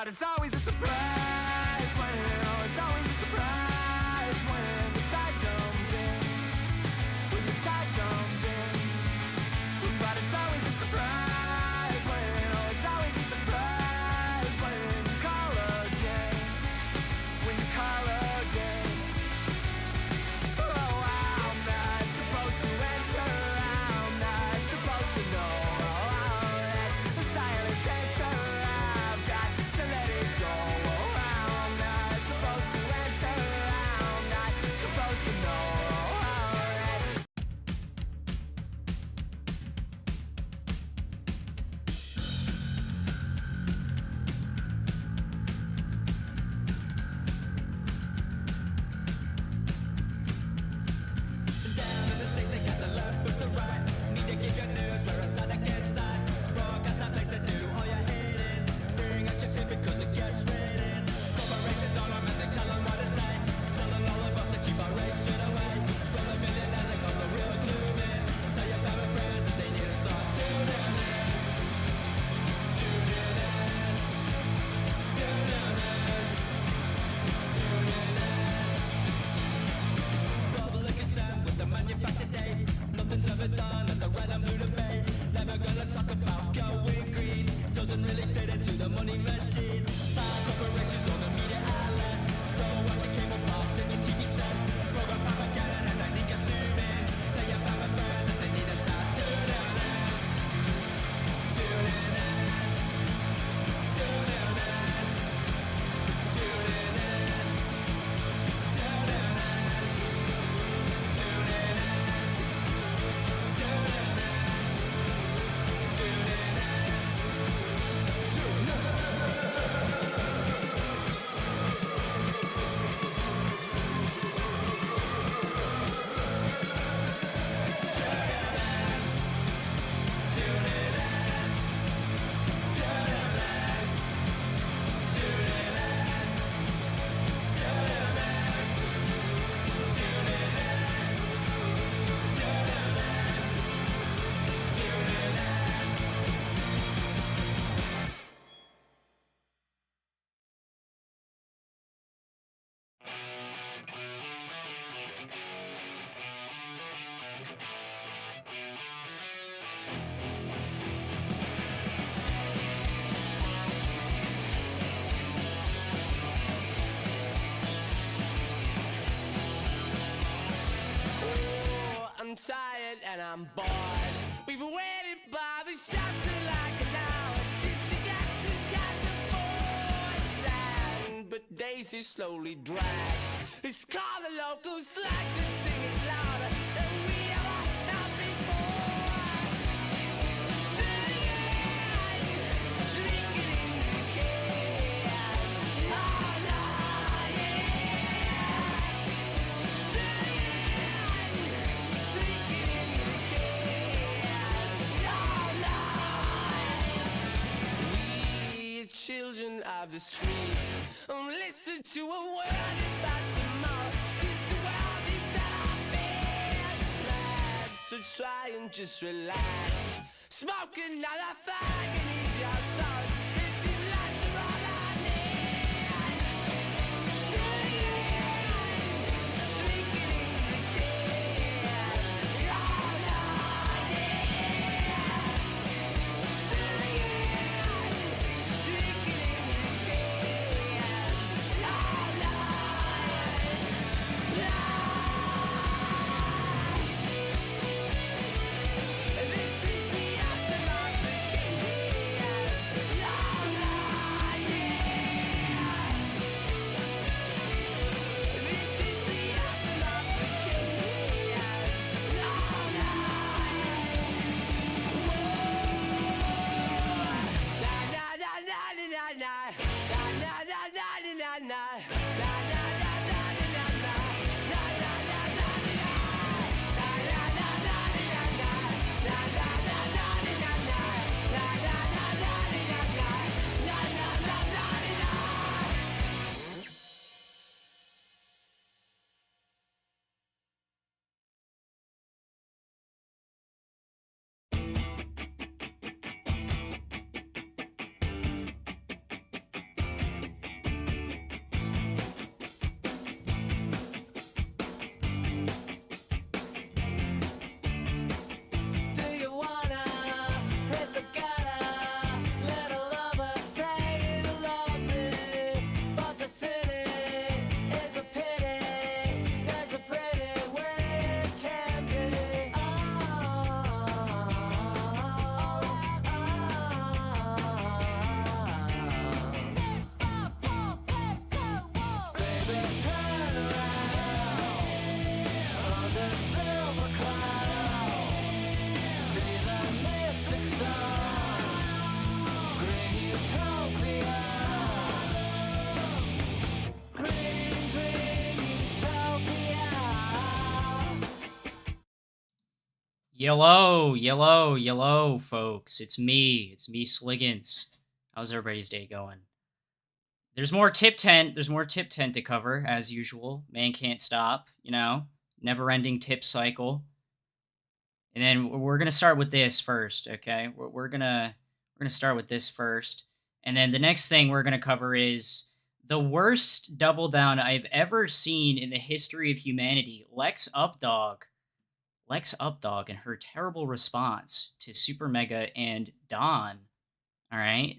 But it's always a surprise when, oh, it's always a surprise when the tide comes in, when the tide comes in. But it's always a surprise when, oh, it's always a surprise when you call again, when you call again. Oh, I'm not supposed to answer, I'm not supposed to know that the silence answer, I've got to let it go. Oh, I'm not supposed to answer, I'm not supposed to know that. Down in the States, they got the left, push the right. Need to give your news where a side against side. Broadcast that place to do all your hating. Bring out your clip because it gets ratings. Corporations on them and they tell them what to say. Telling all of us to keep our rates shit away. From the billionaires that cause the real gloomy. Tell your family friends that they need to start tuning in. Tuning in. Tuning in. Tuning in. Public assent with the manufactured date. Nothing's ever done at the red and blue debate. Never gonna talk about going green. Doesn't really fit into the money machine. Bad corporations or the media outlets. Don't watch your cable box and your TV set. Program propaganda and they need consuming. Tell your family friends that they need to start tuning in. Tuning in. Tuning in. Tuning in. Tuning in. Tuning in. Tuning in. Tuning in. I'm tired and I'm bored. We've waited by the shops for like an hour just to get aboard. But days is slowly drag. Let's call the local slacks and sing it louder than we ever have before. Singing, drinking in the chaos. Oh no, yeah. Singing, drinking in the chaos. Oh no. We children of the streets, listen to a word about tomorrow. 'Cause the world is at our feet. So try and just relax. Smoke another fag and ease your sorrows. This is life to all I need. Singing, drinking in the tears. Oh no, yeah. Singing, drinking in the tears. Oh no, yeah. This is the aftermath of King. Yellow, folks. It's me, Sliggins. How's everybody's day going? There's more Tip Tent to cover, as usual. Man can't stop, never ending tip cycle. And then we're gonna start with this first, okay? We're gonna start with this first. And then the next thing we're gonna cover is the worst double down I've ever seen in the history of humanity. Lex Updog and her terrible response to Supermega and Dawn. All right.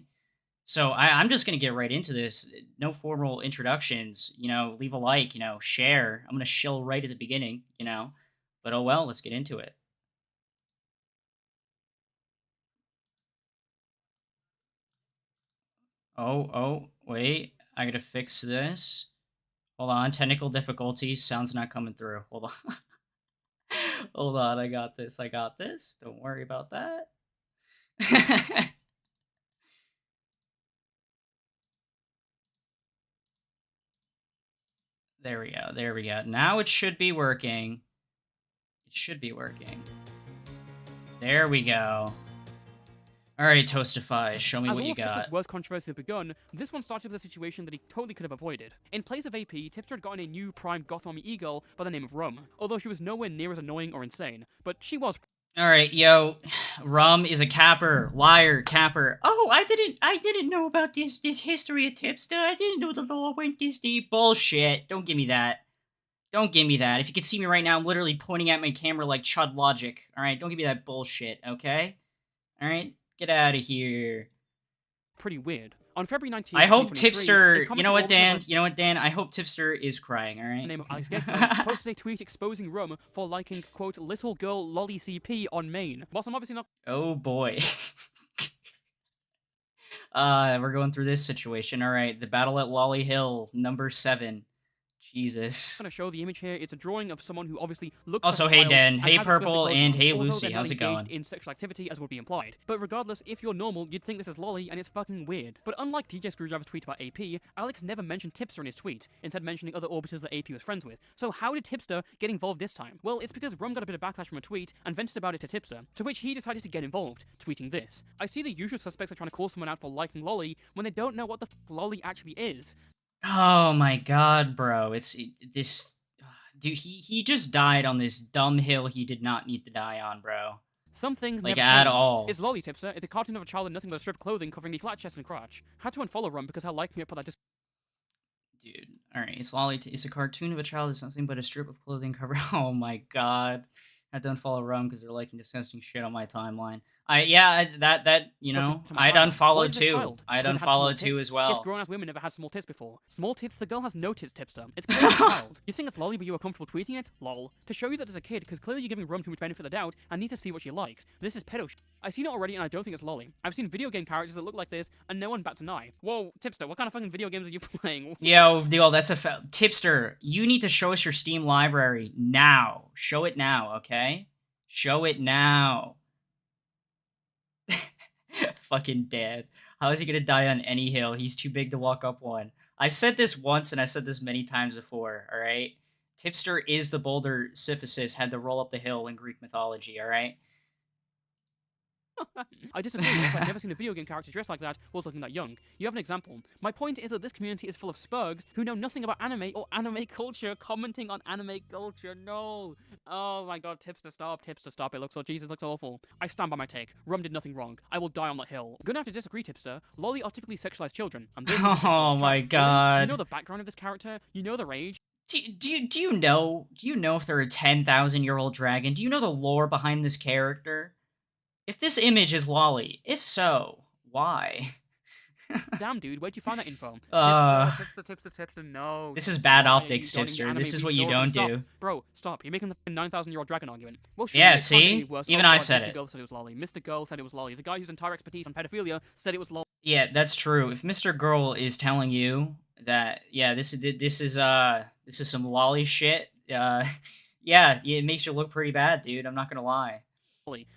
So I'm just gonna get right into this. No formal introductions. Leave a like. Share. I'm gonna shill right at the beginning. But oh well. Let's get into it. Oh, wait. I gotta fix this. Hold on. Technical difficulties. Sound's not coming through. Hold on. Hold on. I got this. Don't worry about that. There we go. Now it should be working. There we go. All right, Toastify, show me what you got. As all of worst controversy had begun, this one started with a situation that he totally could have avoided. In place of AP, Tipster had gotten a new prime goth army e-girl by the name of Rum, although she was nowhere near as annoying or insane, but she was. All right, yo, Rum is a capper, liar, capper. Oh, I didn't know about this history of Tipster. I didn't know the law went this deep. Bullshit. Don't give me that. If you can see me right now, I'm literally pointing at my camera like Chud Logic. All right, don't give me that bullshit, okay? All right, get out of here. Pretty weird. On February 19th, I hope Tipster. You know what, Dan? I hope Tipster is crying. All right. The name of Alex Gecko posted a tweet exposing Rum for liking quote little girl lolly CP on main. Whilst I'm obviously not. Oh boy. We're going through this situation. All right, the battle at Lolly Hill, number 7. Jesus. I'm gonna show the image here. It's a drawing of someone who obviously looks. Also, like a hey child Dan, and hey has Purple, and hey although Lucy. they're How's not it going? engaged in sexual activity as would be implied. But regardless, if you're normal, you'd think this is lolly, and it's fucking weird. But unlike DJ Screwdriver's tweet about AP, Alex never mentioned Tipster in his tweet, instead mentioning other orbiters that AP was friends with. So how did Tipster get involved this time? Well, it's because Rum got a bit of backlash from a tweet and vented about it to Tipster, to which he decided to get involved, tweeting this: I see the usual suspects are trying to call someone out for liking lolly when they don't know what the lolly actually is. Oh my god, bro. It's this. Dude, he just died on this dumb hill he did not need to die on, bro. Some things like never at change. all. It's Lolly Tipster. It's a cartoon of a child in nothing but stripped clothing covering the flat chest and crotch. Had to unfollow Rum because her liking it put that. Dude, all right. It's Lolly. It's a cartoon of a child. It's nothing but a strip of clothing covering. Oh my god. I don't follow Rum because they're liking disgusting shit on my timeline. I'd unfollow too. I'd unfollow too as well. Yes, grown-ass women never had small tits before. Small tits, the girl has no tits, Tipster. It's clearly a child. You think it's lolly, but you are comfortable tweeting it? Lol. To show you that as a kid, because clearly you're giving Rum too much benefit of the doubt and need to see what she likes. This is pedo shit. I've seen it already and I don't think it's lolly. I've seen video game characters that look like this and no one bats an eye. Whoa, Tipster, what kind of fucking video games are you playing? Yo, that's a Tipster, you need to show us your Steam library now. Show it now, okay? Show it now. Fucking dad. How is he gonna die on any hill? He's too big to walk up one. I've said this once and I've said this many times before, alright? Tipster is the boulder Sisyphus had to roll up the hill in Greek mythology, alright? I disagree, because I've never seen a video game character dressed like that whilst looking that young. You have an example. My point is that this community is full of spurgs who know nothing about anime or anime culture, commenting on anime culture. No! Oh my god, Tipster, stop. It looks so Jesus, looks awful. I stand by my take. Rum did nothing wrong. I will die on that hill. Gonna have to disagree, Tipster. Lolly are typically sexualized children. And this is oh my god. You know the background of this character? You know the rage? Do you know if they're a 10,000-year-old dragon? Do you know the lore behind this character? If this image is lolly, if so, why? Damn, dude, where'd you find that info? Tipster, no. This is bad optics, Tipster. This is what you don't do. Bro, stop. You're making the 9,000-year-old dragon argument. Well, sure, yeah, see? Even I said it. Mr. Girl said it was lolly. Mr. Girl said it was lolly. The guy whose entire expertise on pedophilia said it was lolly. Yeah, that's true. If Mr. Girl is telling you that, yeah, this is some lolly shit, yeah, it makes you look pretty bad, dude. I'm not gonna lie.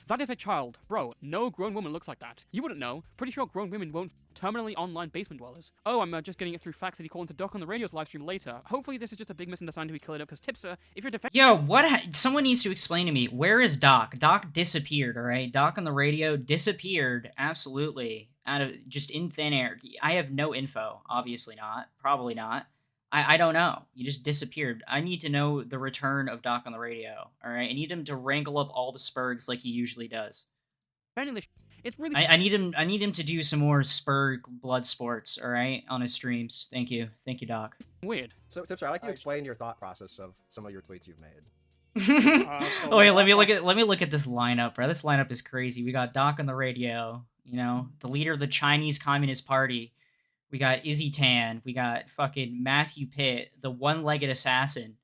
That is a child. Bro, no grown woman looks like that. You wouldn't know. Pretty sure grown women won't terminally online basement dwellers. Oh, I'm just getting it through facts that he called into Doc on the radio's live stream later. Hopefully this is just a big misunderstanding we clear it up, because Tipster, if you're defending... Yo, someone needs to explain to me, where is Doc? Doc disappeared, alright? Doc on the radio disappeared, absolutely. Out of, just in thin air. I have no info. Obviously not. Probably not. I don't know. You just disappeared. I need to know the return of Doc on the radio. All right, I need him to wrangle up all the Spurgs like he usually does. It's really... I need him to do some more Spurg blood sports. All right, on his streams. Thank you, Doc. weird. So, Tipster, I'd like you to explain your thought process of some of your tweets you've made. Oh wait, let me look at this lineup, bro. This lineup is crazy. We got Doc on the radio. You know, the leader of the Chinese Communist Party. We got Izzy Tan. We got fucking Matthew Pitt, the one-legged assassin.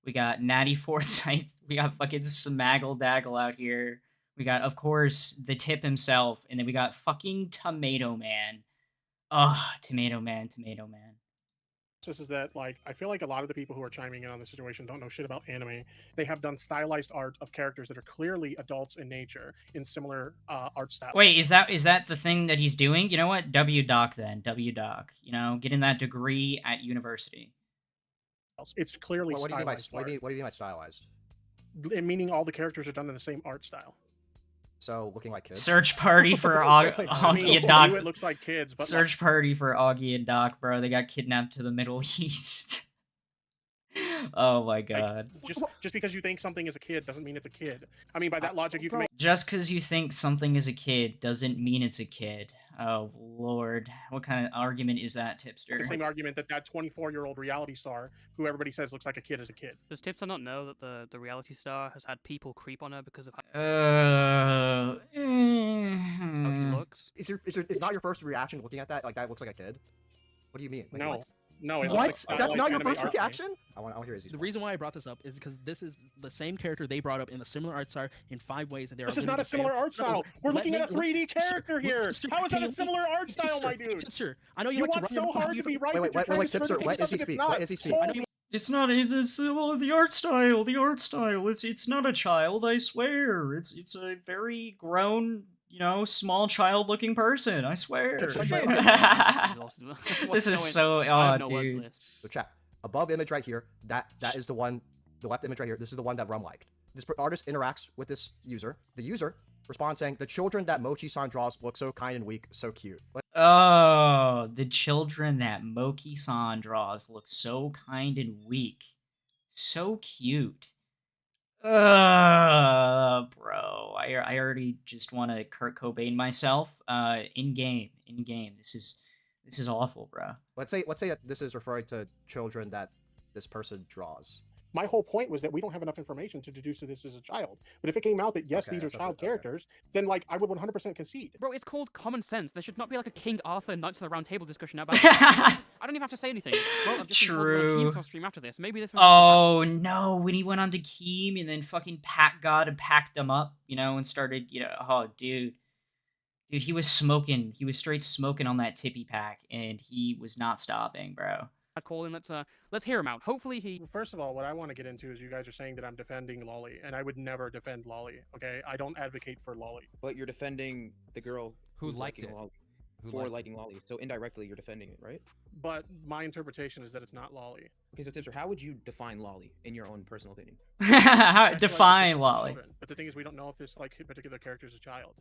We got Natty Forsyth. We got fucking Smaggle Daggle out here. We got, of course, the Tip himself. And then we got fucking Tomato Man. Ugh, Tomato Man. Is that, like, I feel like a lot of the people who are chiming in on this situation don't know shit about anime. They have done stylized art of characters that are clearly adults in nature in similar art style. Wait, is that the thing that he's doing? You know what? WDoc then. WDoc. You know, getting that degree at university. It's clearly What do you mean by stylized what do art. you mean by stylized? Meaning all the characters are done in the same art style. So looking like kids. Search party for I Augie mean, and for Doc. you it looks like kids, but Search party for Augie and Doc, bro. They got kidnapped to the Middle East. Oh my god. just because you think something is a kid doesn't mean it's a kid. I mean, by that logic, you can make Just because you think something is a kid doesn't mean it's a kid. Oh lord. What kind of argument is that, Tipster? the same argument that 24-year-old reality star, who everybody says looks like a kid, is a kid. Does Tipster not know that the reality star has had people creep on her because of Uh, how she looks? Is not your first reaction looking at that? Like, that looks like a kid? What do you mean? Like, No. what? No, it What? looks like That's not your anime first art to me. reaction? I want to hear Izzy's The point. reason why I brought this up is because this is the same character they brought up in a similar art style in 5 ways. And This is not a similar art style. We're looking at a 3D character here. How is that a similar art style, my dude? Tipster, I know you You like to want run so hard to be right, Wait, but you're trying to Tipster, spin let Izzy something it's speak. not. Let Izzy speak. It's I know you it's not. It's well, the art style. The art style. It's not a child. I swear. It's a very grown, you know, small child-looking person. I swear. This is so. I have Oh, no words for dude. this. So chat. Above image right here, that is the one, the left image right here, this is the one that Rum liked. This artist interacts with this user. The user responds saying, the children that Mochi-san draws look so kind and weak, so cute. Oh, the children that Moki-san draws look so kind and weak. So cute. Bro. I already just want to Kurt Cobain myself. In game. This is awful, bro. Let's say that this is referring to children that this person draws. My whole point was that we don't have enough information to deduce that this is a child. But if it came out that yes, Okay, these are that's child okay. characters, then like I would 100% concede. Bro, it's called common sense. There should not be like a King Arthur Knights of the Round Table discussion about. I don't even have to say anything. Well, I've just been told to go on True. Keemstar stream after this. Maybe this. Oh no, when he went on to Keem and then fucking packed God and packed them up, you know, and started, you know, oh dude. Dude, he was smoking. He was straight smoking on that tippy pack, and he was not stopping, bro. Call in. Let's hear him out. Hopefully he. First of all, what I want to get into is you guys are saying that I'm defending Lolly, and I would never defend Lolly. Okay, I don't advocate for Lolly. But you're defending the girl Who who's liked liking it. Lolly Who for liked it. liking Lolly. So indirectly, you're defending it, right? But my interpretation is that it's not Lolly. Okay, so Tipster, how would you define Lolly in your own personal opinion? How Sexualized define depictions of Lolly? children. But the thing is, we don't know if this like particular character is a child.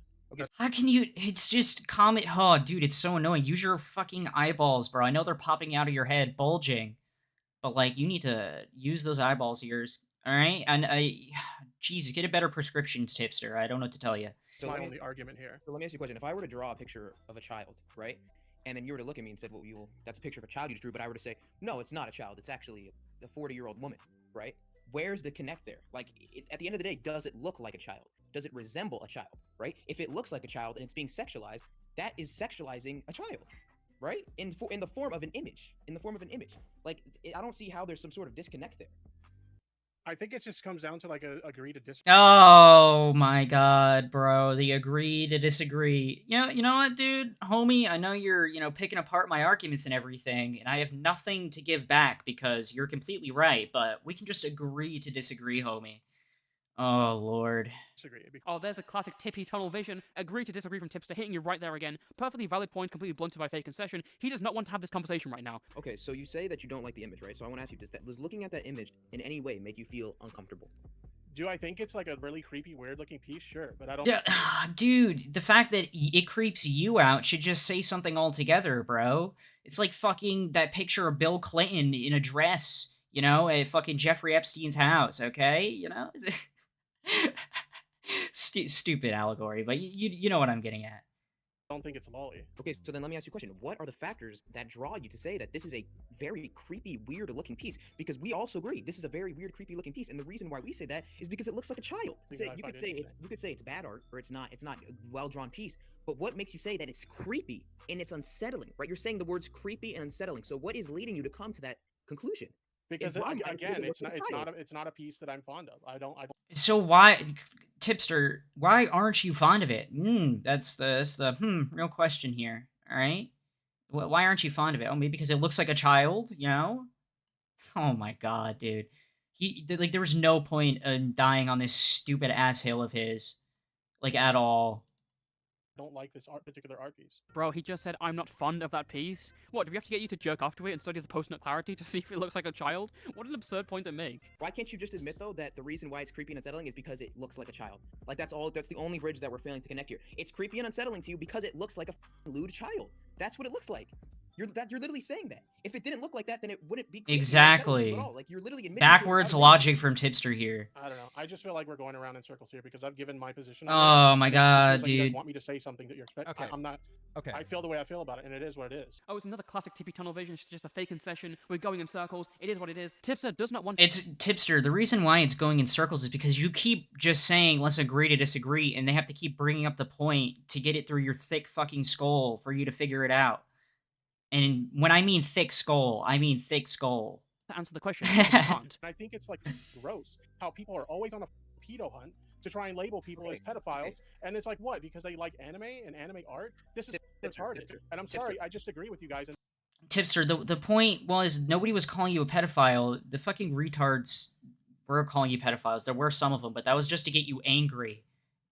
How can you? It's just comment. Oh, dude, it's so annoying. Use your fucking eyeballs, bro. I know they're popping out of your head, bulging, but like you need to use those eyeballs of yours. All right, and Jesus, get a better prescriptions, Tipster. I don't know what to tell you. That's my only argument here. So let me ask you a question. If I were to draw a picture of a child, right? And then you were to look at me and said, well, that's a picture of a child you just drew, but I were to say, no, it's not a child. It's actually a 40-year-old woman, right? Where's the connect there? Like, at the end of the day, does it look like a child? Does it resemble a child, right? If it looks like a child and it's being sexualized, that is sexualizing a child, right? In the form of an image. Like, I don't see how there's some sort of disconnect there. I think it just comes down to like a agree to disagree. Oh my god, bro. The agree to disagree. You know what, dude? Homie, I know you're, you know, picking apart my arguments and everything, and I have nothing to give back because you're completely right, but we can just agree to disagree, homie. Oh lord. disagree. It'd be Oh, there's the classic tippy tunnel vision. Agree to disagree from Tipster, hitting you right there again. Perfectly valid point, completely blunted by fake concession. He does not want to have this conversation right now. Okay, so you say that you don't like the image, right? So I want to ask you, does looking at that image in any way make you feel uncomfortable? Do I think it's like a really creepy, weird-looking piece? Sure, but I don't. Yeah, dude, the fact that it creeps you out should just say something altogether, bro. It's like fucking that picture of Bill Clinton in a dress, you know, at fucking Jeffrey Epstein's house, okay? You know? Stupid allegory, but you know what I'm getting at. I don't think it's lolly. Okay, so then let me ask you a question. What are the factors that draw you to say that this is a very creepy, weird-looking piece? Because we also agree this is a very weird, creepy-looking piece, and the reason why we say that is because it looks like a child. You could say it's bad art or it's not a well-drawn piece. But what makes you say that it's creepy and it's unsettling, right? You're saying the words creepy and unsettling. So what is leading you to come to that conclusion? Because It's wrong. again, It looks like a child. it's not a piece that I'm fond of. I don't. So why, Tipster, why aren't you fond of it? That's the real question here, alright? Why aren't you fond of it? Oh, maybe because it looks like a child, you know? Oh my god, dude. There was no point in dying on this stupid ass hill of his. Like, at all. don't like this particular art piece. Bro, he just said, I'm not fond of that piece. What, do we have to get you to jerk off to it and study the post-nut clarity to see if it looks like a child? What an absurd point to make. Why can't you just admit, though, that the reason why it's creepy and unsettling is because it looks like a child? Like, that's the only bridge that we're failing to connect here. It's creepy and unsettling to you because it looks like a lewd child. That's what it looks like. You're literally saying that. If it didn't look like that, then it wouldn't be creepy and unsettling to you Exactly. at all. Like, you're literally admitting Backwards to it. logic from Tipster here. I don't know. I just feel like we're going around in circles here because I've given my position. Oh my and it just god, seems like you guys dude. want me to say something that you're expecting. Okay. I'm not. Okay. I feel the way I feel about it, and it is what it is. Oh, it's another classic tippy tunnel vision. It's just a fake concession. We're going in circles. It is what it is. Tipster does not want. It's Tipster. The reason why it's going in circles is because you keep just saying, let's agree to disagree, and they have to keep bringing up the point to get it through your thick fucking skull for you to figure it out. And when I mean thick skull, I mean thick skull. to answer the question. You can't. And I think it's like gross how people are always on a pedo hunt to try and label people as pedophiles, and it's like what? Because they like anime and anime art? This is retarded. And I'm sorry, I just agree with you guys. And Tipster, the point was nobody was calling you a pedophile. The fucking retards were calling you pedophiles. There were some of them, but that was just to get you angry.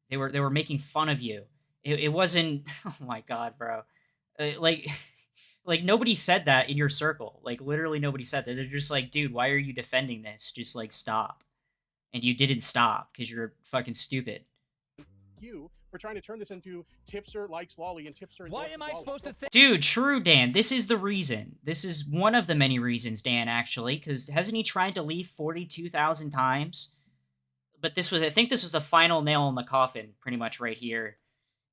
They were making fun of you. It wasn't. Oh my god, bro. Like nobody said that in your circle. Like literally nobody said that. They're just like, dude, why are you defending this? Just like stop. And you didn't stop because you're fucking stupid. you for trying to turn this into Tipster likes lolly and Tipster. Why am I supposed to think? Dude, true, Dan. This is the reason. This is one of the many reasons, Dan, actually, because hasn't he tried to leave 42,000 times? But I think this was the final nail in the coffin, pretty much right here,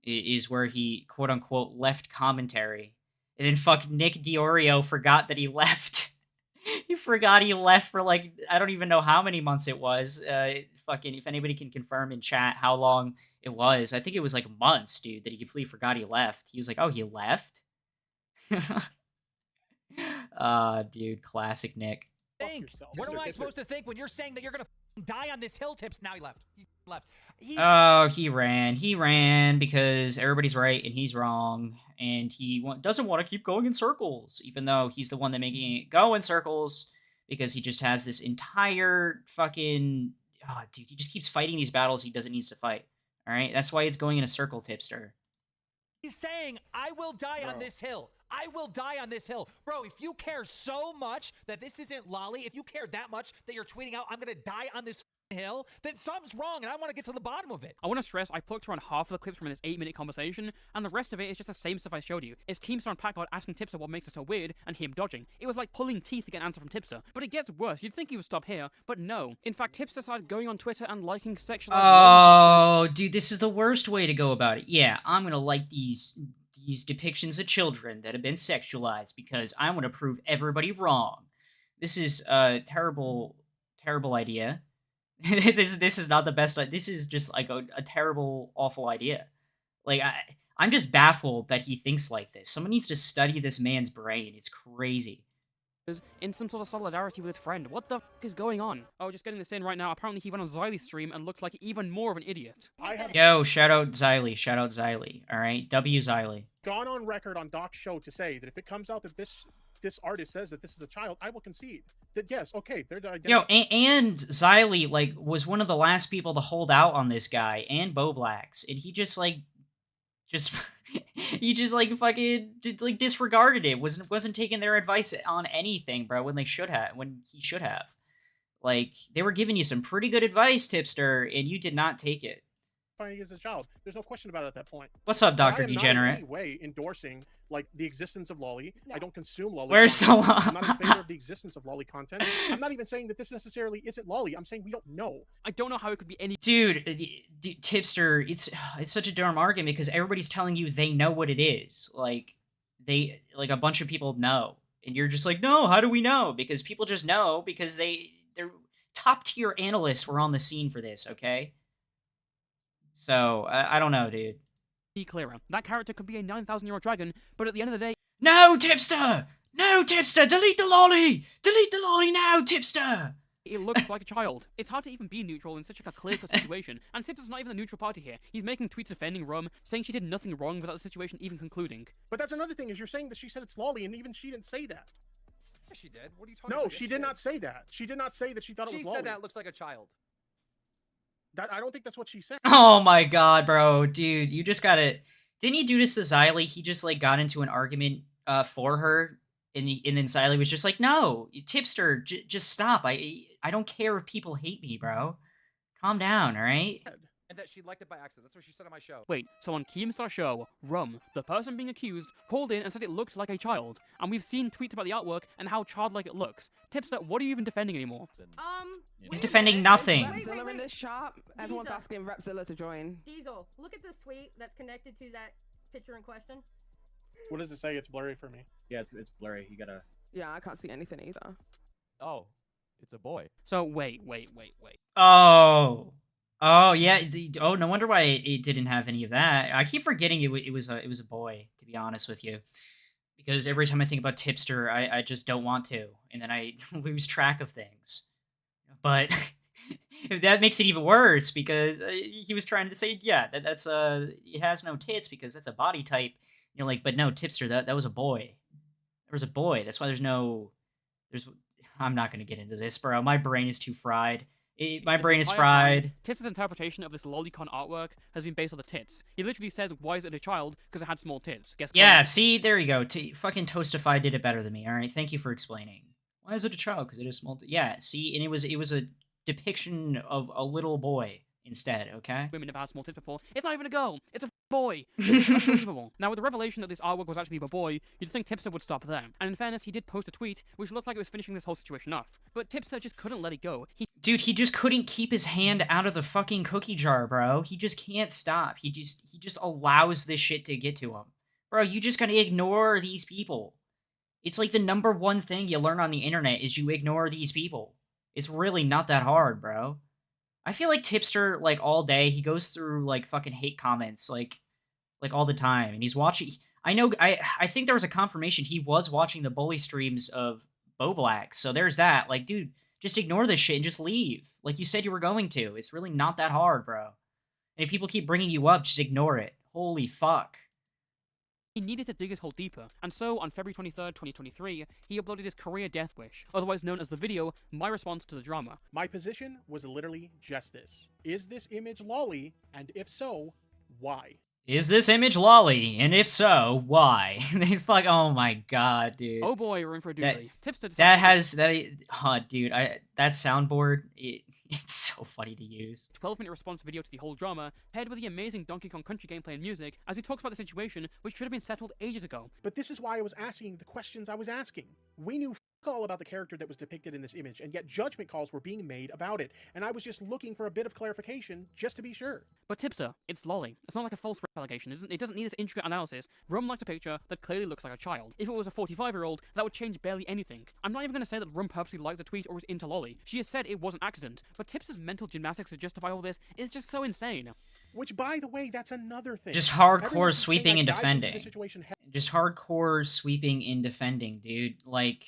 is where he, quote-unquote, left commentary. And then fuck Nick Diorio forgot that he left. He forgot he left for, like, I don't even know how many months it was. Fucking, if anybody can confirm in chat how long it was. I think it was, like, months, dude, that he completely forgot he left. He was like, oh, he left? Dude, classic Nick. yourself. What am I supposed to think when you're saying that you're gonna die on this hill? Tips. Now he left. He left. Oh, he ran. He ran because everybody's right and he's wrong. And he doesn't want to keep going in circles, even though he's the one that making it go in circles because he just has this entire fucking... Oh, dude, he just keeps fighting these battles he doesn't need to fight. All right? That's why it's going in a circle, Tipster. He's saying, I will die on this hill. I will die on this hill. Bro, if you care so much that this isn't lolly, if you care that much that you're tweeting out, I'm going to die on this hill, then something's wrong, and I want to get to the bottom of it. I want to stress, I plucked around half of the clips from this 8-minute conversation, and the rest of it is just the same stuff I showed you. It's Keemstar and Packard asking Tipster what makes it so weird, and him dodging. It was like pulling teeth to get an answer from Tipster. But it gets worse. You'd think he would stop here, but no. In fact, Tipster started going on Twitter and liking sexualized... Oh, dude, this is the worst way to go about it. Yeah, I'm gonna like these depictions of children that have been sexualized because I want to prove everybody wrong. This is a terrible idea. This is not the best. This is just like a terrible, awful idea. Like I'm just baffled that he thinks like this. Someone needs to study this man's brain. It's crazy. in some sort of solidarity with his friend. What the f*** is going on? Oh, just getting this in right now. Apparently he went on Xylee's stream and looked like even more of an idiot. I have Yo, shout out Xyley. Shout out Xyley. All right, W Xyley. gone on record on Doc's show to say that if it comes out that this this artist says that this is a child, I will concede that yes, okay, they're the identity. Yo, and Xylee, like, was one of the last people to hold out on this guy, and Boblax, and he just, like, he just, like, fucking, like, disregarded it, wasn't taking their advice on anything, bro, when he should have. Like, they were giving you some pretty good advice, Tipster, and you did not take it. As a child, there's no question about it at that point. What's up, Dr. I am Degenerate? not in any way endorsing like the existence of lolly. I don't consume lolly. Where's the content. I'm not in favor of the existence of lolly content. I'm not even saying that this necessarily isn't lolly. I'm saying we don't know. I don't know how it could be any. Dude, Tipster, it's such a dumb argument because everybody's telling you they know what it is. Like a bunch of people know, and you're just like, no, how do we know? Because people just know because they're top tier analysts were on the scene for this. Okay. So, I don't know, dude. Be clearer. That character could be a 9,000-year-old dragon, but at the end of the day... No, Tipster! No, Tipster! Delete the lolly! Delete the lolly now, Tipster! It looks like a child. It's hard to even be neutral in such a clear-cut situation, and Tipster's not even the neutral party here. He's making tweets defending Rum, saying she did nothing wrong without the situation even concluding. But that's another thing, is you're saying that she said it's lolly, and even she didn't say that. Yeah, she did. What are you talking about? No, she did not say that. She did not say that she thought it was lolly. She said that looks like a child. I don't think that's what she said. Oh my god, bro. Dude, you just gotta... Didn't he do this to Xylee? He just, like, got into an argument for her, and then Xylee was just like, no, Tipster, just stop. I don't care if people hate me, bro. Calm down, alright? And that she liked it by accident. That's what she said on my show. Wait, so on Keemstar's show, Rum, the person being accused, called in and said it looks like a child. And we've seen tweets about the artwork and how childlike it looks. Tipster, what are you even defending anymore? He's defending nothing. Repzilla in this shop. Everyone's Diesel. asking Repzilla to join. Diesel, look at this tweet that's connected to that picture in question. What does it say? It's blurry for me. Yeah, it's blurry. You gotta... Yeah, I can't see anything either. Oh, it's a boy. So, wait. Oh, yeah. Oh, no wonder why it didn't have any of that. I keep forgetting it was a boy, to be honest with you. Because every time I think about Tipster, I just don't want to. And then I lose track of things. But that makes it even worse because he was trying to say, yeah, that's it has no tits because that's a body type. You're like, but no, Tipster, that was a boy. There was a boy. That's why I'm not going to get into this, bro. My brain is too fried. My brain is fried. Tipster's interpretation of this lolicon artwork has been based on the tits. He literally says, why is it a child? Because it had small tits. Guess Yeah, what? see, there you go. Fucking Toastify did it better than me, alright? Thank you for explaining. Why is it a child? Because it is small. Yeah, see, and it was a depiction of a little boy instead, okay? Women have had small tits before. It's not even a girl. It's a boy. It's unbelievable. Now, with the revelation that this artwork was actually a boy, you'd think Tipster would stop there. And in fairness, he did post a tweet, which looked like it was finishing this whole situation off. But Tipster just couldn't let it go. Dude, he just couldn't keep his hand out of the fucking cookie jar, bro. He just can't stop. He just allows this shit to get to him. Bro, you just gotta ignore these people. It's like the number one thing you learn on the internet is you ignore these people. It's really not that hard, bro. I feel like Tipster, like, all day, he goes through, like, fucking hate comments, like all the time, and he's watching... I think there was a confirmation he was watching the bully streams of Boblax, so there's that. Like, dude, just ignore this shit and just leave. Like you said you were going to. It's really not that hard, bro. And if people keep bringing you up, just ignore it. Holy fuck. He needed to dig his hole deeper, and so on February 23rd, 2023, he uploaded his career death wish, otherwise known as the video, My Response to the Drama. My position was literally just this. Is this image lolly? And if so, why? Is this image lolly? And if so, why? They fuck. Oh my god, dude. Oh boy, we're in for a doozy. Tipster dude. That soundboard. It's so funny to use. 12-minute response video to the whole drama, paired with the amazing Donkey Kong Country gameplay and music, as he talks about the situation, which should have been settled ages ago. But this is why I was asking the questions I was asking. We knew all about the character that was depicted in this image, and yet judgment calls were being made about it, and I was just looking for a bit of clarification, just to be sure. But Tipster, it's lolly. It's not like a false allegation. It doesn't need this intricate analysis. Rum likes a picture that clearly looks like a child. If it was a 45-year-old, that would change barely anything. I'm not even going to say that Rum purposely likes the tweet or is into lolly. She has said it was an accident, but Tipster's mental gymnastics to justify all this is just so insane. Which, by the way, that's another thing. Just hardcore sweeping and defending. Just hardcore sweeping and defending, dude. Like,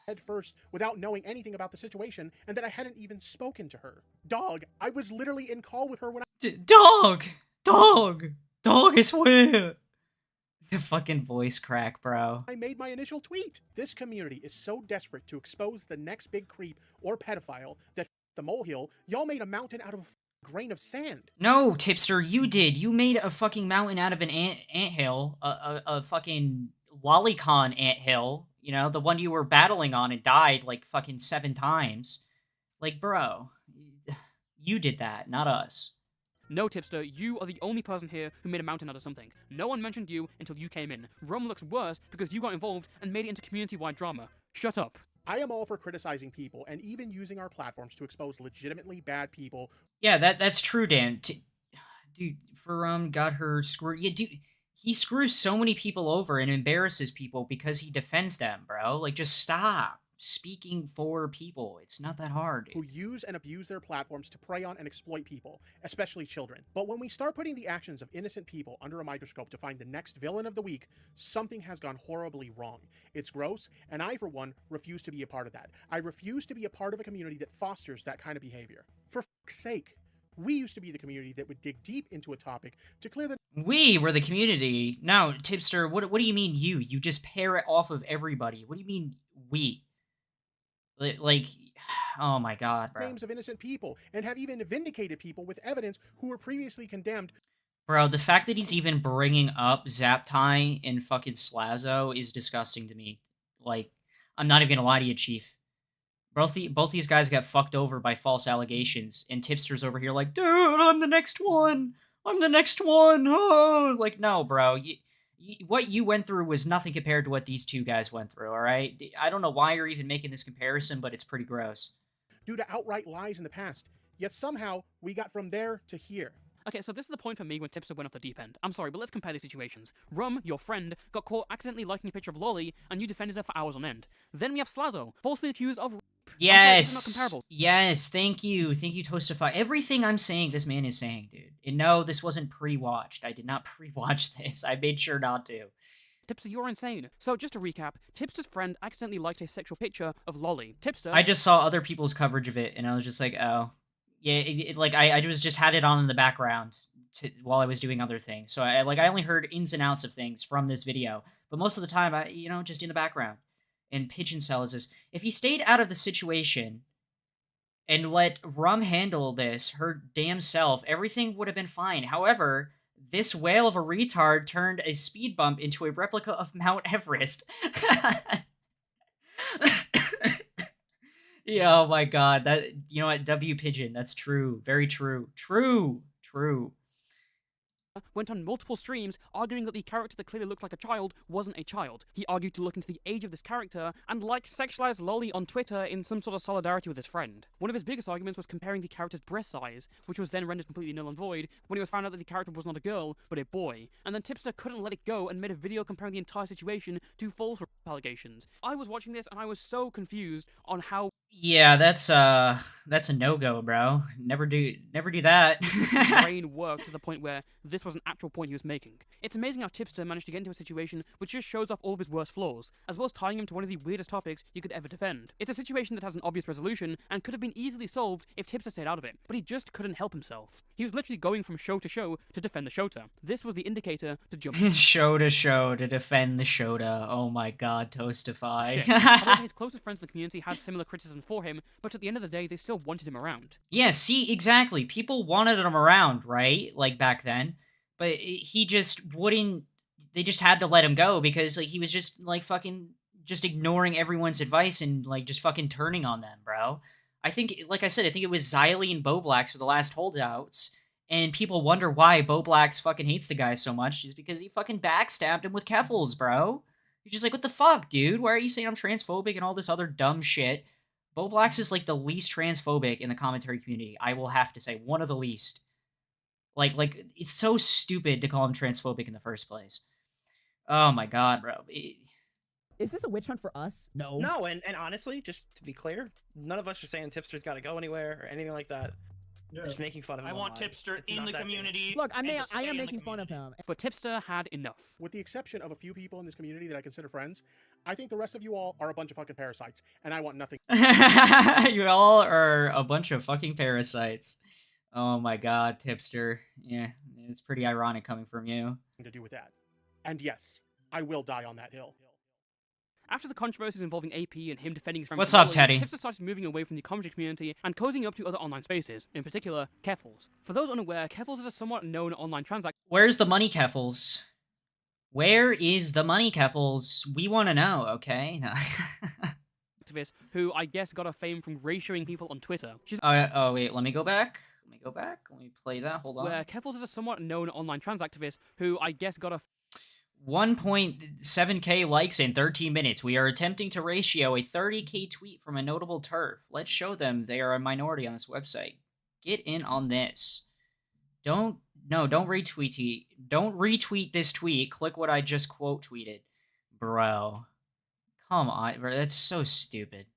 head first without knowing anything about the situation, and that I hadn't even spoken to her. Dog, I was literally in call with her when Dog, I swear. The fucking voice crack, bro. I made my initial tweet. This community is so desperate to expose the next big creep or pedophile that the molehill, y'all made a mountain out of a grain of sand. No, Tipster, you did. You made a fucking mountain out of an anthill, a fucking lolicon anthill, you know, the one you were battling on and died like fucking 7 times. Like, bro, you did that, not us. No, Tipster, you are the only person here who made a mountain out of something. No one mentioned you until you came in. Rum looks worse because you got involved and made it into community-wide drama. Shut up. I am all for criticizing people and even using our platforms to expose legitimately bad people. Yeah, that's true, Dan. Dude, for got her screwed. Yeah, dude, he screws so many people over and embarrasses people because he defends them, bro. Like, just stop speaking for people. It's not that hard. Who use and abuse their platforms to prey on and exploit people, especially children. But when we start putting the actions of innocent people under a microscope to find the next villain of the week, something has gone horribly wrong. It's gross, and I, for one, refuse to be a part of that. I refuse to be a part of a community that fosters that kind of behavior. For fuck's sake. We used to be the community that would dig deep into a topic to clear the... We were the community. No, Tipster, what do you mean you? You just pair it off of everybody. What do you mean we? Like, oh my god, bro. names of innocent people, and have even vindicated people with evidence who were previously condemned. Bro, the fact that he's even bringing up Zaptai and fucking Slazo is disgusting to me. Like, I'm not even gonna lie to you, Chief. Both these guys got fucked over by false allegations, and Tipster's over here like, dude, I'm the next one! I'm the next one! Oh! Like, no, bro. What you went through was nothing compared to what these two guys went through, alright? I don't know why you're even making this comparison, but it's pretty gross. Due to outright lies in the past. Yet somehow, we got from there to here. Okay, so this is the point for me when Tipster went off the deep end. I'm sorry, but let's compare these situations. Rum, your friend, got caught accidentally liking a picture of Lolly, and you defended her for hours on end. Then we have Slazo, falsely accused of... Yes. I'm sorry, this is not comparable. Yes, thank you, Toastify. Everything I'm saying, this man is saying, dude. And no, this wasn't pre-watched. I did not pre-watch this. I made sure not to. Tipster, you're insane. So, just to recap, Tipster's friend accidentally liked a sexual picture of Lolly. Tipster... I just saw other people's coverage of it, and I was just like, oh. Yeah, like, I just had it on in the background while I was doing other things. So, I only heard ins and outs of things from this video. But most of the time, just in the background. And Pigeon Cell says, if he stayed out of the situation and let Rum handle this, her damn self, everything would have been fine. However, this whale of a retard turned a speed bump into a replica of Mount Everest. Yeah, oh my god. That, you know what, W Pigeon, that's true. Very true. True. Went on multiple streams arguing that the character that clearly looked like a child wasn't a child. He argued to look into the age of this character and sexualized Lolly on Twitter in some sort of solidarity with his friend. One of his biggest arguments was comparing the character's breast size, which was then rendered completely null and void when it was found out that the character was not a girl, but a boy. And then Tipster couldn't let it go and made a video comparing the entire situation to false allegations. I was watching this and I was so confused on how... Yeah, that's a no-go, bro. Never do that. his brain worked to the point where this was an actual point he was making. It's amazing how Tipster managed to get into a situation which just shows off all of his worst flaws, as well as tying him to one of the weirdest topics you could ever defend. It's a situation that has an obvious resolution and could have been easily solved if Tipster stayed out of it, but he just couldn't help himself. He was literally going from show to show to defend the Shota. This was the indicator to jump. Show to show to defend the Shota. Oh my god, Toastify. However, his closest friends in the community had similar criticism for him, but at the end of the day, they still wanted him around. Yeah, see, exactly. People wanted him around, right? Like, back then. But he just wouldn't... They just had to let him go because, like, he was just, like, fucking... just ignoring everyone's advice and, like, just fucking turning on them, bro. I think, like I said, I think it was Xylee and Boblax were the last holdouts. And people wonder why Boblax fucking hates the guy so much is because he fucking backstabbed him with Keffals, bro. He's just like, what the fuck, dude? Why are you saying I'm transphobic and all this other dumb shit? Boblax is, like, the least transphobic in the commentary community. I will have to say, one of the least. Like, it's so stupid to call him transphobic in the first place. Oh my god, bro. Is this a witch hunt for us? No. No, and honestly, just to be clear, none of us are saying Tipster's got to go anywhere or anything like that. Yeah. Just making fun of him. I want online. Tipster It's in not the that community. Look, I am making fun of him. But Tipster had enough. With the exception of a few people in this community that I consider friends, I think the rest of you all are a bunch of fucking parasites, and I want nothing. You all are a bunch of fucking parasites. Oh my god, Tipster. Yeah, it's pretty ironic coming from you. To do with that. And yes, I will die on that hill. After the controversies involving AP and him defending his friend What's from up, bullying, Teddy? Tipster started moving away from the commentary community and cozying up to other online spaces, in particular, Keffels. For those unaware, Keffels is a somewhat known online transact. Where's the money, Keffels? Where is the money, Keffels? We want to know, okay? Activist who I guess got her fame from ratioing people on Twitter. She's Oh, wait, let me go back. Let me play that, hold on. where Keffels is a somewhat known online trans activist who I guess got a 1.7k likes in 13 minutes. We are attempting to ratio a 30k tweet from a notable TERF. Let's show them they are a minority on this website. Get in on this. Don't retweet this tweet. Click what I just quote tweeted. Bro. Come on, bro. That's so stupid.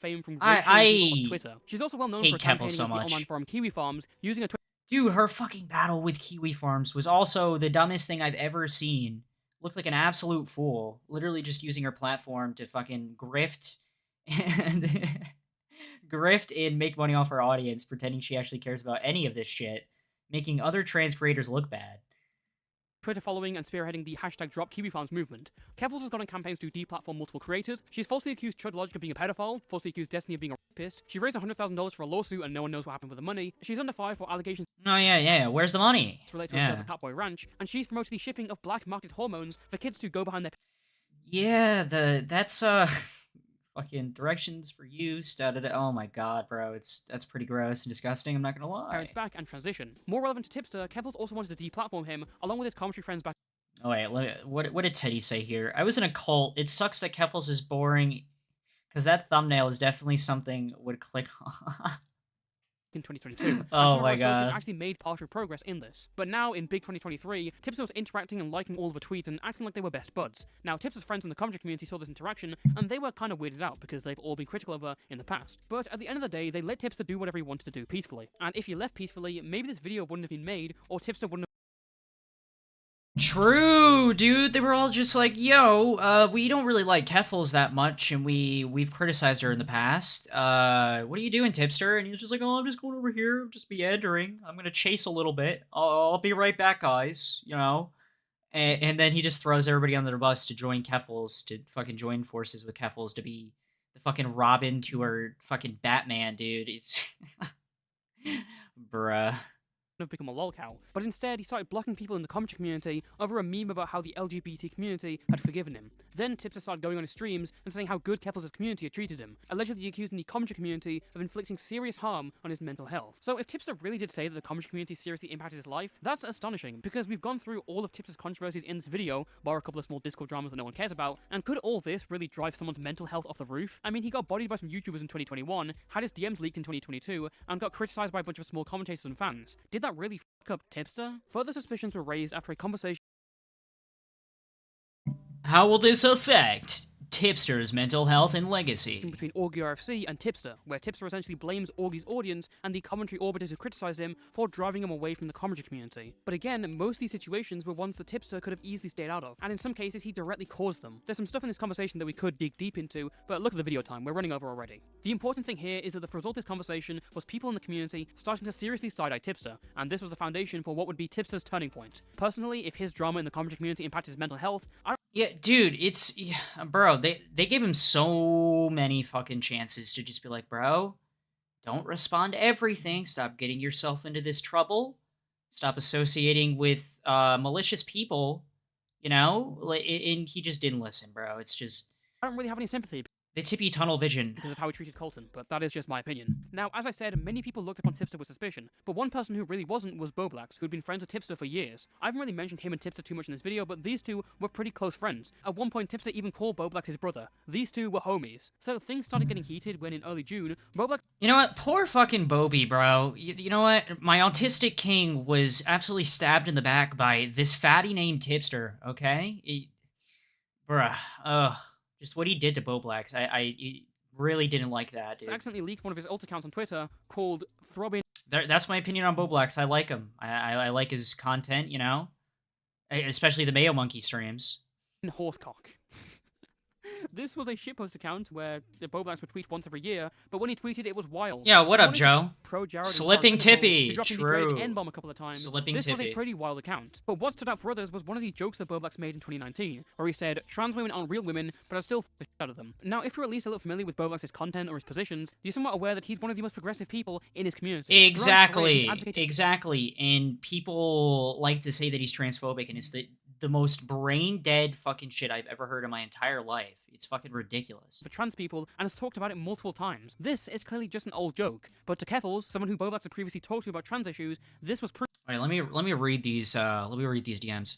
fame from ratioing people on Twitter. She's also well known hate for Keppel campaigning so against the much. online forum Kiwi Farms, using a Dude, her fucking battle with Kiwi Farms was also the dumbest thing I've ever seen. Looked like an absolute fool. Literally just using her platform to fucking grift and make money off her audience, pretending she actually cares about any of this shit, making other trans creators look bad. Twitter following and spearheading the hashtag #KiwiFarms movement. Keffels has gone on campaigns to deplatform multiple creators. She's falsely accused Chud Logic of being a pedophile, falsely accused Destiny of being a rapist. She raised $100,000 for a lawsuit and no one knows what happened with the money. She's under fire for allegations Oh, yeah. Where's the money? related to a server Catboy Ranch, and she's promoted the shipping of black market hormones for kids to go behind their Yeah, that's fucking directions for use. Oh my god, bro, that's pretty gross and disgusting. I'm not gonna lie. parents back and transition. More relevant to Tipster, Keffels also wanted to deplatform him, along with his commentary friends back. Oh wait, what did Teddy say here? I was in a cult. It sucks that Keffels is boring, because that thumbnail is definitely something would click on. In 2022. Oh my god. Actually made partial progress in this. But now, in big 2023, Tipster was interacting and liking all of the tweets and acting like they were best buds. Now, Tipster's friends in the commentary community saw this interaction, and they were kind of weirded out because they've all been critical of her in the past. But at the end of the day, they let Tipster do whatever he wanted to do peacefully. And if he left peacefully, maybe this video wouldn't have been made, or Tipster wouldn't have. True, dude. They were all just like, yo, we don't really like Keffels that much, and we've criticized her in the past. What are you doing, Tipster? And he was just like, oh, I'm just going over here, I'm just meandering. I'm gonna chase a little bit. I'll be right back, guys, you know? And then he just throws everybody under the bus to join Keffels, to fucking join forces with Keffels, to be the fucking Robin to her fucking Batman, dude. It's... Bruh. Have become a lolcow, but instead he started blocking people in the commentary community over a meme about how the LGBT community had forgiven him. Then Tipster started going on his streams and saying how good Keffels' community had treated him, allegedly accusing the commentary community of inflicting serious harm on his mental health. So if Tipster really did say that the commentary community seriously impacted his life, that's astonishing, because we've gone through all of Tipster's controversies in this video, bar a couple of small Discord dramas that no one cares about, and could all this really drive someone's mental health off the roof? I mean, he got bodied by some YouTubers in 2021, had his DMs leaked in 2022, and got criticized by a bunch of small commentators and fans. Did that really fuck up Tipster? Further suspicions were raised after a conversation. How will this affect Tipster's mental health and legacy? Between Augie RFC and Tipster, where Tipster essentially blames Augie's audience and the commentary orbiters who criticized him for driving him away from the commentary community. But again, most of these situations were ones that Tipster could have easily stayed out of, and in some cases he directly caused them. There's some stuff in this conversation that we could dig deep into, but look at the video time, we're running over already. The important thing here is that the result of this conversation was people in the community starting to seriously side-eye Tipster, and this was the foundation for what would be Tipster's turning point. Personally, if his drama in the commentary community impacted his mental health, Yeah, dude, bro, they gave him so many fucking chances to just be like, bro, don't respond to everything, stop getting yourself into this trouble, stop associating with malicious people, you know, and he just didn't listen, bro. It's just, I don't really have any sympathy. The tippy tunnel vision. Because of how he treated Colton, but that is just my opinion. Now, as I said, many people looked upon Tipster with suspicion, but one person who really wasn't was Boblax, who'd been friends with Tipster for years. I haven't really mentioned him and Tipster too much in this video, but these two were pretty close friends. At one point, Tipster even called Boblax his brother. These two were homies. So things started getting heated when in early June, Boblax... You know what? Poor fucking Bobby, bro. You know what? My autistic king was absolutely stabbed in the back by this fatty named Tipster, okay? Bruh. Ugh. Just what he did to Boblax. I really didn't like that, dude. Accidentally leaked one of his alt accounts on Twitter called Throbbing. That's my opinion on Boblax. I like him. I like his content, you know? Especially the Mayo Monkey streams. Horsecock. This was a shitpost account where the Boblax would tweet once every year, but when he tweeted, it was wild. Yeah, what He up, wanted Joe? Pro Jared Slipping and puritanical Tippy, to drop in the dreaded true. N-bomb a couple of times. Slipping This was Tippy. a pretty wild account. But what stood out for others was one of the jokes that Boblax made in 2019, where he said, trans women aren't real women, but I still f the shit out of them. Now, if you're at least a little familiar with Boblax's content or his positions, you're somewhat aware that he's one of the most progressive people in his community. Throughout his career, he's Exactly, advocated exactly. And people like to say that he's transphobic, and it's the most brain dead fucking shit I've ever heard in my entire life. It's fucking ridiculous. for trans people and has talked about it multiple times. This is clearly just an old joke, but to Keffels, someone who Boblax had previously talked to about trans issues, this was proof. All right, let me read these. Let me read these DMs.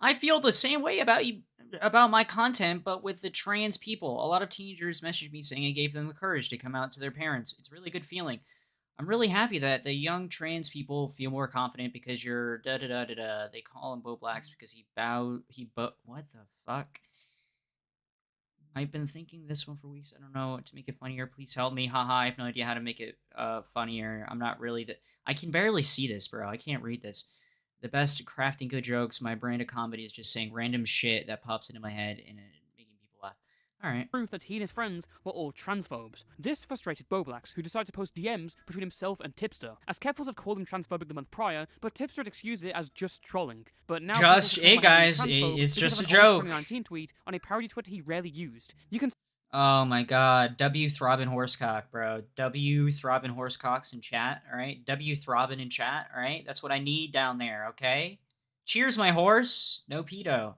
I feel the same way about my content, but with the trans people. A lot of teenagers messaged me saying it gave them the courage to come out to their parents. It's a really good feeling. I'm really happy that the young trans people feel more confident because you're da da da da da. They call him Boblax because what the fuck? I've been thinking this one for weeks. I don't know to make it funnier. Please help me. Haha, I have no idea how to make it funnier. I'm not really I can barely see this, bro. I can't read this. The best at crafting good jokes. My brand of comedy is just saying random shit that pops into my head and making people laugh. All right. Proof that he and his friends were all transphobes. This frustrated Boblax, who decided to post DMs between himself and Tipster, as Keffels had called him transphobic the month prior, but Tipster had excused it as just trolling. But now Hey guys, it's just a joke. 2019 tweet on a parody Twitter he rarely used. You can. Oh my god. W throbbing horsecock, bro. W throbbing horsecocks in chat, alright? W throbbing in chat, alright? That's what I need down there, okay? Cheers, my horse. No pedo.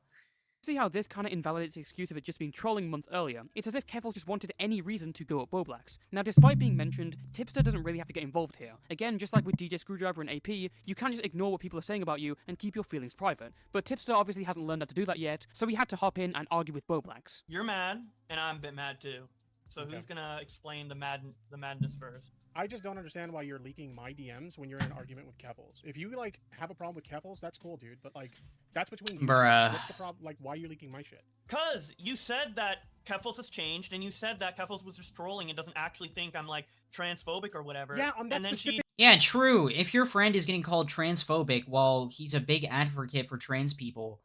See how this kind of invalidates the excuse of it just being trolling months earlier. It's as if Keffels just wanted any reason to go at Boblax. Now, despite being mentioned, Tipster doesn't really have to get involved here. Again, just like with DJ Screwdriver and AP, you can't just ignore what people are saying about you and keep your feelings private. But Tipster obviously hasn't learned how to do that yet, so he had to hop in and argue with Boblax. You're mad, and I'm a bit mad too. So who's gonna explain the madness first? I just don't understand why you're leaking my DMs when you're in an argument with Keffels. If you like have a problem with Keffels, that's cool, dude. But like, that's between you. Bruh. What's the problem? Like, why are you leaking my shit? Cause you said that Keffels has changed, and you said that Keffels was just trolling and doesn't actually think I'm like transphobic or whatever. Yeah, on that and then specific. Yeah, true. If your friend is getting called transphobic while he's a big advocate for trans people,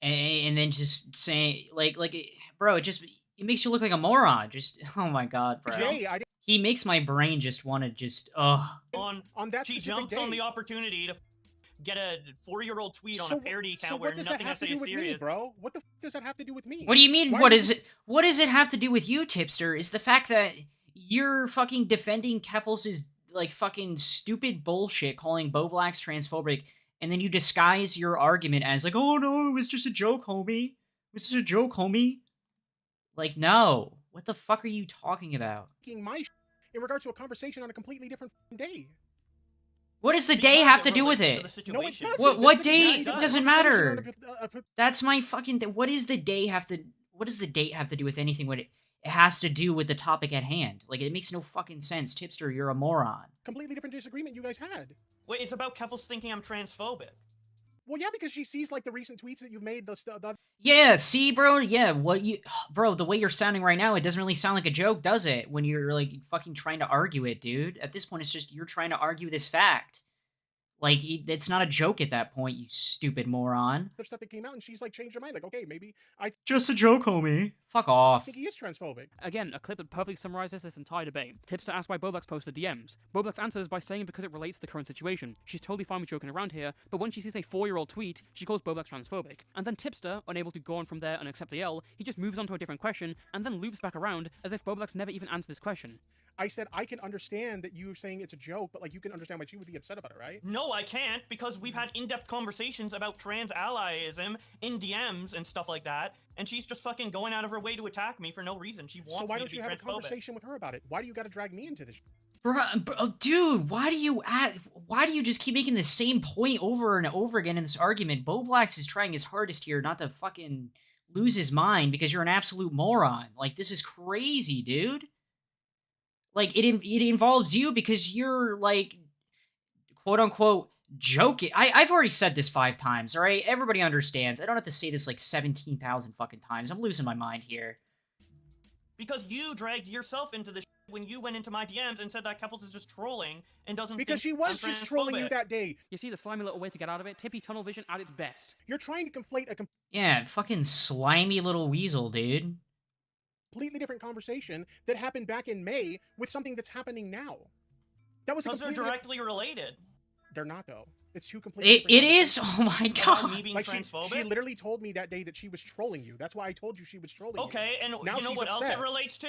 and then just saying bro, it makes you look like a moron. Just oh my god, bro. Jay, He makes my brain just want to just on that she specific jumps day. on the opportunity to get a 4-year-old tweet on So a parody account so where what does that nothing I have to say do is with serious. me, bro? What the f does that have to do with me? What do you mean? Why What are is it? What does it have to do with you, Tipster? Is the fact that you're fucking defending Keffels' like fucking stupid bullshit, calling Boblax transphobic, and then you disguise your argument as like, oh no, it was just a joke, homie. It was just a joke, homie. Like, no. What the fuck are you talking about? My in regards to a conversation on a completely different day. What does the day have to do with it? No, it doesn't. What This is a day? completely It different doesn't conversation matter. on a That's my fucking. What does the day have to? What does the date have to do with anything? When it has to do with the topic at hand? Like it makes no fucking sense. Tipster, you're a moron. completely different disagreement you guys had. Wait, it's about Keffels thinking I'm transphobic. Well, yeah, because she sees like the recent tweets that you've made. Yeah, see, bro. Yeah, bro? The way you're sounding right now, it doesn't really sound like a joke, does it? When you're like fucking trying to argue it, dude. At this point, it's just you're trying to argue this fact. Like, it's not a joke at that point, you stupid moron. There's stuff that came out, and she's like changed her mind. Like, okay, maybe Just a joke, homie. Fuck off. I think he is transphobic. Again, a clip that perfectly summarizes this entire debate. Tipster asks why Boblax posted DMs. Boblax answers by saying because it relates to the current situation. She's totally fine with joking around here, but when she sees a 4-year-old tweet, she calls Boblax transphobic. And then Tipster, unable to go on from there and accept the L, he just moves on to a different question, and then loops back around as if Boblax never even answered this question. I said I can understand that you saying it's a joke, but like you can understand why she would be upset about it, right? No, I can't, because we've had in-depth conversations about trans allyism in DMs and stuff like that, and she's just fucking going out of her way to attack me for no reason. She wants So why me don't to you be have a transphobic. conversation with her about it? Why do you got to drag me into this? Bro, dude, why do you just keep making the same point over and over again in this argument? Boblax is trying his hardest here not to fucking lose his mind because you're an absolute moron. Like, this is crazy, dude. Like, it involves you because you're, like, quote-unquote, joking. I've already said this 5 times, all right? Everybody understands. I don't have to say this, like, 17,000 fucking times. I'm losing my mind here. Because you dragged yourself into this when you went into my DMs and said that Keffels is just trolling and doesn't Because she think was I'm just trolling you transphobic. that day. You see the slimy little way to get out of it? Tippy tunnel vision at its best. You're trying to conflate a Yeah, fucking slimy little weasel, dude. completely different conversation that happened back in May with something that's happening now. That was Because they're directly related. They're not though. It's two completely. It is. Oh my god. Me being Like transphobic? she literally told me that day that she was trolling you. That's why I told you she was trolling you. Okay, and now you know she's what else upset. it relates to?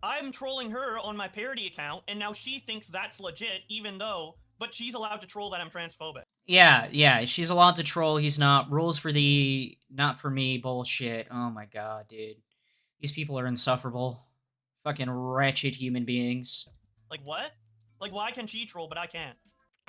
I'm trolling her on my parody account, and now she thinks that's legit, even though, but she's allowed to troll that I'm transphobic. Yeah, she's allowed to troll. He's not. Rules for the not for me bullshit. Oh my god, dude. These people are insufferable. Fucking wretched human beings. Like what? Like why can she troll but I can't?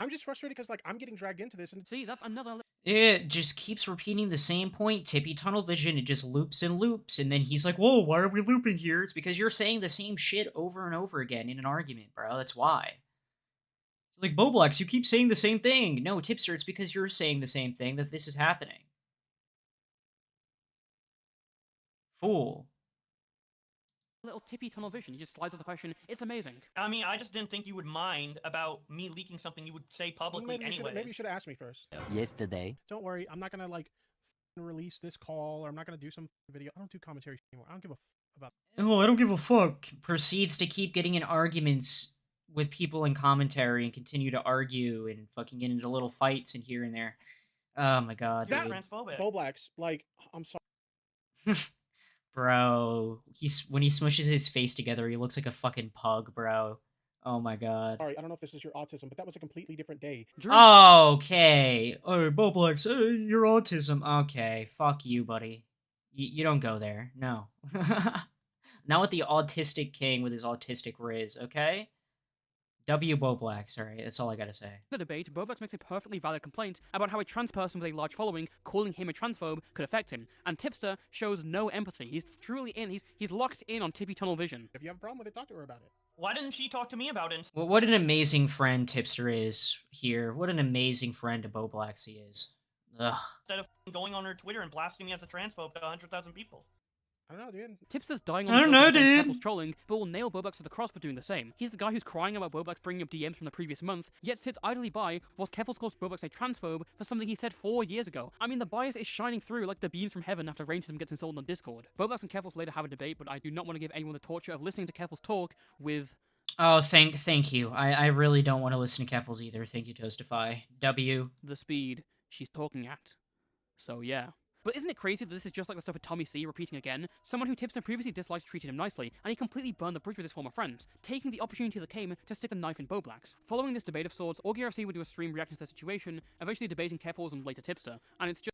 I'm just frustrated because like I'm getting dragged into this and see that's another. It just keeps repeating the same point. Tippy tunnel vision. It just loops and loops, and then he's like, "Whoa, why are we looping here?" It's because you're saying the same shit over and over again in an argument, bro. That's why. Like, Boblax, you keep saying the same thing. No, Tipster, it's because you're saying the same thing that this is happening. Fool. Little tippy tunnel vision. He just slides with the question. It's amazing. I mean, I just didn't think you would mind about me leaking something you would say publicly anyway. Maybe you should have asked me first. Yesterday. Don't worry, I'm not gonna like release this call, or I'm not gonna do some video. I don't do commentary anymore. I don't give a about. Oh, I don't give a fuck. Proceeds to keep getting in arguments with people in commentary and continue to argue and fucking get into little fights and here and there. Oh my god. That dude. Transphobic. Boblax, like, I'm sorry. Bro, when he smushes his face together, he looks like a fucking pug, bro. Oh my god. Sorry, I don't know if this is your autism, but that was a completely different day. Okay. Oh, Boblax, your autism. Okay, fuck you, buddy. You don't go there. No. Not with the autistic king with his autistic riz, okay? W. Boblax, alright, that's all I gotta say. The debate, Boblax makes a perfectly valid complaint about how a trans person with a large following calling him a transphobe could affect him, and Tipster shows no empathy. He's truly in, he's locked in on Tippy Tunnel Vision. If you have a problem with it, talk to her about it. Why didn't she talk to me about it? Well, what an amazing friend Tipster is here. What an amazing friend to Boblax he is. Ugh. Instead of going on her Twitter and blasting me as a transphobe to 100,000 people. I don't know, dude. Tipster's dying on I don't know, the dude. Keffel's trolling, but will nail Boblax to the cross for doing the same. He's the guy who's crying about Boblax bringing up DMs from the previous month, yet sits idly by whilst Keffels calls Boblax a transphobe for something he said 4 years ago. I mean, the bias is shining through like the beams from heaven after racism gets installed on Discord. Boblax and Keffels later have a debate, but I do not want to give anyone the torture of listening to Keffels talk with... Oh, thank you. I really don't want to listen to Keffels either. Thank you, Toastify. W. The speed she's talking at. So yeah. But isn't it crazy that this is just like the stuff with Tommy C repeating again? Someone who Tipster previously disliked treated him nicely, and he completely burned the bridge with his former friends, taking the opportunity that came to stick a knife in Boblax. Following this debate of sorts, AugieRFC would do a stream reaction to the situation, eventually debating Keffels and later Tipster, and it's just...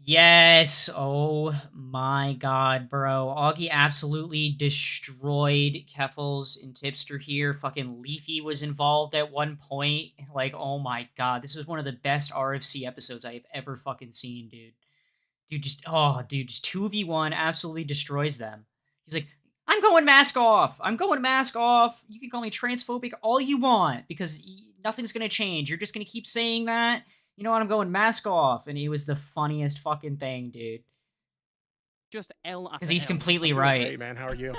Yes! Oh my god, bro. Augie absolutely destroyed Keffels and Tipster here. Fucking Leafy was involved at one point. Like, oh my god. This was one of the best RFC episodes I have ever fucking seen, dude. Dude, just 2v1 absolutely destroys them. He's like, I'm going mask off. I'm going mask off. You can call me transphobic all you want because nothing's going to change. You're just going to keep saying that. You know what? I'm going mask off. And it was the funniest fucking thing, dude. Just L after Because he's L. completely I'm doing right. great, man. How are you?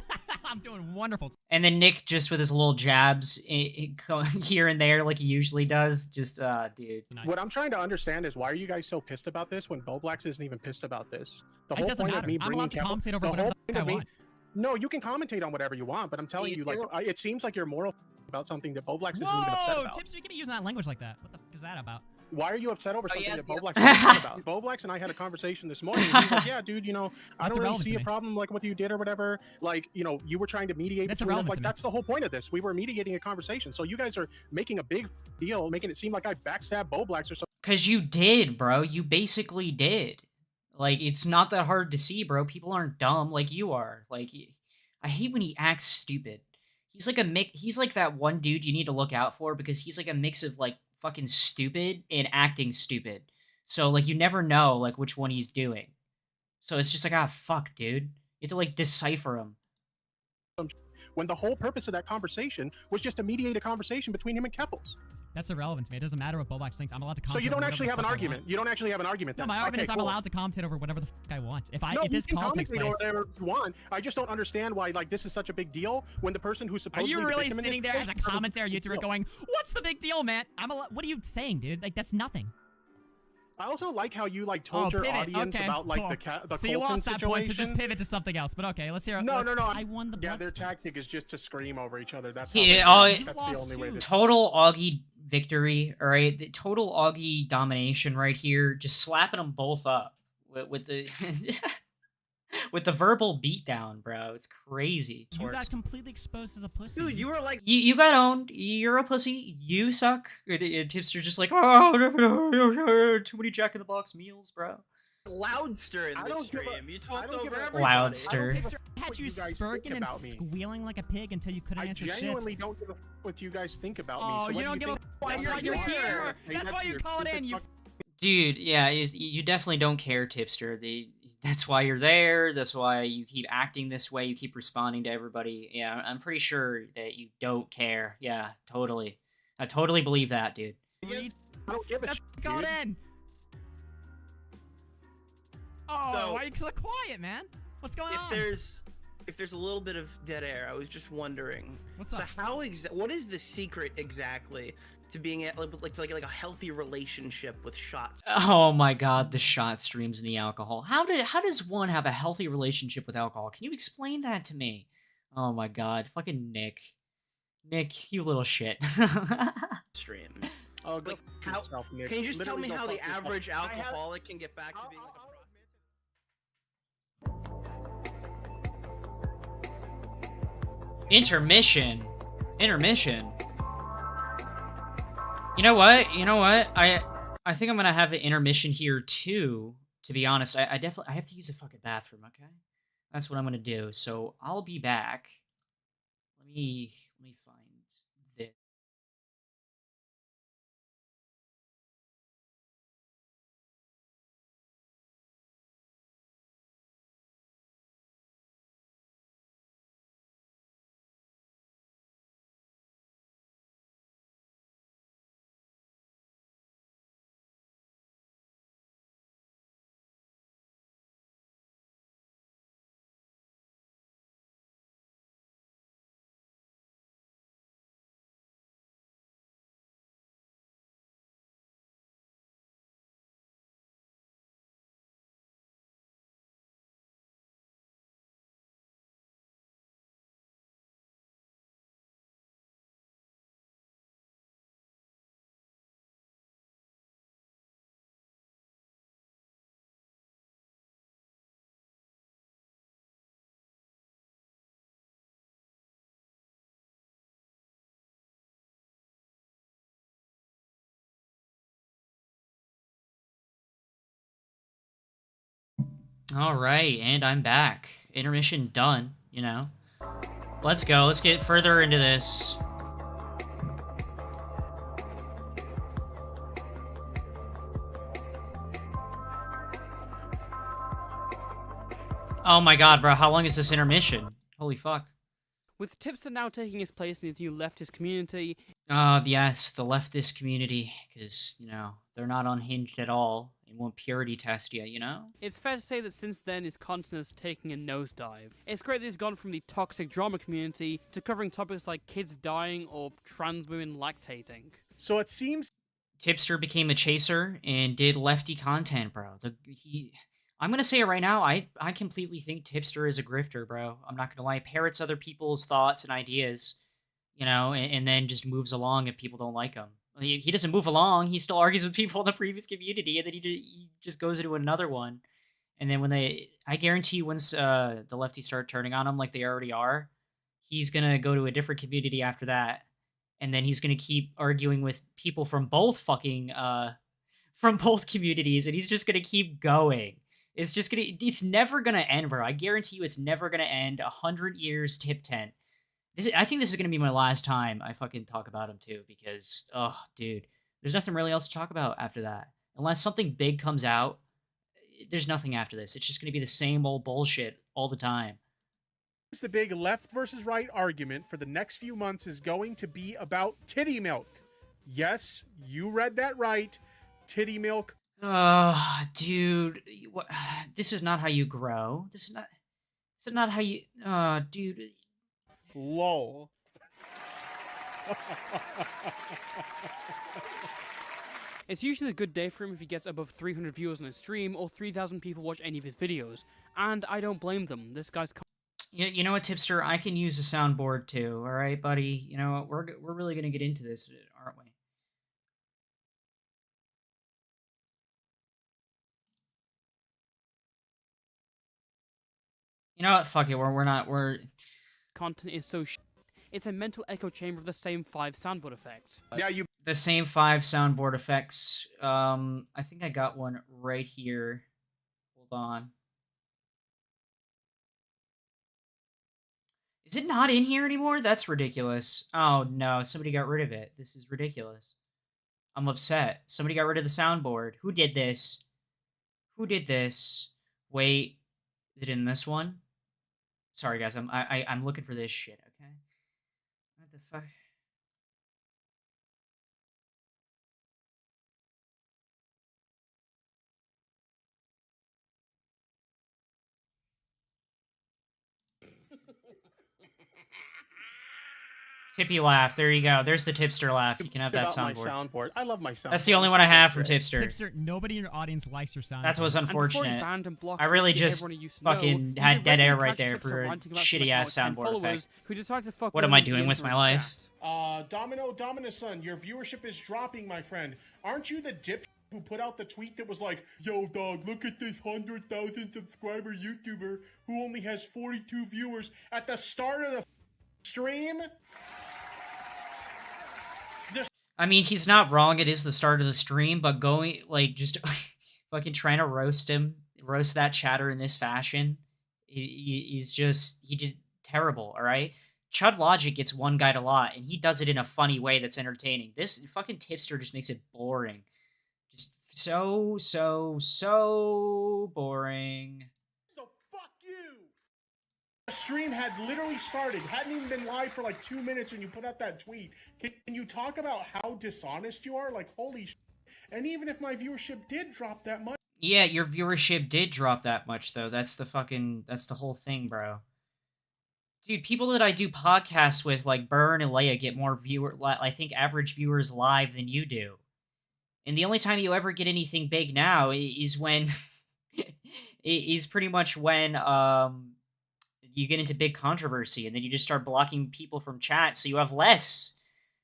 I'm doing wonderful. And then Nick just with his little jabs here and there like he usually does. Just, dude. What I'm trying to understand is why are you guys so pissed about this when Boblax isn't even pissed about this? The It whole doesn't point matter. of me I'm bringing allowed to commentate over the whatever whole the point fuck of I me. want. No, you can commentate on whatever you want, but I'm telling you, like, it seems like you're moral about something that Boblax isn't even upset Whoa, about. Tipster, you can't be using that language like that. What the fuck is that about? Why are you upset over something yes, that yes. Boblax is upset about? Boblax and I had a conversation this morning. And he's like, yeah, dude, you know, I That's don't really irrelevant see to a me. problem like what you did or whatever. Like, you know, you were trying to mediate. That's between us. irrelevant Like, to me. that's the whole point of this. We were mediating a conversation. So you guys are making a big deal, making it seem like I backstabbed Boblax or something. Because you did, bro. You basically did. Like, it's not that hard to see, bro. People aren't dumb like you are. Like, I hate when he acts stupid. He's like he's like that one dude you need to look out for because he's like a mix of, like, fucking stupid and acting stupid. So, like, you never know, like, which one he's doing. So it's just like, ah, fuck, dude. You have to, like, decipher him. When the whole purpose of that conversation was just to mediate a conversation between him and Keffels. That's irrelevant to me. It doesn't matter what Boblax thinks. I'm allowed to commentate. So you don't over actually have whatever an the fuck I argument. want. You don't actually have an argument. No, Then. my argument Okay, is I'm cool. allowed to commentate over whatever the fuck I want. If No, this you can call takes commentate place. whatever you want. I just don't understand why like this is such a big deal when the person who's Are supposed you to really sitting there as a commentator YouTuber deal. going, "What's the big deal, man?" What are you saying, dude? Like that's nothing. I also like how you like told your pivot. audience Okay, about like cool. the So you Colton lost that point, so just situation. pivot to something else. But okay, let's hear. No, let's, no, no. I won the Yeah, blood their sports. tactic is just to scream over each other. That's how Yeah, they that's the only way to. total Augie victory. All right, the total Augie domination right here. Just slapping them both up with the with the verbal beatdown, bro. It's crazy. You got completely exposed as a pussy. Dude, you were like, You got owned. You're a pussy. You suck. Tipster's just like, oh, too many Jack in the Box meals, bro. Loudster in I this don't give a- stream. You I talked don't give over a- everybody. Loudster. Tipster had what you you guys think spurting and about me. squealing like a pig until you couldn't I answer genuinely shit. don't give a what you guys think about me. Oh, So you what don't do give a think? why That's you're what you here. are. That's why you your call it stupid in. You fuck- Dude, yeah, you definitely don't care, Tipster. That's why you're there. That's why you keep acting this way. You keep responding to everybody. Yeah, I'm pretty sure that you don't care. Yeah, totally. I totally believe that, dude. I don't give a shit, Call dude. it in. Oh, So- why are you so quiet, man? What's going on? If there's a little bit of dead air, I was just wondering. What's so up? what is the secret exactly to being like a healthy relationship with shots? Oh my god, the shot streams and the alcohol. How does one have a healthy relationship with alcohol? Can you explain that to me? Oh my god, fucking Nick. Nick, you little shit. Streams. Oh, go Like, fuck how, yourself, Nick. can you just tell Literally me go how the fuck yourself. average I have- alcoholic can get back to being like a pro? Intermission. Intermission. You know what? I think I'm gonna have an intermission here too. To be honest, I definitely have to use a fucking bathroom. Okay, that's what I'm gonna do. So I'll be back. Let me find this. All right, and I'm back. Intermission done, you know. Let's go. Let's get further into this. Oh my god, bro. How long is this intermission? Holy fuck. With Tipster now taking his place in his new leftist community, Yes, the leftist community, because, you know, they're not unhinged at all and won't purity test you, you know? it's fair to say that since then his content is taking a nosedive. It's great that he's gone from the toxic drama community to covering topics like kids dying or trans women lactating. So it seems Tipster became a chaser and did lefty content, bro. I'm gonna say it right now. I completely think Tipster is a grifter, bro. I'm not gonna lie. Parrots other people's thoughts and ideas, you know, and then just moves along if people don't like him. He doesn't move along. He still argues with people in the previous community, and then he just goes into another one. And then I guarantee once the lefties start turning on him like they already are, he's gonna go to a different community after that, and then he's gonna keep arguing with people from both from both communities, and he's just gonna keep going. It's never gonna end, bro. I guarantee you, it's never gonna end. 100 years, Tiptent. I think this is gonna be my last time I fucking talk about him too, because, oh, dude, there's nothing really else to talk about after that. Unless something big comes out, there's nothing after this. It's just gonna be the same old bullshit all the time. the big left versus right argument for the next few months is going to be about titty milk. Yes, you read that right. Titty milk. Dude, what? This is not how you grow. This is not how you. Dude. Lol. It's usually a good day for him if he gets above 300 viewers on his stream or 3,000 people watch any of his videos. And I don't blame them. This guy's You know what, Tipster? I can use a soundboard too. All right, buddy. You know what? We're really gonna get into this, aren't we? You know what? Fuck it. We're content is so it's a mental echo chamber of the same 5 soundboard effects. Yeah, you. The same 5 soundboard effects. I think I got one right here. Hold on. Is it not in here anymore? That's ridiculous. Oh no, somebody got rid of it. This is ridiculous. I'm upset. Somebody got rid of the soundboard. Who did this? Who did this? Wait, is it in this one? Sorry guys, I'm looking for this shit, okay? What the fuck? Tippy laugh. There you go. There's the tipster laugh. You can have that About my soundboard. soundboard. I love my soundboard. That's the only one I have from Tipster. Tipster, nobody in your audience likes your sound. That was And before he unfortunate. banned and blocked I really literally just everyone he used to know, fucking he had dead air regularly right catch there Tipster for a ranting about shitty ass someone like 10 soundboard followers effect. Who decided to fuck What with am him I and doing DM with him my in his life? chat. Domino-son, your viewership is dropping, my friend. Aren't you the dip who put out the tweet that was like, yo, dog, look at this 100,000 subscriber YouTuber who only has 42 viewers at the start of the stream? I mean, he's not wrong. It is the start of the stream, but going, like, just fucking trying to roast that chatter in this fashion, he's just terrible, all right? Chud Logic gets one guy a lot, and he does it in a funny way that's entertaining. This fucking tipster just makes it boring. Just so boring. So fuck you! The stream had literally started, hadn't even been live for like 2 minutes, and you put out that tweet. Can you talk about how dishonest you are? Like, holy shit. And even if my viewership did drop that much. Yeah, your viewership did drop that much, though. That's the whole thing, bro. Dude, people that I do podcasts with, like Burn and Leia, get more I think average viewers live than you do. And the only time you ever get anything big now is when is pretty much when you get into big controversy, and then you just start blocking people from chat, so you have less.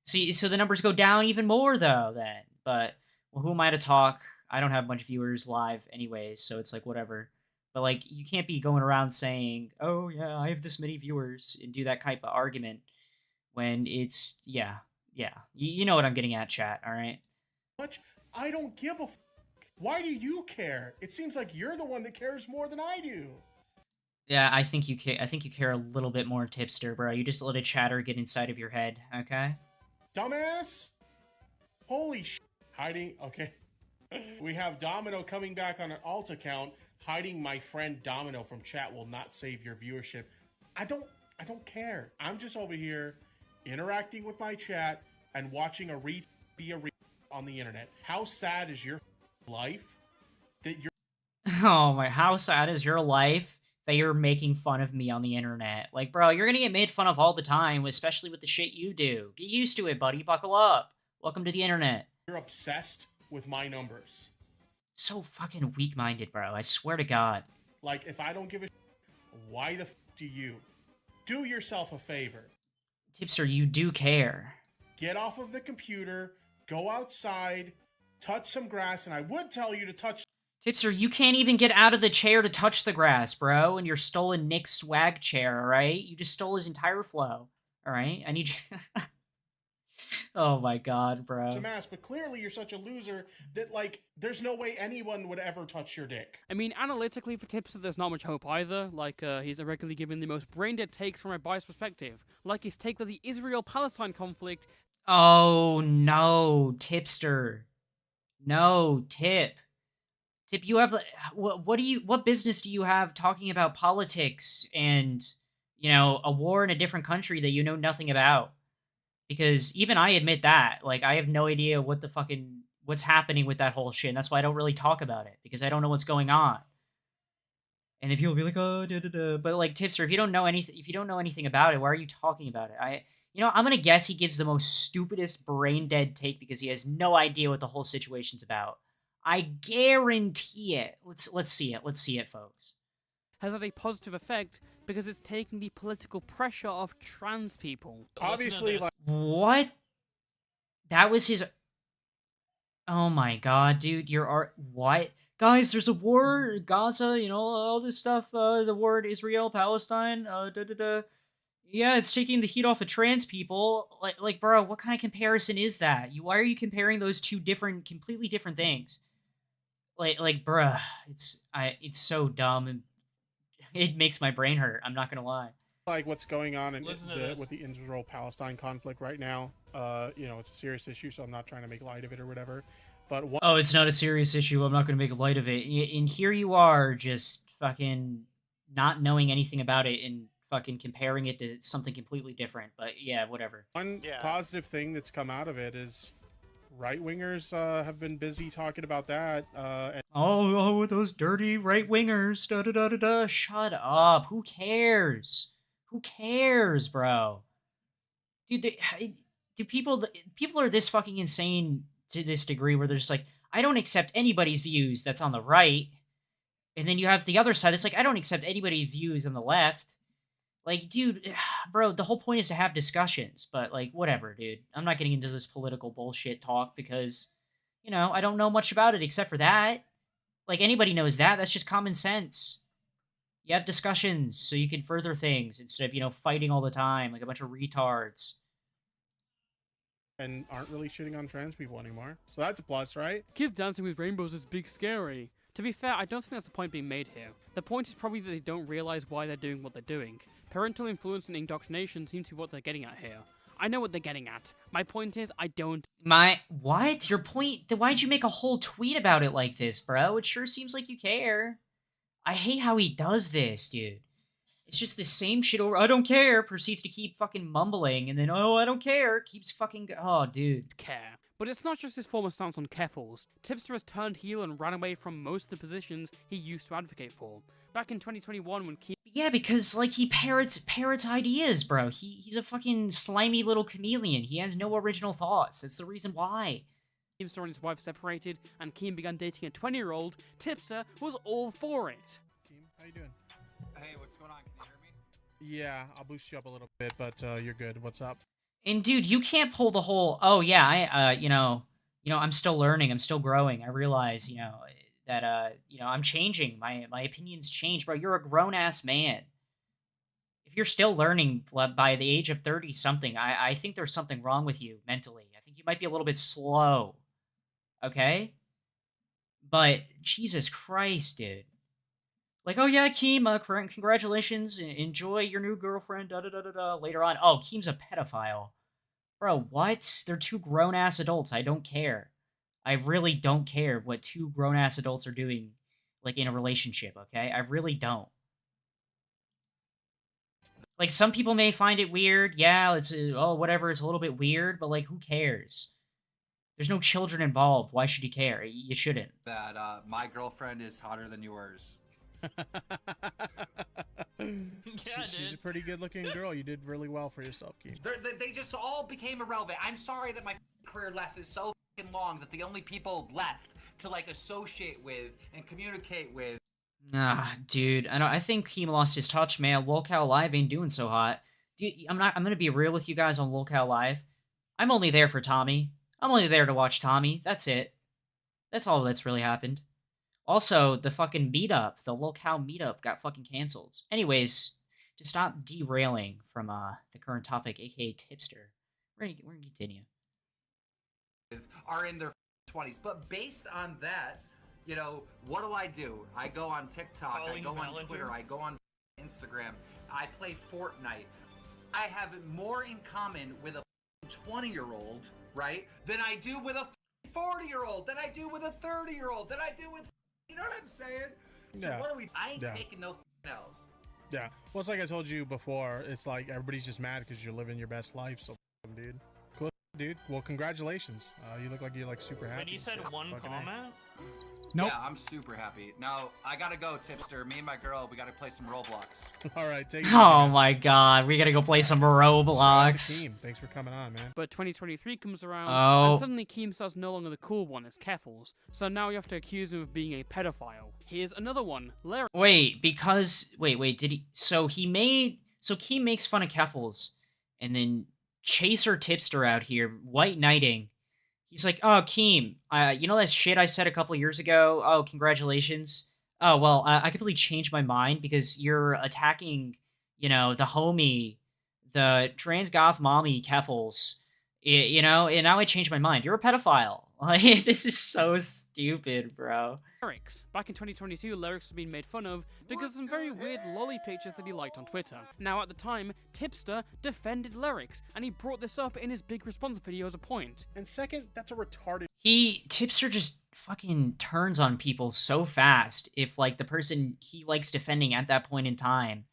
So the numbers go down even more, though, then. But, well, who am I to talk? I don't have much viewers live anyways, so it's like, whatever. But, like, you can't be going around saying, oh, yeah, I have this many viewers, and do that type of argument when it's, yeah. You know what I'm getting at, chat, all right? Much. I don't give a f. Why do you care? It seems like you're the one that cares more than I do. Yeah, I think you care a little bit more, Tipster, bro. You just let a chatter get inside of your head, okay? Dumbass? Holy sh. Hiding. Okay. We have Domino coming back on an alt account. Hiding my friend Domino from chat will not save your viewership. I don't care. I'm just over here interacting with my chat and watching a read be a read on the internet. How sad is your life that you're Oh my, how sad is your life that you're making fun of me on the internet? Like, bro, you're gonna get made fun of all the time, especially with the shit you do. Get used to it, buddy. Buckle up. Welcome to the internet. You're obsessed with my numbers. So fucking weak-minded, bro. I swear to God. Like, if I don't give a why the f do you? Do yourself a favor. Tipster, you do care. Get off of the computer, go outside, touch some grass, and I would tell you to touch. Tipster, you can't even get out of the chair to touch the grass, bro, and you're stolen Nick's swag chair, alright? You just stole his entire flow, alright? I need you... Oh my god, bro. Some ass, but clearly you're such a loser that, like, there's no way anyone would ever touch your dick. I mean, analytically for Tipster, there's not much hope either. Like, he's irregularly given the most brain-dead takes from a biased perspective. Like his take of the Israel-Palestine conflict. Oh, no, Tipster. No, Tip. Tip, you have... What business do you have talking about politics and, you know, a war in a different country that you know nothing about? Because even I admit that. Like, I have no idea what's happening with that whole shit. And that's why I don't really talk about it. Because I don't know what's going on. And then people will be like, oh, da-da-da. But, like, Tipster, if you don't know anything about it, why are you talking about it? You know, I'm gonna guess he gives the most stupidest brain dead take because he has no idea what the whole situation's about. I guarantee it. Let's see it. Let's see it, folks. Has had a positive effect because it's taking the political pressure off trans people. Obviously, like What? That was his. Oh my god, dude! What? Guys, there's a war in Gaza. You know all this stuff. The war in Israel, Palestine. Yeah, it's taking the heat off of trans people. Like, bro, what kind of comparison is that? Why are you comparing those two completely different things? Like, bruh, it's so dumb and it makes my brain hurt. I'm not gonna lie. like what's going on in Listen to this. with the Israel-Palestine conflict right now. You know, it's a serious issue, so I'm not trying to make light of it or whatever. But Oh, it's not a serious issue. I'm not gonna make light of it. And here you are, just fucking not knowing anything about it and fucking comparing it to something completely different. But yeah, whatever. one positive thing that's come out of it is right-wingers have been busy talking about that. And Oh, those dirty right wingers. Da da da da da. Shut up. Who cares? Who cares, bro? Dude, people are this fucking insane to this degree where they're just like, I don't accept anybody's views that's on the right. And then you have the other side. It's like, I don't accept anybody's views on the left. Like, dude, bro, the whole point is to have discussions. But, like, whatever, dude. I'm not getting into this political bullshit talk because, you know, I don't know much about it except for that. Like, anybody knows that. That's just common sense. You have discussions so you can further things instead of, you know, fighting all the time like a bunch of retards. and aren't really shitting on trans people anymore. So that's a plus, right? Kids dancing with rainbows is big scary. To be fair, I don't think that's the point being made here. The point is probably that they don't realize why they're doing what they're doing. Parental influence and indoctrination seem to be what they're getting at here. I know what they're getting at. My point is, I don't. What? Your point? Then why'd you make a whole tweet about it like this, bro? It sure seems like you care. I hate how he does this, dude. It's just the same shit over. I don't care. Proceeds to keep fucking mumbling, and then I don't care. Keeps fucking. Oh, dude. Care. But it's not just his former stance on Keffels. Tipster has turned heel and ran away from most of the positions he used to advocate for. Back in 2021 when Yeah, because, like, he parrots ideas, bro. He's a fucking slimy little chameleon. He has no original thoughts. That's the reason why. Keemstar and his wife separated, and Keem began dating a 20-year-old, Tipster was all for it. Keem, how you doing? Hey, what's going on? Can you hear me? Yeah, I'll boost you up a little bit, but you're good. What's up? And dude, you can't pull the whole, oh yeah, I'm still learning, I'm still growing. I realize, that I'm changing. My opinions change, bro. You're a grown-ass man. If you're still learning by the age of 30-something, I think there's something wrong with you mentally. I think you might be a little bit slow. Okay? But, Jesus Christ, dude. Like, oh yeah, Keem, congratulations, enjoy your new girlfriend, da-da-da-da-da, later on. Oh, Keem's a pedophile. Bro, what? They're two grown-ass adults, I don't care. I really don't care what two grown-ass adults are doing, like, in a relationship, okay? I really don't. Like, some people may find it weird, yeah, it's, whatever, it's a little bit weird, but, like, who cares? There's no children involved, why should you care? You shouldn't. That my girlfriend is hotter than yours. She's a pretty good-looking girl. You did really well for yourself, Keem. They just all became irrelevant. I'm sorry that my career lasted so long that the only people left to like associate with and communicate with. Ah, dude, I think Keem lost his touch, man. Lolcow Live ain't doing so hot. Dude, I'm gonna be real with you guys on Lolcow Live. I'm only there for Tommy. I'm only there to watch Tommy. That's it. That's all that's really happened. Also, the fucking meetup, the Lolcow meetup got fucking canceled. Anyways, to stop derailing from the current topic, aka Tipster, we're gonna continue. Are in their 20s, but based on that, what do? I go on TikTok, I go on Twitter, I go on Instagram, I play Fortnite. I have more in common with a 20-year-old, right, than I do with a 40-year-old, than I do with a 30-year-old, than I do with, you know what I'm saying? So Yeah. what are we? I ain't Yeah. taking no L's. Yeah. Well, it's like I told you before. It's like everybody's just mad because you're living your best life. So, dude. Cool, dude. Well, congratulations. You look like you're like super happy. When you said Shit. one Fucking A. comment, Nope. Yeah, I'm super happy. Now, I gotta go, Tipster. Me and my girl, we gotta play some Roblox. All right, take it Oh easy, my god, we gotta go play some man. Shout out to Roblox. Keem. Thanks for coming on, man. But 2023 comes around, Oh. and suddenly Keemstar's no longer the cool one as Keffels, so now you have to accuse him of being a pedophile. Here's another one, Larry. Wait, because wait, did he? So Keem makes fun of Keffels, and then Chaser Tipster out here, white knighting. He's like, oh, Keem, you know that shit I said a couple years ago? Oh, congratulations. Oh, well, I completely changed my mind because you're attacking, the homie, the trans goth mommy Keffels, and now I changed my mind. You're a pedophile. Like, this is so stupid, bro. Lyrics. Back in 2022, Lyrics was being made fun of because of some very weird lolly pictures that he liked on Twitter. Now, at the time, Tipster defended Lyrics, and he brought this up in his big response video as a point. And second, that's a retarded. Tipster just fucking turns on people so fast if, like, the person he likes defending at that point in time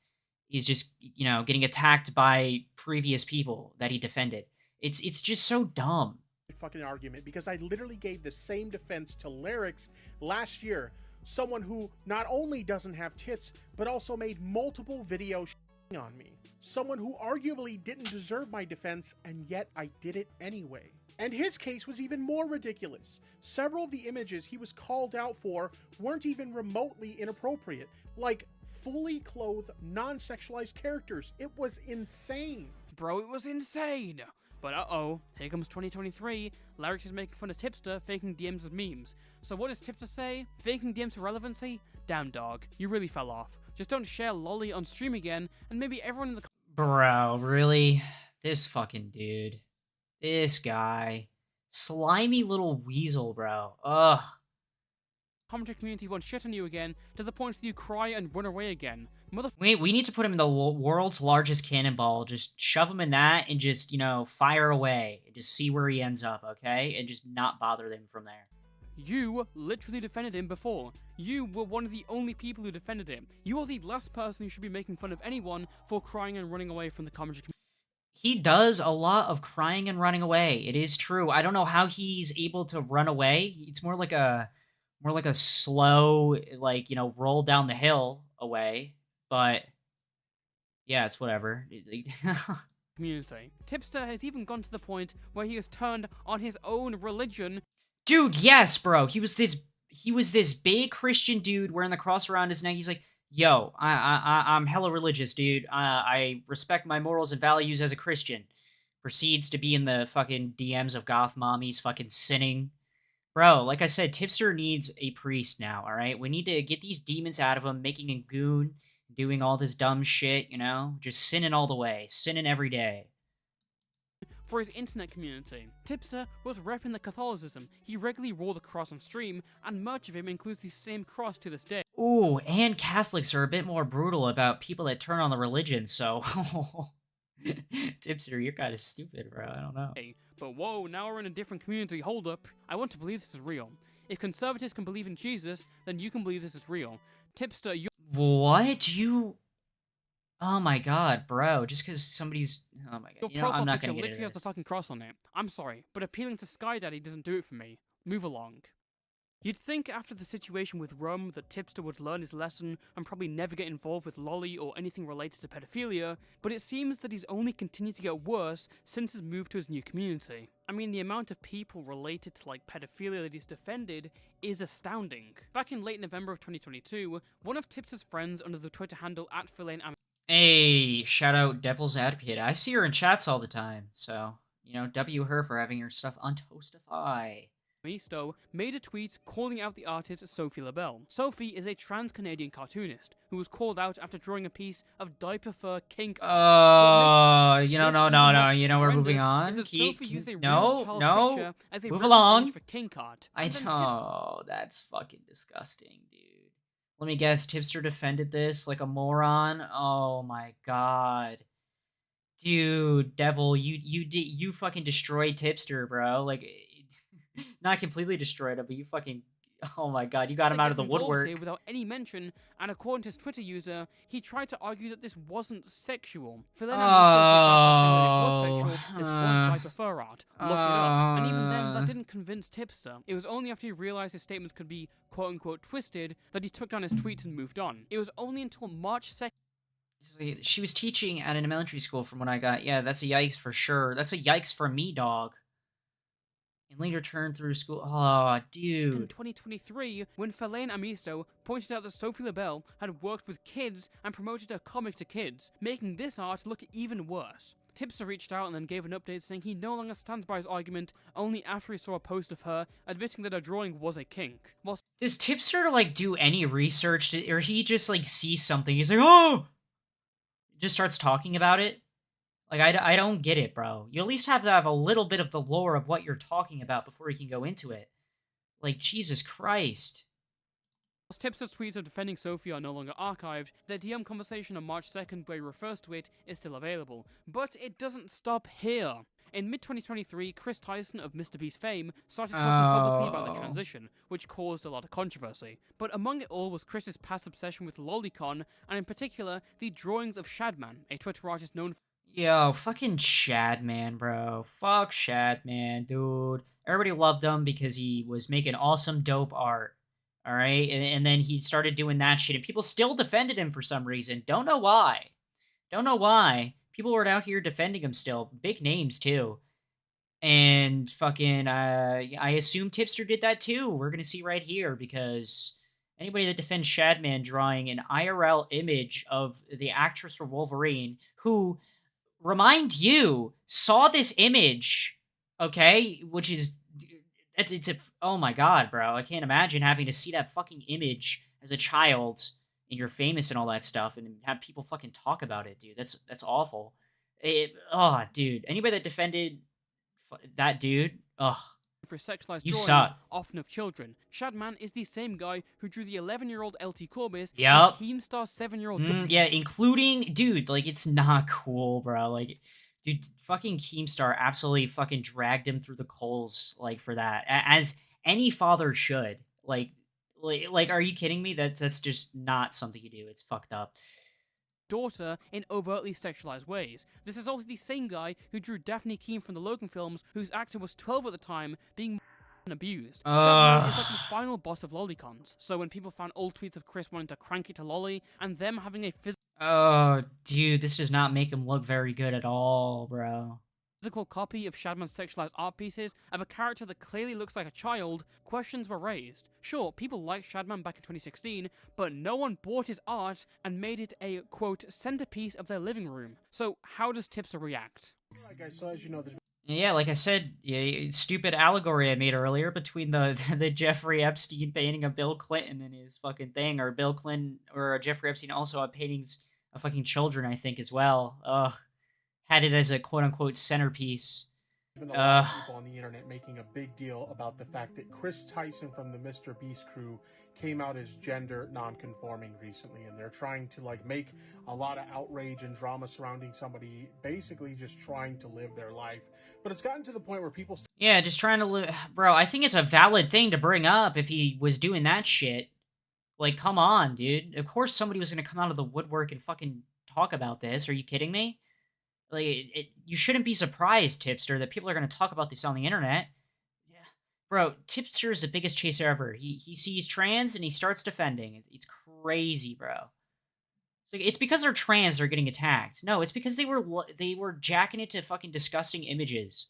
is just, getting attacked by previous people that he defended. It's just so dumb. Fucking argument, because I literally gave the same defense to Lyrics last year. Someone who not only doesn't have tits, but also made multiple videos on me. Someone who arguably didn't deserve my defense, and yet I did it anyway. And his case was even more ridiculous. Several of the images he was called out for weren't even remotely inappropriate, like fully clothed, non-sexualized characters. It was insane. Bro, it was insane! But uh-oh, here comes 2023, Lyrics is making fun of Tipster, faking DMs as memes. So what does Tipster say? Faking DMs for relevancy? Damn dog, you really fell off. Just don't share lolly on stream again, and maybe everyone in the Bro, really? This fucking dude. This guy. Slimy little weasel, bro. Ugh. commentary community won't shit on you again, to the point that you cry and run away again. Wait, we need to put him in the world's largest cannonball. Just shove him in that and just, fire away. And just see where he ends up, okay? And just not bother them from there. You literally defended him before. You were one of the only people who defended him. You are the last person who should be making fun of anyone for crying and running away from the commentary community. He does a lot of crying and running away. It is true. I don't know how he's able to run away. It's more like a slow, roll down the hill away. But yeah, it's whatever. Community. Tipster has even gone to the point where he has turned on his own religion. Dude, yes, bro. He was this big Christian dude wearing the cross around his neck. He's like, yo, I'm hella religious, dude. I respect my morals and values as a Christian. Proceeds to be in the fucking DMs of goth mommies fucking sinning. Bro, like I said, Tipster needs a priest now, alright? We need to get these demons out of him, making a goon, doing all this dumb shit, just sinning all the way, sinning every day. For his internet community, Tipster was repping the Catholicism. He regularly wore the cross on stream, and much of him includes the same cross to this day. Ooh, and Catholics are a bit more brutal about people that turn on the religion, so... Tipster, you're kind of stupid, bro. I don't know. But whoa, now we're in a different community. Hold up. I want to believe this is real. If conservatives can believe in Jesus, then you can believe this is real. Tipster, you... What? Oh my god, bro. Just because somebody's... Oh my god. Your profile I'm not picture gonna get literally has into the fucking cross on it. I'm sorry, but appealing to Sky Daddy doesn't do it for me. Move along. You'd think after the situation with Rum that Tipster would learn his lesson and probably never get involved with Lolly or anything related to pedophilia, but it seems that he's only continued to get worse since his move to his new community. I mean, the amount of people related to pedophilia that he's defended is astounding. Back in late November of 2022, one of Tipster's friends under the Twitter handle @Philain Hey, shout out Devil's Advocate. I see her in chats all the time, so, W her for having her stuff on Toastify. Misto made a tweet calling out the artist Sophie LaBelle. Sophie is a trans-Canadian cartoonist who was called out after drawing a piece of diaper fur kink art. No, we're moving on. No, move along. For kink art. I know, that's fucking disgusting, dude. Let me guess, Tipster defended this like a moron? Oh my god. Dude, Devil, you fucking destroyed Tipster, bro. Like, not completely destroyed him, but you fucking Oh my god, you got him out of the woodwork. Here without any mention, and according to his Twitter user, he tried to argue that this wasn't sexual. Philen and Mr. saying that it was sexual, this was diaper fur art. Look it up. And even then, that didn't convince Tipster. It was only after he realized his statements could be quote-unquote twisted that he took down his tweets and moved on. It was only until March 2nd. She was teaching at an elementary school from what I got. Yeah, that's a yikes for sure. That's a yikes for me, dog. And later turned through school. Oh, dude. In 2023, when Philen Amisto pointed out that Sophie LaBelle had worked with kids and promoted her comic to kids, making this art look even worse. Tipster reached out and then gave an update saying he no longer stands by his argument only after he saw a post of her admitting that her drawing was a kink. Does Tipster, like, do any research, or he just, like, sees something, he's like, oh! Just starts talking about it? Like, I don't get it, bro. You at least have to have a little bit of the lore of what you're talking about before you can go into it. Like, Jesus Christ. Whilst Tipster's tweets of defending Sophie are no longer archived, their DM conversation on March 2nd where he refers to it is still available. But it doesn't stop here. In mid-2023, Chris Tyson of MrBeast fame started talking publicly about the transition, which caused a lot of controversy. But among it all was Chris's past obsession with lolicon, and in particular, the drawings of Shadman, a Twitter artist known for Yo, fucking Shadman, bro. Fuck Shadman, dude. Everybody loved him because he was making awesome, dope art. Alright? And then he started doing that shit, and people still defended him for some reason. Don't know why. Don't know why. People were out here defending him still. Big names, too. And fucking, I assume Tipster did that, too. We're gonna see right here, because anybody that defends Shadman drawing an IRL image of the actress for Wolverine, who, remind you, saw this image, okay? Which is, oh my god, bro. I can't imagine having to see that fucking image as a child, and you're famous and all that stuff, and have people fucking talk about it, dude. That's awful. Dude. Anybody that defended that dude, for sexualized you drawings, suck. often of children. Shadman is the same guy who drew the 11-year-old LT Corbis Yup. and Keemstar's 7-year-old... Yeah, including, dude, like, it's not cool, bro. Like, dude, fucking Keemstar absolutely fucking dragged him through the coals, like, for that. As any father should. Like, are you kidding me? That's just not something you do. It's fucked up. Daughter in overtly sexualized ways. This is also the same guy who drew Daphne Keane from the Logan films, whose actor was 12 at the time, being abused. Shadman is like the final boss of lolicons, so when people found old tweets of Chris wanting to crank it to Lolly, and them having a Oh, dude, this does not make him look very good at all, bro. physical copy of Shadman's sexualized art pieces of a character that clearly looks like a child, questions were raised. Sure, people liked Shadman back in 2016, but no one bought his art and made it a, quote, centerpiece of their living room. So how does Tipster react? Yeah, like I said, stupid allegory I made earlier between the Jeffrey Epstein painting of Bill Clinton and his fucking thing, or Bill Clinton or Jeffrey Epstein also had paintings of fucking children, I think, as well. Ugh. Had it as a quote-unquote centerpiece. There's been a lot of people on the internet making a big deal about the fact that Chris Tyson from the MrBeast crew came out as gender non-conforming recently, and they're trying to like make a lot of outrage and drama surrounding somebody basically just trying to live their life. But it's gotten to the point where people Yeah, just trying to live. Bro, I think it's a valid thing to bring up if he was doing that shit. Like, come on, dude. Of course somebody was gonna come out of the woodwork and fucking talk about this. Are you kidding me? Like, you shouldn't be surprised, Tipster, that people are going to talk about this on the internet. Yeah. Bro, Tipster is the biggest chaser ever. He sees trans and he starts defending. It's crazy, bro. It's because they're trans they're getting attacked. No, it's because they were jacking it to fucking disgusting images.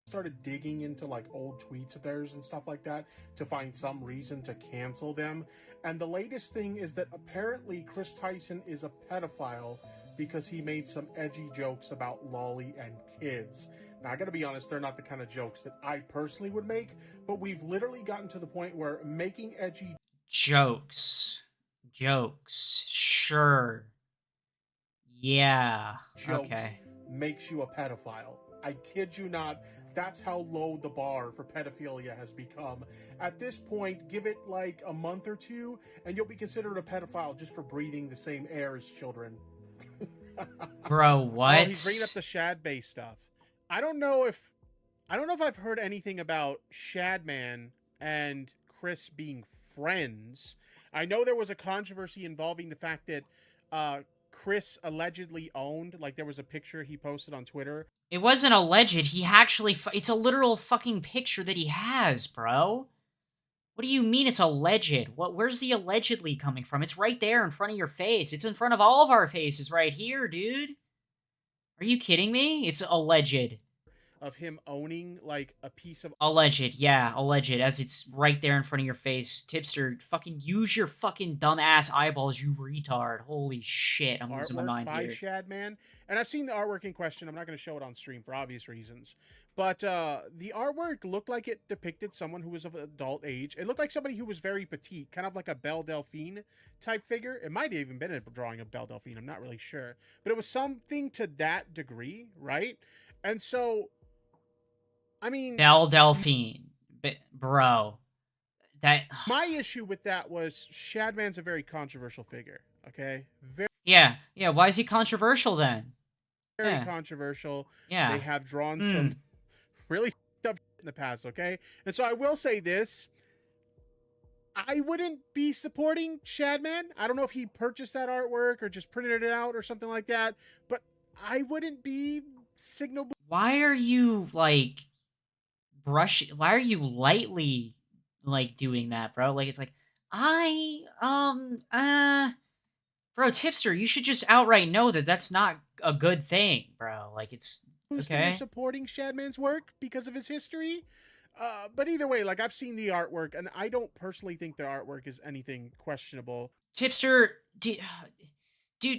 started digging into like old tweets of theirs and stuff like that to find some reason to cancel them. And the latest thing is that apparently Chris Tyson is a pedophile because he made some edgy jokes about lolly and kids. Now, I gotta be honest, they're not the kind of jokes that I personally would make, but we've literally gotten to the point where making edgy jokes, sure. Yeah, jokes okay. makes you a pedophile. I kid you not, that's how low the bar for pedophilia has become. At this point, give it like a month or two, and you'll be considered a pedophile just for breathing the same air as children. Bro, what? Oh, he's bringing up the Shad-based stuff. I don't know if I've heard anything about Shadman and Chris being friends. I know there was a controversy involving the fact that Chris allegedly owned, like there was a picture he posted on Twitter. It wasn't alleged. He actually... It's a literal fucking picture that he has, bro. What do you mean it's alleged? Where's the allegedly coming from? It's right there in front of your face. It's in front of all of our faces right here, dude. Are you kidding me? It's alleged. Of him owning, like, a piece of... Alleged, yeah, alleged, as it's right there in front of your face. Tipster, fucking use your fucking dumbass eyeballs, you retard. Holy shit, I'm losing my mind by here. Shadman. And I've seen the artwork in question. I'm not going to show it on stream for obvious reasons. But the artwork looked like it depicted someone who was of adult age. It looked like somebody who was very petite, kind of like a Belle Delphine type figure. It might have even been a drawing of Belle Delphine. I'm not really sure. But it was something to that degree, right? And so... I mean, Belle Delphine, bro. That my issue with that was Shadman's a very controversial figure. Okay, yeah. Why is he controversial then? Very controversial. Yeah, they have drawn some really up in the past. Okay, and so I will say this: I wouldn't be supporting Shadman. I don't know if he purchased that artwork or just printed it out or something like that, but I wouldn't be signal. Why are you like? Why are you lightly like doing that, bro? Like it's like bro, Tipster, you should just outright know that that's not a good thing, bro. Like it's okay. You're supporting Shadman's work because of his history, but either way, like I've seen the artwork, and I don't personally think the artwork is anything questionable. Tipster, dude,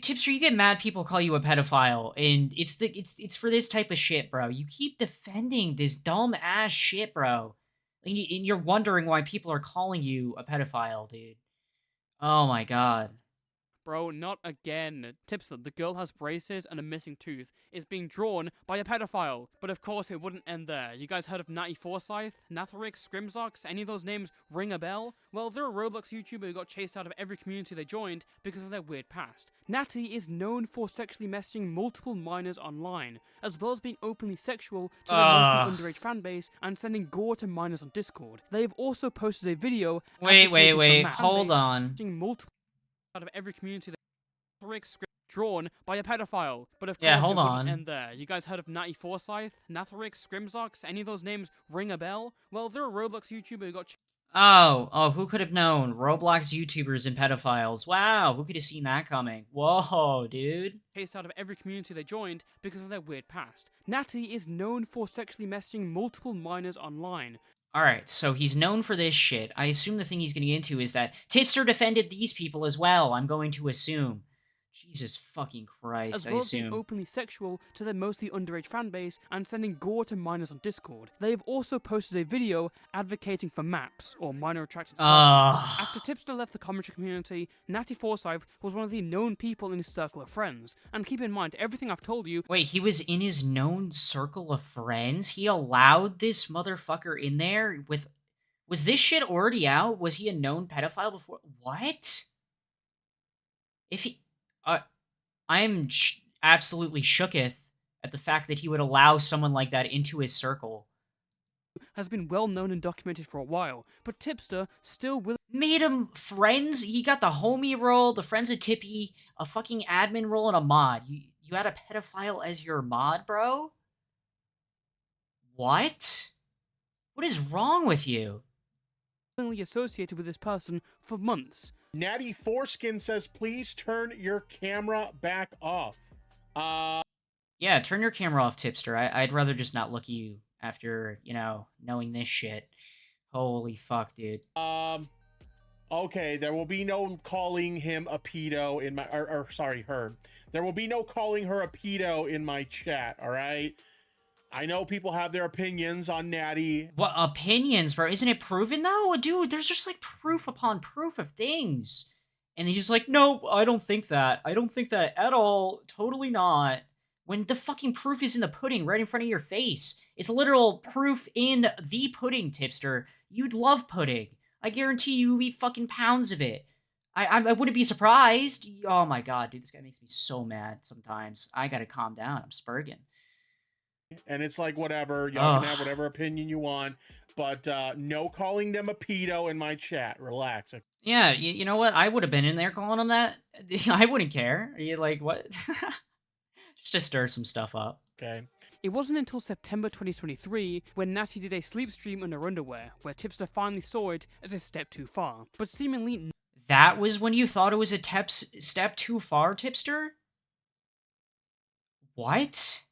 Tipster, you get mad people call you a pedophile, and it's for this type of shit, bro. You keep defending this dumb ass shit, bro. And you're wondering why people are calling you a pedophile, dude. Oh my god. Bro, not again. Tipster, the girl has braces and a missing tooth, is being drawn by a pedophile. But of course it wouldn't end there. You guys heard of Natty Forsyth, Nathrix, Scrimzox? Any of those names ring a bell? Well, they're a Roblox YouTuber who got chased out of every community they joined because of their weird past. Natty is known for sexually messaging multiple minors online, as well as being openly sexual to their mostly underage fanbase and sending gore to minors on Discord. They have also posted a video... Wait, hold on. Multiple out of every community drawn by a pedophile. But of yeah, course hold it on. wouldn't end there. You guys heard of Natty Forsyth, Nathrix, Scrimzox? Any of those names ring a bell? Well, they're a Roblox YouTuber who got... Oh, who could have known? Roblox YouTubers and pedophiles. Wow, who could have seen that coming? Whoa, dude. Chased out of every community they joined because of their weird past. Natty is known for sexually messaging multiple minors online. Alright, so he's known for this shit. I assume the thing he's going to get into is that Tipster defended these people as well, I'm going to assume. Jesus fucking Christ, as well as being openly sexual to their mostly underage fanbase and sending gore to minors on Discord. They have also posted a video advocating for MAPS, or minor attracted persons. After Tipster left the commentary community, Natty Forsyth was one of the known people in his circle of friends. And keep in mind, everything I've told you... Wait, he was in his known circle of friends? He allowed this motherfucker in there with... Was this shit already out? Was he a known pedophile before? What? If he... I'm absolutely shooketh at the fact that he would allow someone like that into his circle. Has been well known and documented for a while, but Tipster still will... Made him friends? He got the homie role, the friends of Tippy, a fucking admin role, and a mod. You had a pedophile as your mod, bro? What? What is wrong with you? ...associated with this person for months. Natty Foreskin says, please turn your camera back off. Yeah, turn your camera off, Tipster. I'd rather just not look at you after, you know, knowing this shit. Holy fuck, dude. Okay, there will be no calling him a pedo in my... Or sorry, her. There will be no calling her a pedo in my chat, alright? I know people have their opinions on Natty. What opinions, bro? Isn't it proven though? Dude, there's just like proof upon proof of things. And he's just like, nope, I don't think that. I don't think that at all. Totally not. When the fucking proof is in the pudding right in front of your face. It's literal proof in the pudding, Tipster. You'd love pudding. I guarantee you eat fucking pounds of it. I wouldn't be surprised. Oh my god, dude, this guy makes me so mad sometimes. I gotta calm down. I'm spurging. And it's like, whatever, y'all can have whatever opinion you want. but no calling them a pedo in my chat. Relax. Yeah, you know what? I would have been in there calling him that. I wouldn't care. Are you like, what? Just to stir some stuff up. Okay. It wasn't until September 2023 when Natty did a sleep stream in her underwear, where Tipster finally saw it as a step too far, but seemingly... That was when you thought it was a step too far, Tipster? What?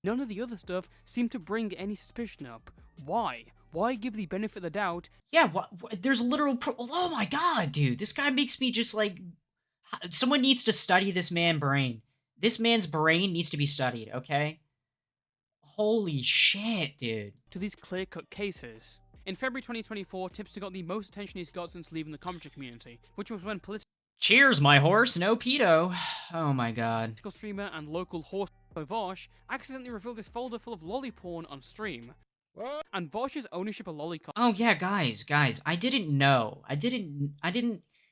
None of the other stuff seemed to bring any suspicion up. Why? Why give the benefit of the doubt? Yeah, there's literal oh my god, dude. This guy makes me just like... Someone needs to study this man's brain. This man's brain needs to be studied, okay? Holy shit, dude. To these clear-cut cases. In February 2024, Tipster got the most attention he's got since leaving the commentary community, which was when political... Cheers, my horse, no pedo. Oh my god. Streamer and local horse Vosh accidentally revealed this folder full of lolly porn on stream. What? And Vosh's ownership of lolicon. Oh yeah, guys, I didn't know. I didn't,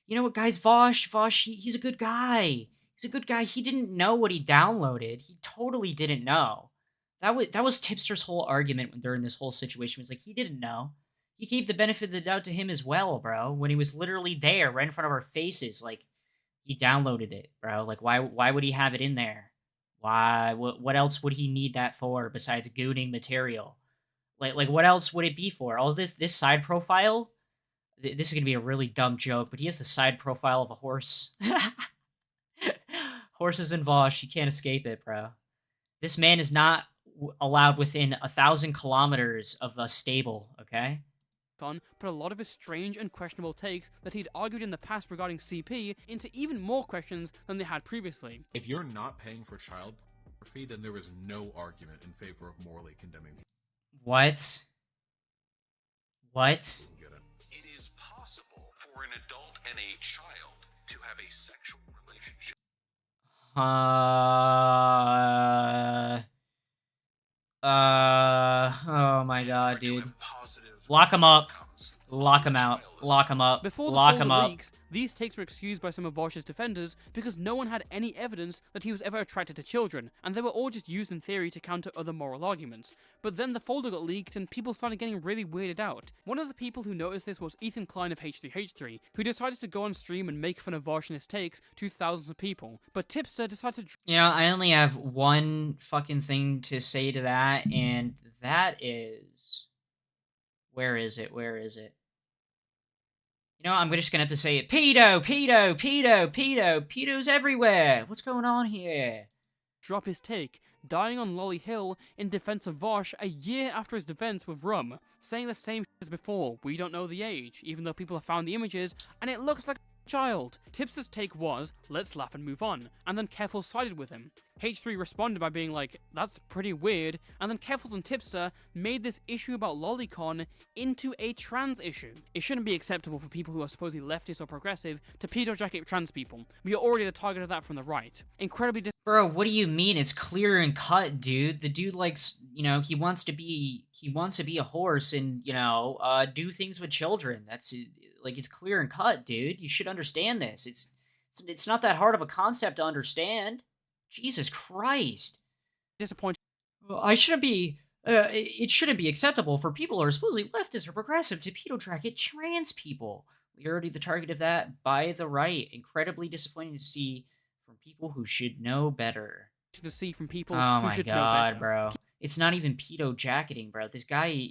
you know what, guys, Vosh, he's a good guy. He's a good guy. He didn't know what he downloaded. He totally didn't know. That was Tipster's whole argument during this whole situation. Was like, he didn't know. He gave the benefit of the doubt to him as well, bro, when he was literally there, right in front of our faces. Like, he downloaded it, bro. Like, why would he have it in there? Why? What else would he need that for besides gooning material? Like what else would it be for? All this side profile? This is gonna be a really dumb joke, but he has the side profile of a horse. Horses and Vosh, you can't escape it, bro. This man is not allowed within 1,000 kilometers of a stable, okay? Put a lot of his strange and questionable takes that he'd argued in the past regarding CP into even more questions than they had previously. If you're not paying for child pornography, then there is no argument in favor of morally condemning people. What? What? It is possible for an adult and a child to have a sexual relationship. Oh my god, dude. Lock him up. Lock him out. Lock him up. Before the Lock him folder up. leaks, these takes were excused by some of Vosh's defenders because no one had any evidence that he was ever attracted to children, and they were all just used in theory to counter other moral arguments. But then the folder got leaked and people started getting really weirded out. One of the people who noticed this was Ethan Klein of H3H3, who decided to go on stream and make fun of Vosh and his takes to thousands of people. But Tipster decided to... You know, I only have one fucking thing to say to that, and that is... Where is it? Where is it? You know, I'm just gonna have to say it. Pedo! Pedo! Pedo! Pedo! Pedos everywhere! What's going on here? Drop his take, dying on Lolly Hill in defense of Vosh a year after his defense with Rum, saying the same shit as before, we don't know the age, even though people have found the images, and it looks like a child. Tipster's take was, let's laugh and move on, and then Keffel sided with him. H3 responded by being like, that's pretty weird, and then Keffels and Tipster made this issue about lolicon into a trans issue. It shouldn't be acceptable for people who are supposedly leftist or progressive to pedo jacket trans people. We are already the target of that from the right. Incredibly Bro, what do you mean? It's clear and cut, dude. The dude likes, you know, he wants to be a horse and, you know, do things with children. That's like, it's clear and cut, dude. You should understand this. It's not that hard of a concept to understand. Jesus Christ. Disappointed. Well, it shouldn't be acceptable for people who are supposedly leftist or progressive to pedo jacket trans people. We're already the target of that by the right. Incredibly disappointing to see from people who should know better. To see from people oh who my should know god, better. bro. It's not even pedo jacketing, bro. This guy...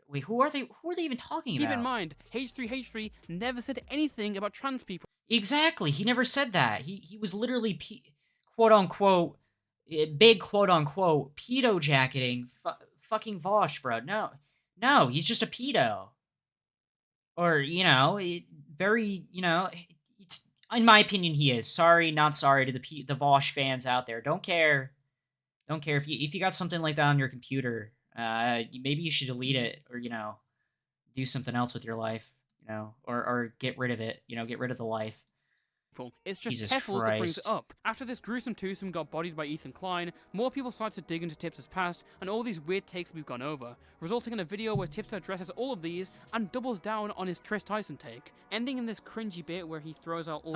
Wait, who are they even talking about? Keep in mind, H3H3 never said anything about trans people. Exactly, he never said that. He was literally quote-unquote, big quote-unquote, pedo jacketing fucking Vosh, bro. No, he's just a pedo. Or, you know, very, you know, in my opinion, he is. Sorry, not sorry to the Vosh fans out there. Don't care. If you got something like that on your computer, maybe you should delete it, or, you know, do something else with your life, you know, or get rid of it, you know, get rid of the life. It's just Jesus Keffels that brings Christ. it up. After this gruesome twosome got bodied by Ethan Klein, more people started to dig into Tipster's past and all these weird takes we've gone over, resulting in a video where Tipster addresses all of these and doubles down on his Chris Tyson take, ending in this cringy bit where he throws out all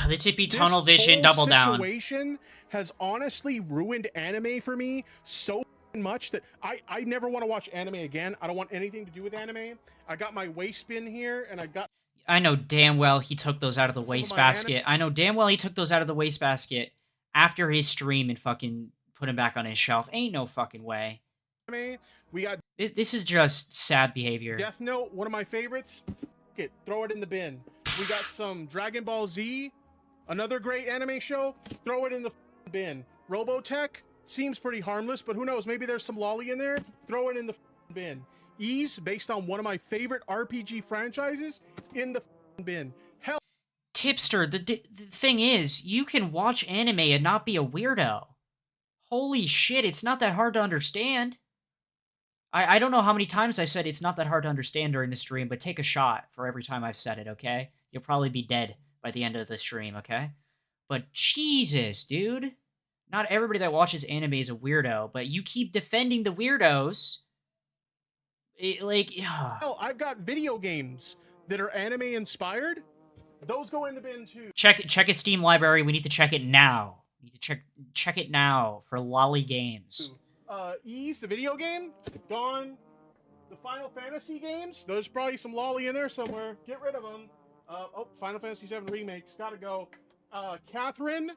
the tippy tunnel vision double down. This situation has honestly ruined anime for me so much that I never want to watch anime again. I don't want anything to do with anime. I got my waste bin here, and I got. I know damn well he took those out of the Some of wastebasket. my I know damn well he took those out of the wastebasket after his stream and fucking put him back on his shelf. Ain't no fucking way. Anime. We got This is just sad behavior. Death Note, one of my favorites. F it, throw it in the bin. We got some Dragon Ball Z, another great anime show. Throw it in the bin. Robotech seems pretty harmless, but who knows? Maybe there's some lolly in there. Throw it in the bin. Ease, based on one of my favorite RPG franchises, in the bin. Hell, Tipster, the thing is, you can watch anime and not be a weirdo. Holy shit, it's not that hard to understand. I don't know how many times I've said it's not that hard to understand during the stream, but take a shot for every time I've said it, okay? You'll probably be dead by the end of the stream, okay? But Jesus, dude. Not everybody that watches anime is a weirdo, but you keep defending the weirdos. hell, I've got video games that are anime inspired. Those go in the bin too. Check his Steam library. We need to check it now. We need to check it now for lolly games. Ease, the video game, gone. The Final Fantasy games, there's probably some lolly in there somewhere. Get rid of them. Oh, Final Fantasy VII Remakes, gotta go. Catherine.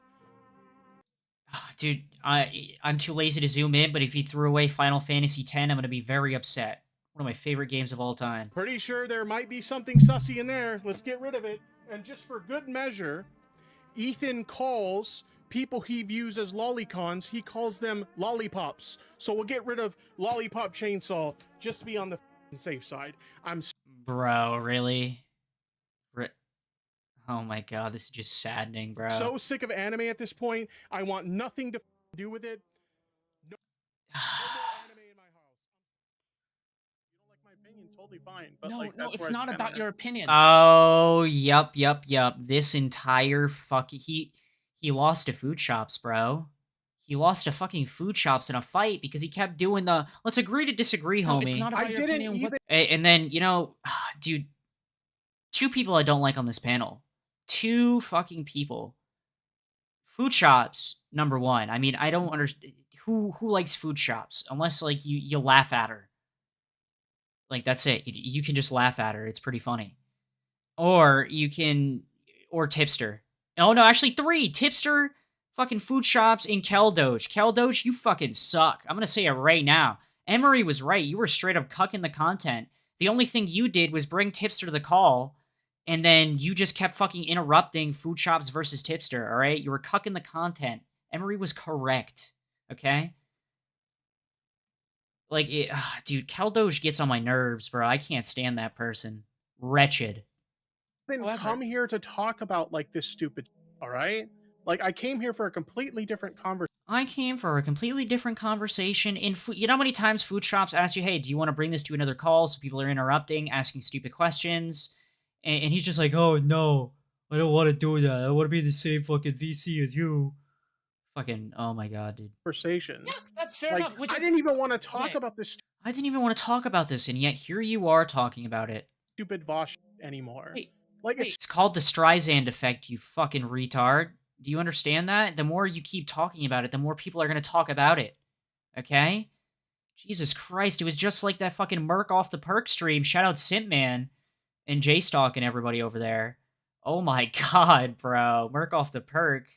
Dude, I'm too lazy to zoom in, but if you threw away Final Fantasy X, I'm gonna be very upset. One of my favorite games of all time. Pretty sure there might be something sussy in there. Let's get rid of it. And just for good measure, Ethan calls people he views as lolicons, he calls them lollipops. So we'll get rid of Lollipop Chainsaw just to be on the safe side. Bro, really? Oh my god, this is just saddening, bro. So sick of anime at this point. I want nothing to do with it. No anime in my house. You don't like my opinion? Totally fine. But No, like, no, that's it's where I not stand about on your it. opinion. Oh, yup. This entire fucking... He lost to Food Shops, bro. He lost to fucking Food Shops in a fight because he kept doing the, let's agree to disagree, No, homie. it's not about your opinion. And then, you know, dude, two people I don't like on this panel. Two fucking people. Food Shops, number one. I mean, I don't understand. Who likes Food Shops? Unless, like, you laugh at her. Like, that's it. You can just laugh at her. It's pretty funny. Or Tipster. Oh, no, actually, three. Tipster, fucking Food Shops, and Keldoge. Keldoge, you fucking suck. I'm gonna say it right now. Emery was right. You were straight up cucking the content. The only thing you did was bring Tipster to the call, and then you just kept fucking interrupting Food Shops versus Tipster, all right? You were cucking the content. Emery was correct, okay? Like, dude, Keldoge gets on my nerves, bro. I can't stand that person. Wretched. Didn't come here to talk about like this stupid, all right? Like I came here for a completely different conversation. I came for a completely different conversation. You know how many times Food Shops ask you, hey, do you want to bring this to another call? So people are interrupting, asking stupid questions. And he's just like, oh, no, I don't want to do that. I want to be the same fucking VC as you. Fucking, oh my god, dude. Conversation. Yeah, that's fair Like, enough. I didn't even want to talk about this I didn't even want to talk about this, and yet here you are talking about it. stupid Vosh anymore. Wait, Like It's called the Streisand effect, you fucking retard. Do you understand that? The more you keep talking about it, the more people are going to talk about it. Okay? Jesus Christ, it was just like that fucking Merc off the perk stream. Shout out Simpman and J-Stock and everybody over there. Oh my god, bro. Merc off the perk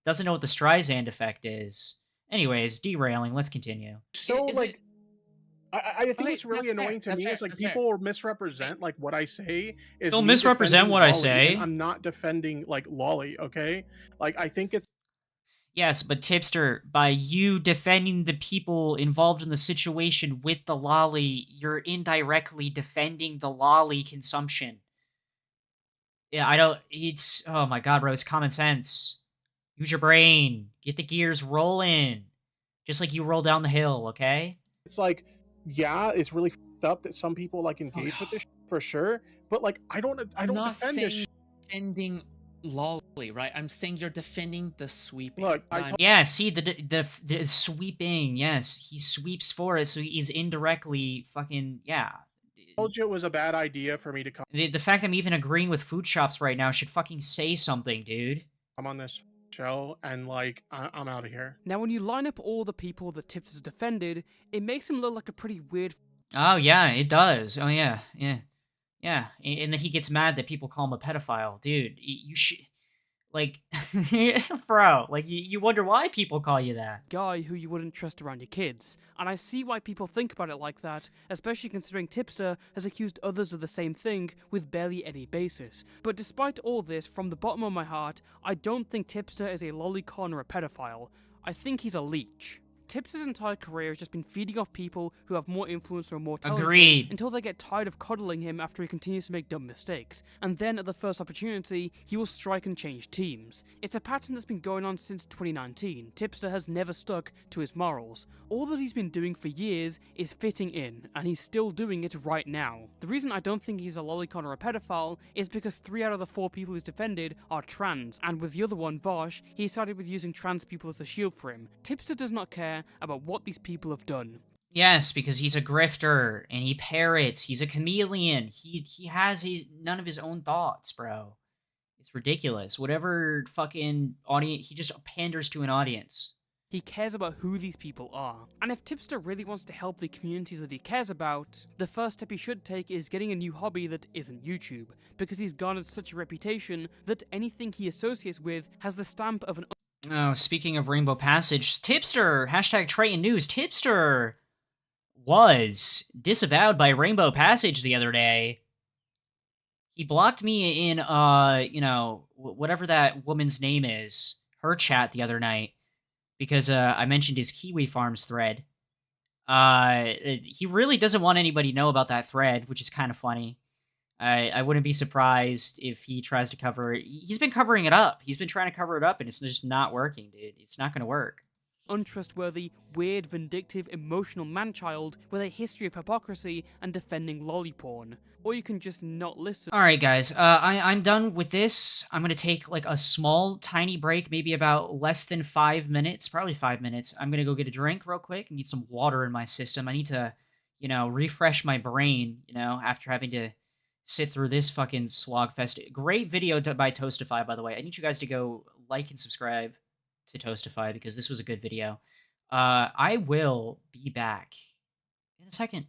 doesn't know what the Streisand effect is. Anyways, derailing. Let's continue. So like I think Okay, what's really that's fair, annoying to that's me fair, is like that's fair. people misrepresent like what I say is They'll me misrepresent defending what I Lolly, say. and I'm not defending like Lolly, okay? Like I think it's Yes, but Tipster, by you defending the people involved in the situation with the lolly, you're indirectly defending the lolly consumption. Yeah, it's, oh my god, bro, it's common sense. Use your brain. Get the gears rolling. Just like you roll down the hill, okay? it's like yeah, it's really f***ed up that some people like engage with this for sure, but like I don't I'm not defend this saying defending Lolly, right? I'm saying you're defending the sweeping. Look, Yeah, see, the sweeping, yes. He sweeps for it, so he's indirectly fucking, yeah. told you it was a bad idea for me to come The fact I'm even agreeing with Food Shops right now should fucking say something, dude. on this Joe, and like I'm out of here. Now, when you line up all the people that Tipster's defended, it makes him look like a pretty weird. Oh yeah, it does. Oh yeah, yeah, yeah. And then he gets mad that people call him a pedophile, dude. You should, like, bro, like you wonder why people call you that. Guy who you wouldn't trust around your kids. And I see why people think about it like that, especially considering Tipster has accused others of the same thing with barely any basis. But despite all this, from the bottom of my heart, I don't think Tipster is a lolicon or a pedophile. I think he's a leech. Tipster's entire career has just been feeding off people who have more influence or more talented Agreed. until they get tired of coddling him after he continues to make dumb mistakes. And then at the first opportunity, he will strike and change teams. It's a pattern that's been going on since 2019. Tipster has never stuck to his morals. All that he's been doing for years is fitting in, and he's still doing it right now. The reason I don't think he's a lolicon or a pedophile is because 3 out of the 4 people he's defended are trans, and with the other one, Vosh, he started with using trans people as a shield for him. Tipster does not care about what these people have done. Yes, because he's a grifter and he parrots. He's a chameleon. He has none of his own thoughts, bro. It's ridiculous. Whatever fucking audience, he just panders to an audience. He cares about who these people are. And if Tipster really wants to help the communities that he cares about, the first step he should take is getting a new hobby that isn't YouTube, because he's garnered such a reputation that anything he associates with has the stamp of an... Oh, speaking of Rainbow Passage, Tipster, hashtag Triton News, Tipster was disavowed by Rainbow Passage the other day. He blocked me in, whatever that woman's name is, her chat the other night, because I mentioned his Kiwi Farms thread. He really doesn't want anybody to know about that thread, which is kind of funny. I wouldn't be surprised if he tries to cover it. He's been covering it up. He's been trying to cover it up, and it's just not working, dude. It's not going to work. Untrustworthy, weird, vindictive, emotional man-child with a history of hypocrisy and defending lolly porn. Or you can just not listen. Alright, guys. I'm done with this. I'm going to take, like, a small, tiny break, maybe about less than 5 minutes. Probably 5 minutes. I'm going to go get a drink real quick. I need some water in my system. I need to, refresh my brain, after having to sit through this fucking slogfest. Great video by Toastify, by the way. I need you guys to go like and subscribe to Toastify because this was a good video. I will be back in a second.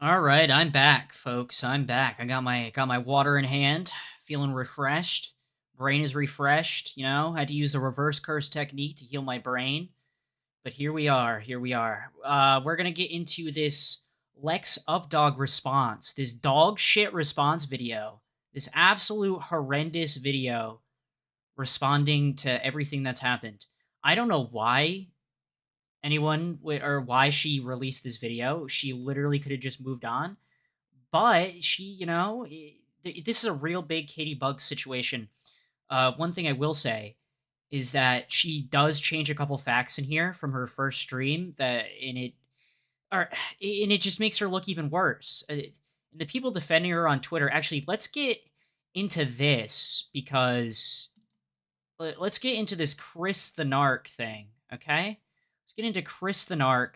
All right, I'm back, folks. I'm back. I got my water in hand, feeling refreshed. Brain is refreshed. Had to use a reverse curse technique to heal my brain. But here we are. Here we are. We're gonna get into this Lex Updog response. This dog shit response video. This absolute horrendous video responding to everything that's happened. I don't know why anyone or why she released this video. She literally could have just moved on, but she, this is a real big Katie Bugs situation. One thing I will say is that she does change a couple facts in here from her first stream and it just makes her look even worse. The people defending her on Twitter, actually, let's get into this because let's get into this Chris the Narc thing, okay? Let's get into Chris the Narc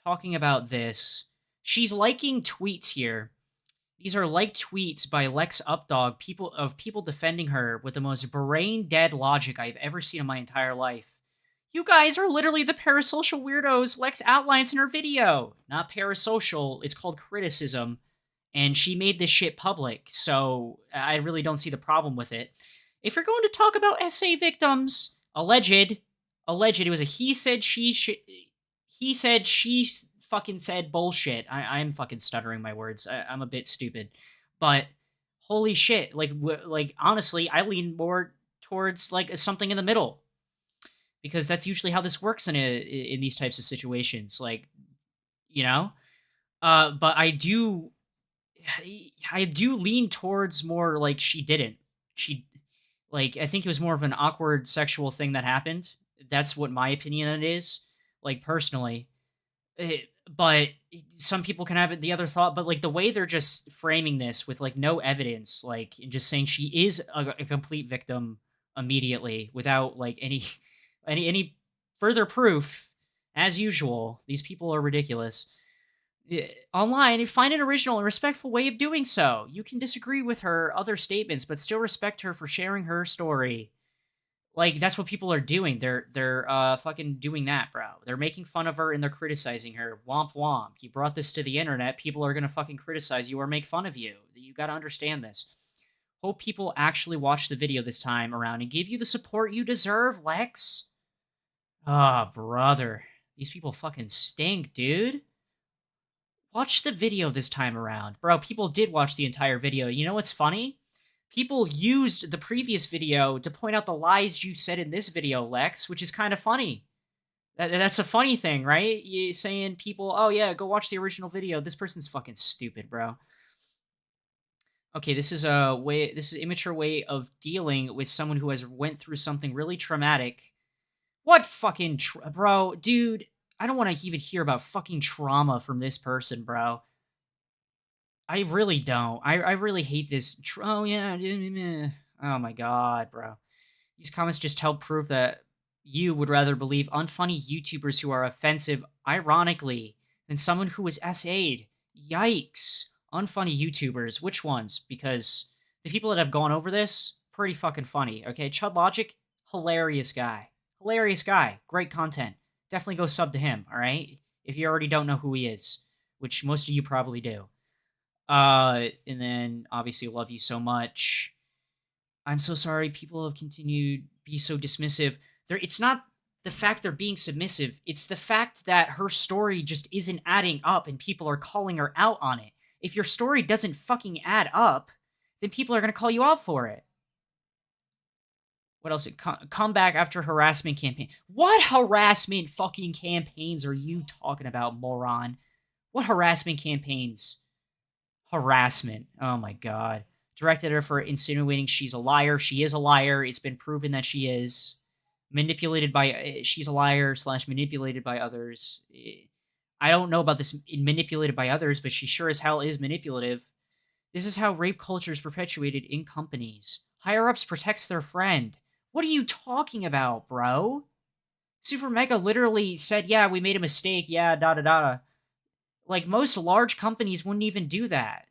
talking about this. She's liking tweets here. These are liked tweets by lexupdog, people defending her with the most brain-dead logic I've ever seen in my entire life. You guys are literally the parasocial weirdos Lex outlines in her video. Not parasocial, it's called criticism. And she made this shit public, so I really don't see the problem with it. If you're going to talk about SA victims, alleged, it was a he said, she fucking said bullshit. I'm fucking stuttering my words. I'm a bit stupid. But holy shit, like honestly, I lean more towards like something in the middle. Because that's usually how this works in these types of situations, like, but I do lean towards more like she didn't. I think it was more of an awkward sexual thing that happened. That's what my opinion on it is, like, personally. But some people can have it the other thought, but like the way they're just framing this with like no evidence, like, and just saying she is a complete victim immediately without like any further proof, as usual. These people are ridiculous. Online, find an original and respectful way of doing so. You can disagree with her other statements, but still respect her for sharing her story. Like, that's what people are doing. They're fucking doing that, bro. They're making fun of her and they're criticizing her. Womp womp. You brought this to the internet. People are gonna fucking criticize you or make fun of you. You gotta understand this. Hope people actually watch the video this time around and give you the support you deserve, Lex. Ah, brother. These people fucking stink, dude. Watch the video this time around. Bro, people did watch the entire video. You know what's funny? People used the previous video to point out the lies you said in this video, Lex, which is kind of funny. That's a funny thing, right? You saying people, oh yeah, go watch the original video. This person's fucking stupid, bro. Okay, this is an immature way of dealing with someone who has went through something really traumatic. What fucking bro, dude, I don't want to even hear about fucking trauma from this person, bro. I really don't. I really hate this. Oh, yeah. Oh, my God, bro. These comments just help prove that you would rather believe unfunny YouTubers who are offensive, ironically, than someone who is SA'd. Yikes. Unfunny YouTubers. Which ones? Because the people that have gone over this, pretty fucking funny, okay? Chud Logic, hilarious guy. Hilarious guy. Great content. Definitely go sub to him, alright? If you already don't know who he is, which most of you probably do. And then, obviously, love you so much. I'm so sorry people have continued to be so dismissive. It's not the fact they're being submissive. It's the fact that her story just isn't adding up and people are calling her out on it. If your story doesn't fucking add up, then people are going to call you out for it. What else? Come back after harassment campaign. What harassment fucking campaigns are you talking about, moron? What harassment campaigns? Harassment. Oh my god. Directed her for insinuating she's a liar. She is a liar. It's been proven that she is. She's a liar / manipulated by others. I don't know about this manipulated by others, but she sure as hell is manipulative. This is how rape culture is perpetuated in companies. Higher-ups protects their friend. What are you talking about, bro? Supermega literally said, yeah, we made a mistake, yeah, da-da-da. Like, most large companies wouldn't even do that.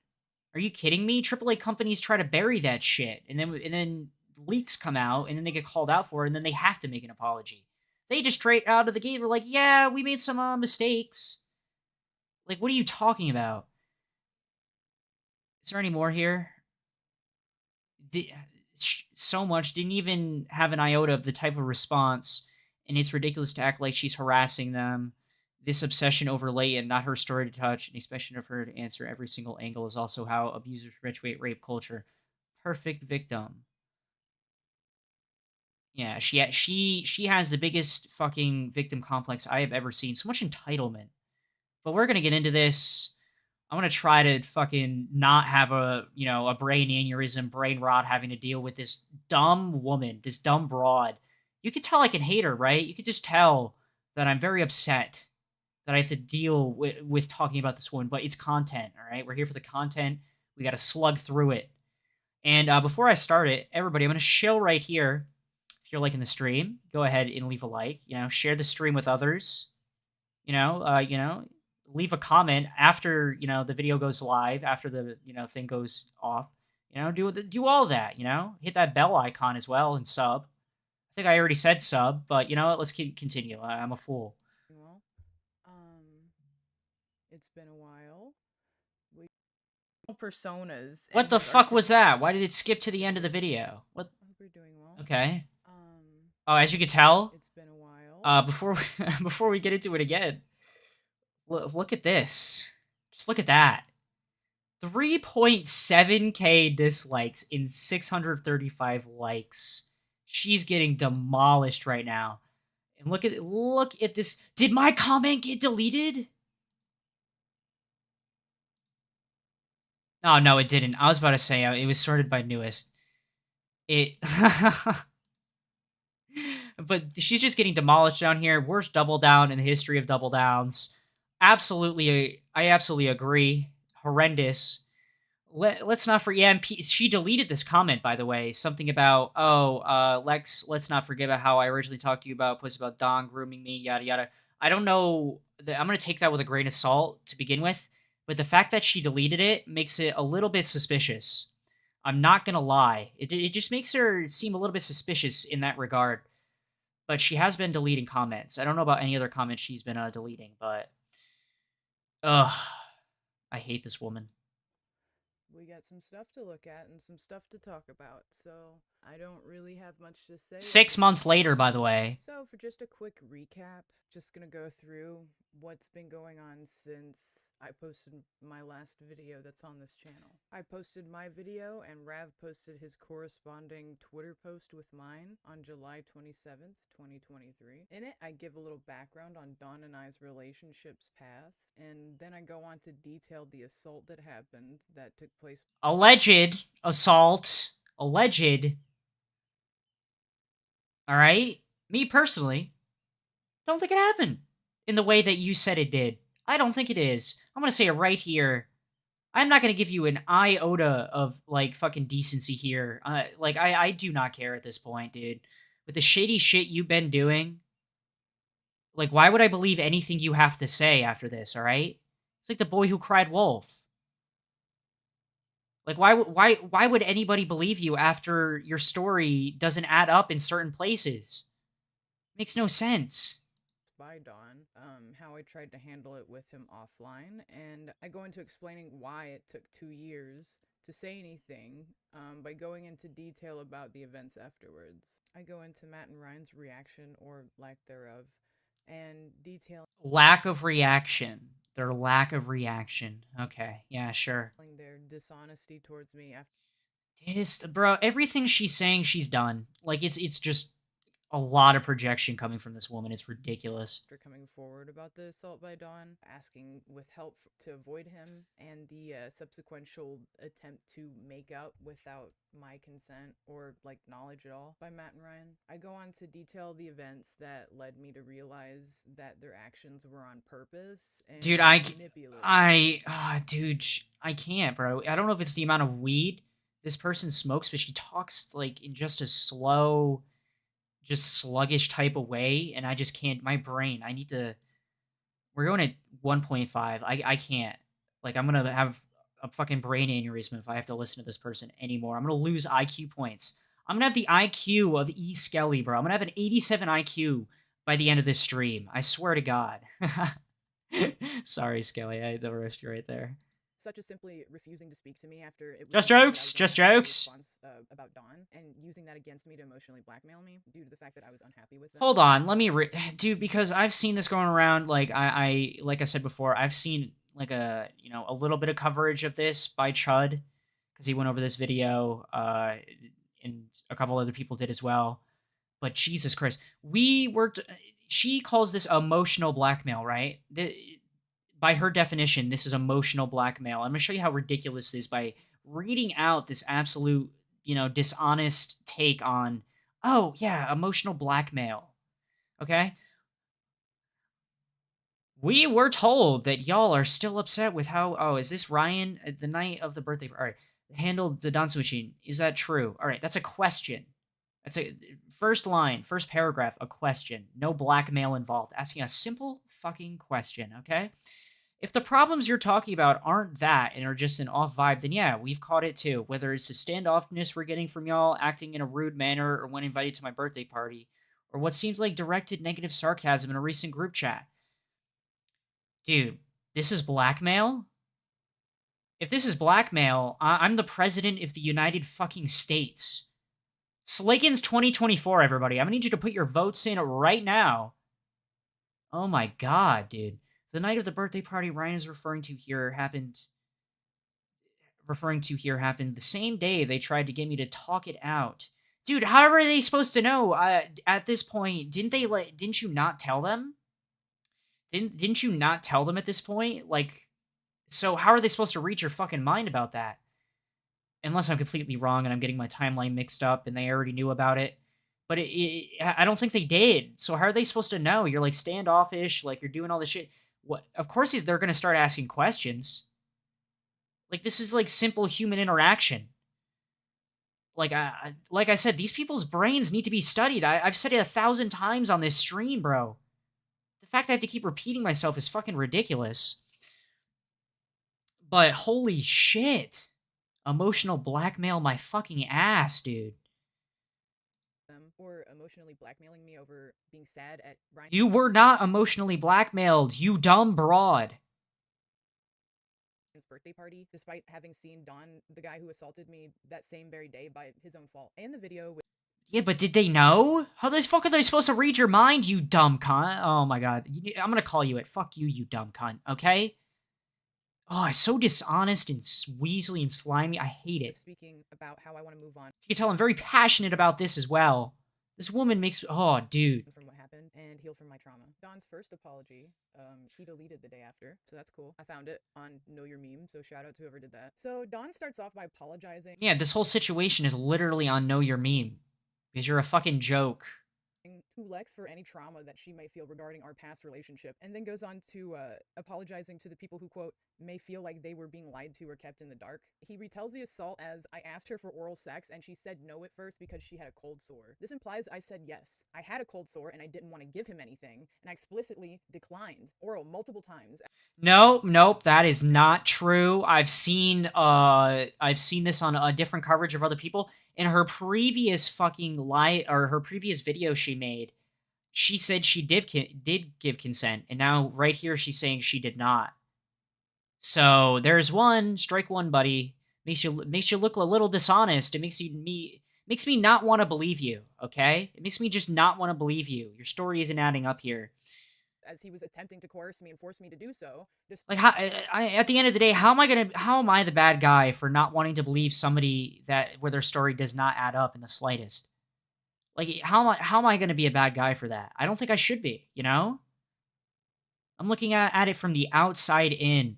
Are you kidding me? AAA companies try to bury that shit, and then leaks come out, and then they get called out for it, and then they have to make an apology. They just straight out of the gate were like, yeah, we made some mistakes. Like, what are you talking about? Is there any more here? So much. Didn't even have an iota of the type of response, and it's ridiculous to act like she's harassing them. This obsession over Leighton, not her story to touch, and expectation of her to answer every single angle is also how abusers perpetuate rape culture. Perfect victim. Yeah, she has the biggest fucking victim complex I have ever seen. So much entitlement. But we're gonna get into this. I'm gonna try to fucking not have a a brain aneurysm, brain rot, having to deal with this dumb woman, this dumb broad. You could tell I can hate her, right? You could just tell that I'm very upset that I have to deal with talking about this woman. But it's content, all right? We're here for the content. We got to slug through it. And before I start it, everybody, I'm gonna shill right here. If you're liking the stream, go ahead and leave a like. Share the stream with others. Leave a comment after the video goes live, after the thing goes off. Do all that. Hit that bell icon as well and sub. I think I already said sub, but you know what? Let's continue. I'm a fool. Well, it's been a while. We personas. What the fuck was that? Why did it skip to the end of the video? What? I hope you're doing well. Okay. Oh, as you can tell. It's been a while. Before we get into it again, look at this. Just look at that. 3.7k dislikes in 635 likes. She's getting demolished right now. And look at this. Did my comment get deleted? Oh, no, it didn't. I was about to say it was sorted by newest. But she's just getting demolished down here. Worst double down in the history of double downs. I absolutely agree. Horrendous. Let's not forget. Yeah, she deleted this comment, by the way. Something about, Lex, let's not forget about how I originally talked to you about, post about Don grooming me, yada, yada. I don't know. I'm going to take that with a grain of salt to begin with. But the fact that she deleted it makes it a little bit suspicious. I'm not going to lie. It just makes her seem a little bit suspicious in that regard. But she has been deleting comments. I don't know about any other comments she's been deleting, but... Ugh. I hate this woman. We got some stuff to look at and some stuff to talk about, so I don't really have much to say. 6 months later, by the way. So for just a quick recap, just gonna go through what's been going on since I posted my last video that's on this channel. I posted my video and Rav posted his corresponding Twitter post with mine on July 27th, 2023. In it, I give a little background on Dawn and I's relationships past, and then I go on to detail the assault that happened that took place. Alleged assault. Alleged. Alright? Me personally, don't think it happened in the way that you said it did. I don't think it is. I'm gonna say it right here. I'm not gonna give you an iota of, fucking decency here. I do not care at this point, dude. With the shady shit you've been doing, why would I believe anything you have to say after this, alright? It's like the boy who cried wolf. Why would anybody believe you after your story doesn't add up in certain places? Makes no sense. By Dawn, how I tried to handle it with him offline, and I go into explaining why it took 2 years to say anything, by going into detail about the events afterwards. I go into Matt and Ryan's reaction, or lack thereof, and detail lack of reaction. Their lack of reaction. Okay, yeah, sure. Their dishonesty towards me after. Bro, everything she's saying, she's done. It's just a lot of projection coming from this woman. It's ridiculous. After coming forward about the assault by Dawn, asking with help to avoid him, and the subsequential attempt to make out without my consent or knowledge at all by Matt and Ryan. I go on to detail the events that led me to realize that their actions were on purpose and dude, I can't, bro. I don't know if it's the amount of weed this person smokes, but she talks in just a slow, just sluggish type of way, and I just can't. My brain, we're going at 1.5. I can't. I'm gonna have a fucking brain aneurysm if I have to listen to this person anymore. I'm gonna lose IQ points. I'm gonna have the IQ of E. Skelly, bro. I'm gonna have an 87 IQ by the end of this stream. I swear to God. Sorry, Skelly. I roast you right there. Such as simply refusing to speak to me after it was just jokes, just jokes. About Dawn, and using that against me to emotionally blackmail me due to the fact that I was unhappy with them. Hold on, let me dude, because I've seen this going around. Like I said before, I've seen a little bit of coverage of this by Chud, because he went over this video, and a couple other people did as well. But Jesus Christ, we were. She calls this emotional blackmail, right? By her definition, this is emotional blackmail. I'm gonna show you how ridiculous it is by reading out this absolute, dishonest take on. Oh yeah, emotional blackmail. Okay. We were told that y'all are still upset with how. Oh, is this Ryan at the night of the birthday? All right, handled the dancing machine. Is that true? All right, that's a question. That's a first line, first paragraph, a question. No blackmail involved. Asking a simple fucking question, okay? If the problems you're talking about aren't that and are just an off vibe, then yeah, we've caught it too. Whether it's the standoffness we're getting from y'all, acting in a rude manner, or when invited to my birthday party, or what seems like directed negative sarcasm in a recent group chat. Dude, this is blackmail? If this is blackmail, I'm the president of the United fucking States. Sliggins 2024, everybody. I'm gonna need you to put your votes in right now. Oh my god, dude. The night of the birthday party Ryan is referring to here happened the same day they tried to get me to talk it out. Dude, how are they supposed to know? At this point, didn't you not tell them? Didn't you not tell them at this point? Like, so how are they supposed to read your fucking mind about that? Unless I'm completely wrong and I'm getting my timeline mixed up and they already knew about it. But I don't think they did. So how are they supposed to know? You're like standoffish, like you're doing all this shit. What? Of course they're going to start asking questions. Like, this is like simple human interaction. Like I said, these people's brains need to be studied. I've said it 1,000 times on this stream, bro. The fact I have to keep repeating myself is fucking ridiculous. But holy shit. Emotional blackmail my fucking ass, dude. Or emotionally blackmailing me over being sad at Ryan. You were not emotionally blackmailed, you dumb broad. Birthday party, despite having seen Don, the guy who assaulted me that same very day by his own fault, and the video with. Yeah, but did they know? How the fuck are they supposed to read your mind, you dumb cunt? Oh my god. I'm gonna call you it. Fuck you, you dumb cunt, okay? Oh, it's so dishonest and weaselly and slimy. I hate it. Speaking about how I want to move on. You can tell I'm very passionate about this as well. This woman makes... Oh, dude. From what happened and heal from my trauma. Don's first apology, he deleted the day after, so that's cool. I found it on Know Your Meme, so shout out to whoever did that. So Don starts off by apologizing. Yeah, this whole situation is literally on Know Your Meme. Because you're a fucking joke. To Lex for any trauma that she may feel regarding our past relationship, and then goes on to apologizing to the people who, quote, may feel like they were being lied to or kept in the dark. He retells the assault as, I asked her for oral sex and she said no at first because she had a cold sore. This implies I said yes. I had a cold sore and I didn't want to give him anything, and I explicitly declined oral multiple times. Nope, that is not true. I've seen this on a different coverage of other people. In her previous fucking her previous video she made, she said she did give consent, and now right here she's saying she did not. So there's one, strike one, buddy. Makes you look a little dishonest. It makes me not want to believe you. Okay, it makes me just not want to believe you. Your story isn't adding up here. As he was attempting to coerce me and force me to do so. Like, at the end of the day, how am I the bad guy for not wanting to believe somebody where their story does not add up in the slightest? Like, how am I going to be a bad guy for that? I don't think I should be, you know? I'm looking at it from the outside in.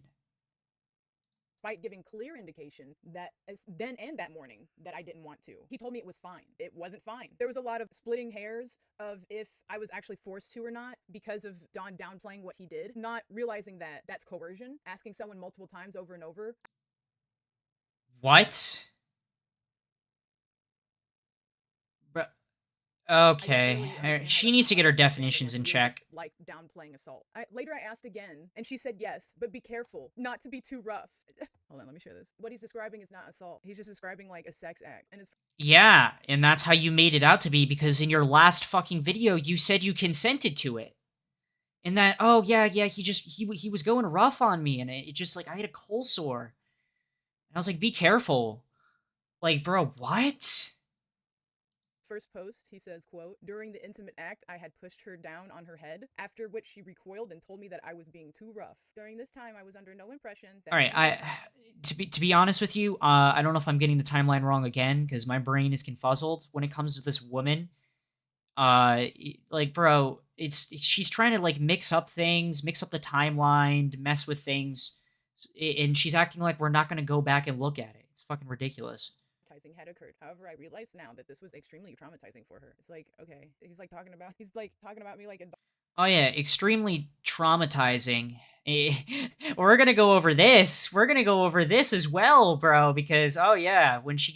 Despite giving clear indication that then and that morning that I didn't want to. He told me it was fine. It wasn't fine. There was a lot of splitting hairs of if I was actually forced to or not because of Don downplaying what he did, not realizing that that's coercion, asking someone multiple times over and over. What? Okay, she needs to get her definitions in check. Like downplaying assault. Later I asked again, and she said yes, but be careful, not to be too rough. Hold on, let me share this. What he's describing is not assault. He's just describing like a sex act, and it's. Yeah, and that's how you made it out to be, because in your last fucking video you said you consented to it. And that, oh yeah, he was going rough on me, and it just like I had a cold sore. And I was like, be careful. Like, bro, what? First post, he says, quote, during the intimate act, I had pushed her down on her head, after which she recoiled and told me that I was being too rough. During this time, I was under no impression that— Alright, to be honest with you, I don't know if I'm getting the timeline wrong again, because my brain is confuzzled when it comes to this woman. Like, bro, she's trying to like mix up things, mix up the timeline, mess with things, and she's acting like we're not gonna go back and look at it. It's fucking ridiculous. Had occurred. However, I realize now that this was extremely traumatizing for her. It's like, okay, he's like talking about me like a Oh yeah, extremely traumatizing. We're gonna go over this. We're gonna go over this as well, bro. Because oh yeah, when she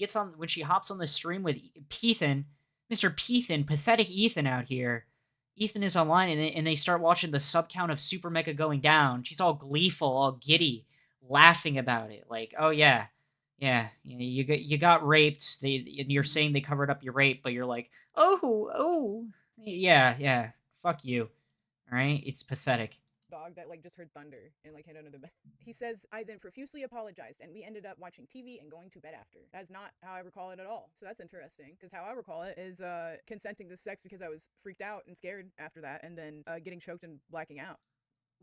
hops on the stream with Pethan, Mr. Pethan, pathetic Ethan out here. Ethan is online, and they start watching the sub count of Supermega going down. She's all gleeful, all giddy, laughing about it. Like, oh yeah, you got raped. And you're saying they covered up your rape, but you're like, oh, yeah, fuck you. All right, it's pathetic. Dog that like just heard thunder and like hid under the bed. He says, I then profusely apologized and we ended up watching TV and going to bed after. That's not how I recall it at all. So that's interesting because how I recall it is consenting to sex because I was freaked out and scared after that and then getting choked and blacking out.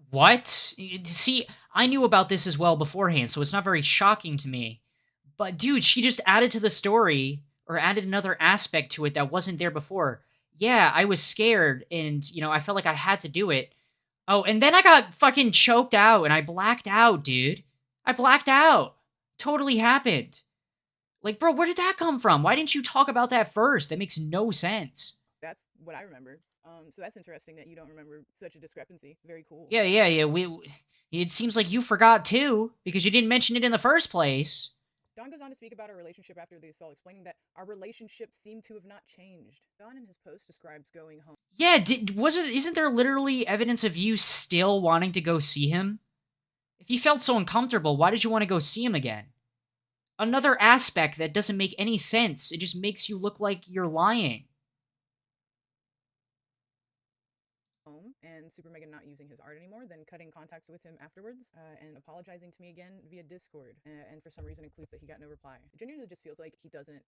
What? See, I knew about this as well beforehand, so it's not very shocking to me. But dude, she just added to the story or added another aspect to it that wasn't there before. Yeah, I was scared and, I felt like I had to do it. Oh, and then I got fucking choked out and I blacked out, dude. I blacked out. Totally happened. Like, bro, where did that come from? Why didn't you talk about that first? That makes no sense. That's what I remember. So that's interesting that you don't remember such a discrepancy. Very cool. Yeah. It seems like you forgot too, because you didn't mention it in the first place. Don goes on to speak about our relationship after the assault, explaining that our relationship seemed to have not changed. Don in his post describes going home. Yeah, isn't there literally evidence of you still wanting to go see him? If you felt so uncomfortable, why did you want to go see him again? Another aspect that doesn't make any sense. It just makes you look like you're lying. And Supermega not using his art anymore, then cutting contacts with him afterwards, and apologizing to me again via Discord, and for some reason includes that he got no reply. It genuinely just feels like he doesn't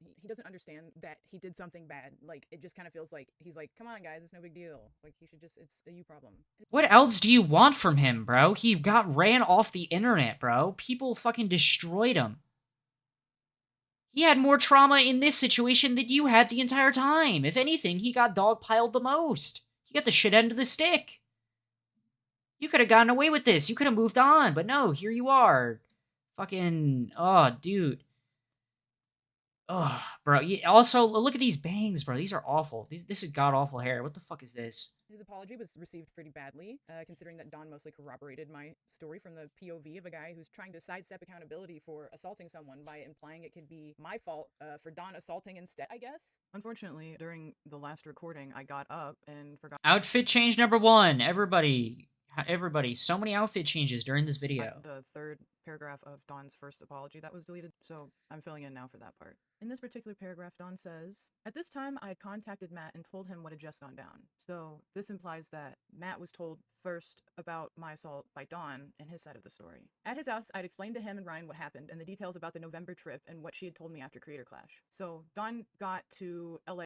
understand that he did something bad. Like, it just kind of feels like he's like, come on guys, it's no big deal. Like, he should just, it's a you problem. What else do you want from him, bro? He got ran off the internet, bro. People fucking destroyed him. He had more trauma in this situation than you had the entire time. If anything, he got dogpiled the most. He got the shit end of the stick. You could have gotten away with this. You could have moved on. But no, here you are. Fucking... Oh, dude. Oh, bro. Also, look at these bangs, bro. These are awful. This is god-awful hair. What the fuck is this? His apology was received pretty badly, considering that Don mostly corroborated my story from the POV of a guy who's trying to sidestep accountability for assaulting someone by implying it could be my fault for Don assaulting instead, I guess. Unfortunately, during the last recording, I got up and forgot... Outfit change number 1. Everybody, so many outfit changes during this video. The third paragraph of Don's first apology that was deleted, so I'm filling in now for that part. In this particular paragraph, Don says, at this time, I had contacted Matt and told him what had just gone down. So this implies that Matt was told first about my assault by Don and his side of the story. At his house, I'd explained to him and Ryan what happened and the details about the November trip and what she had told me after Creator Clash. So Don got to LA.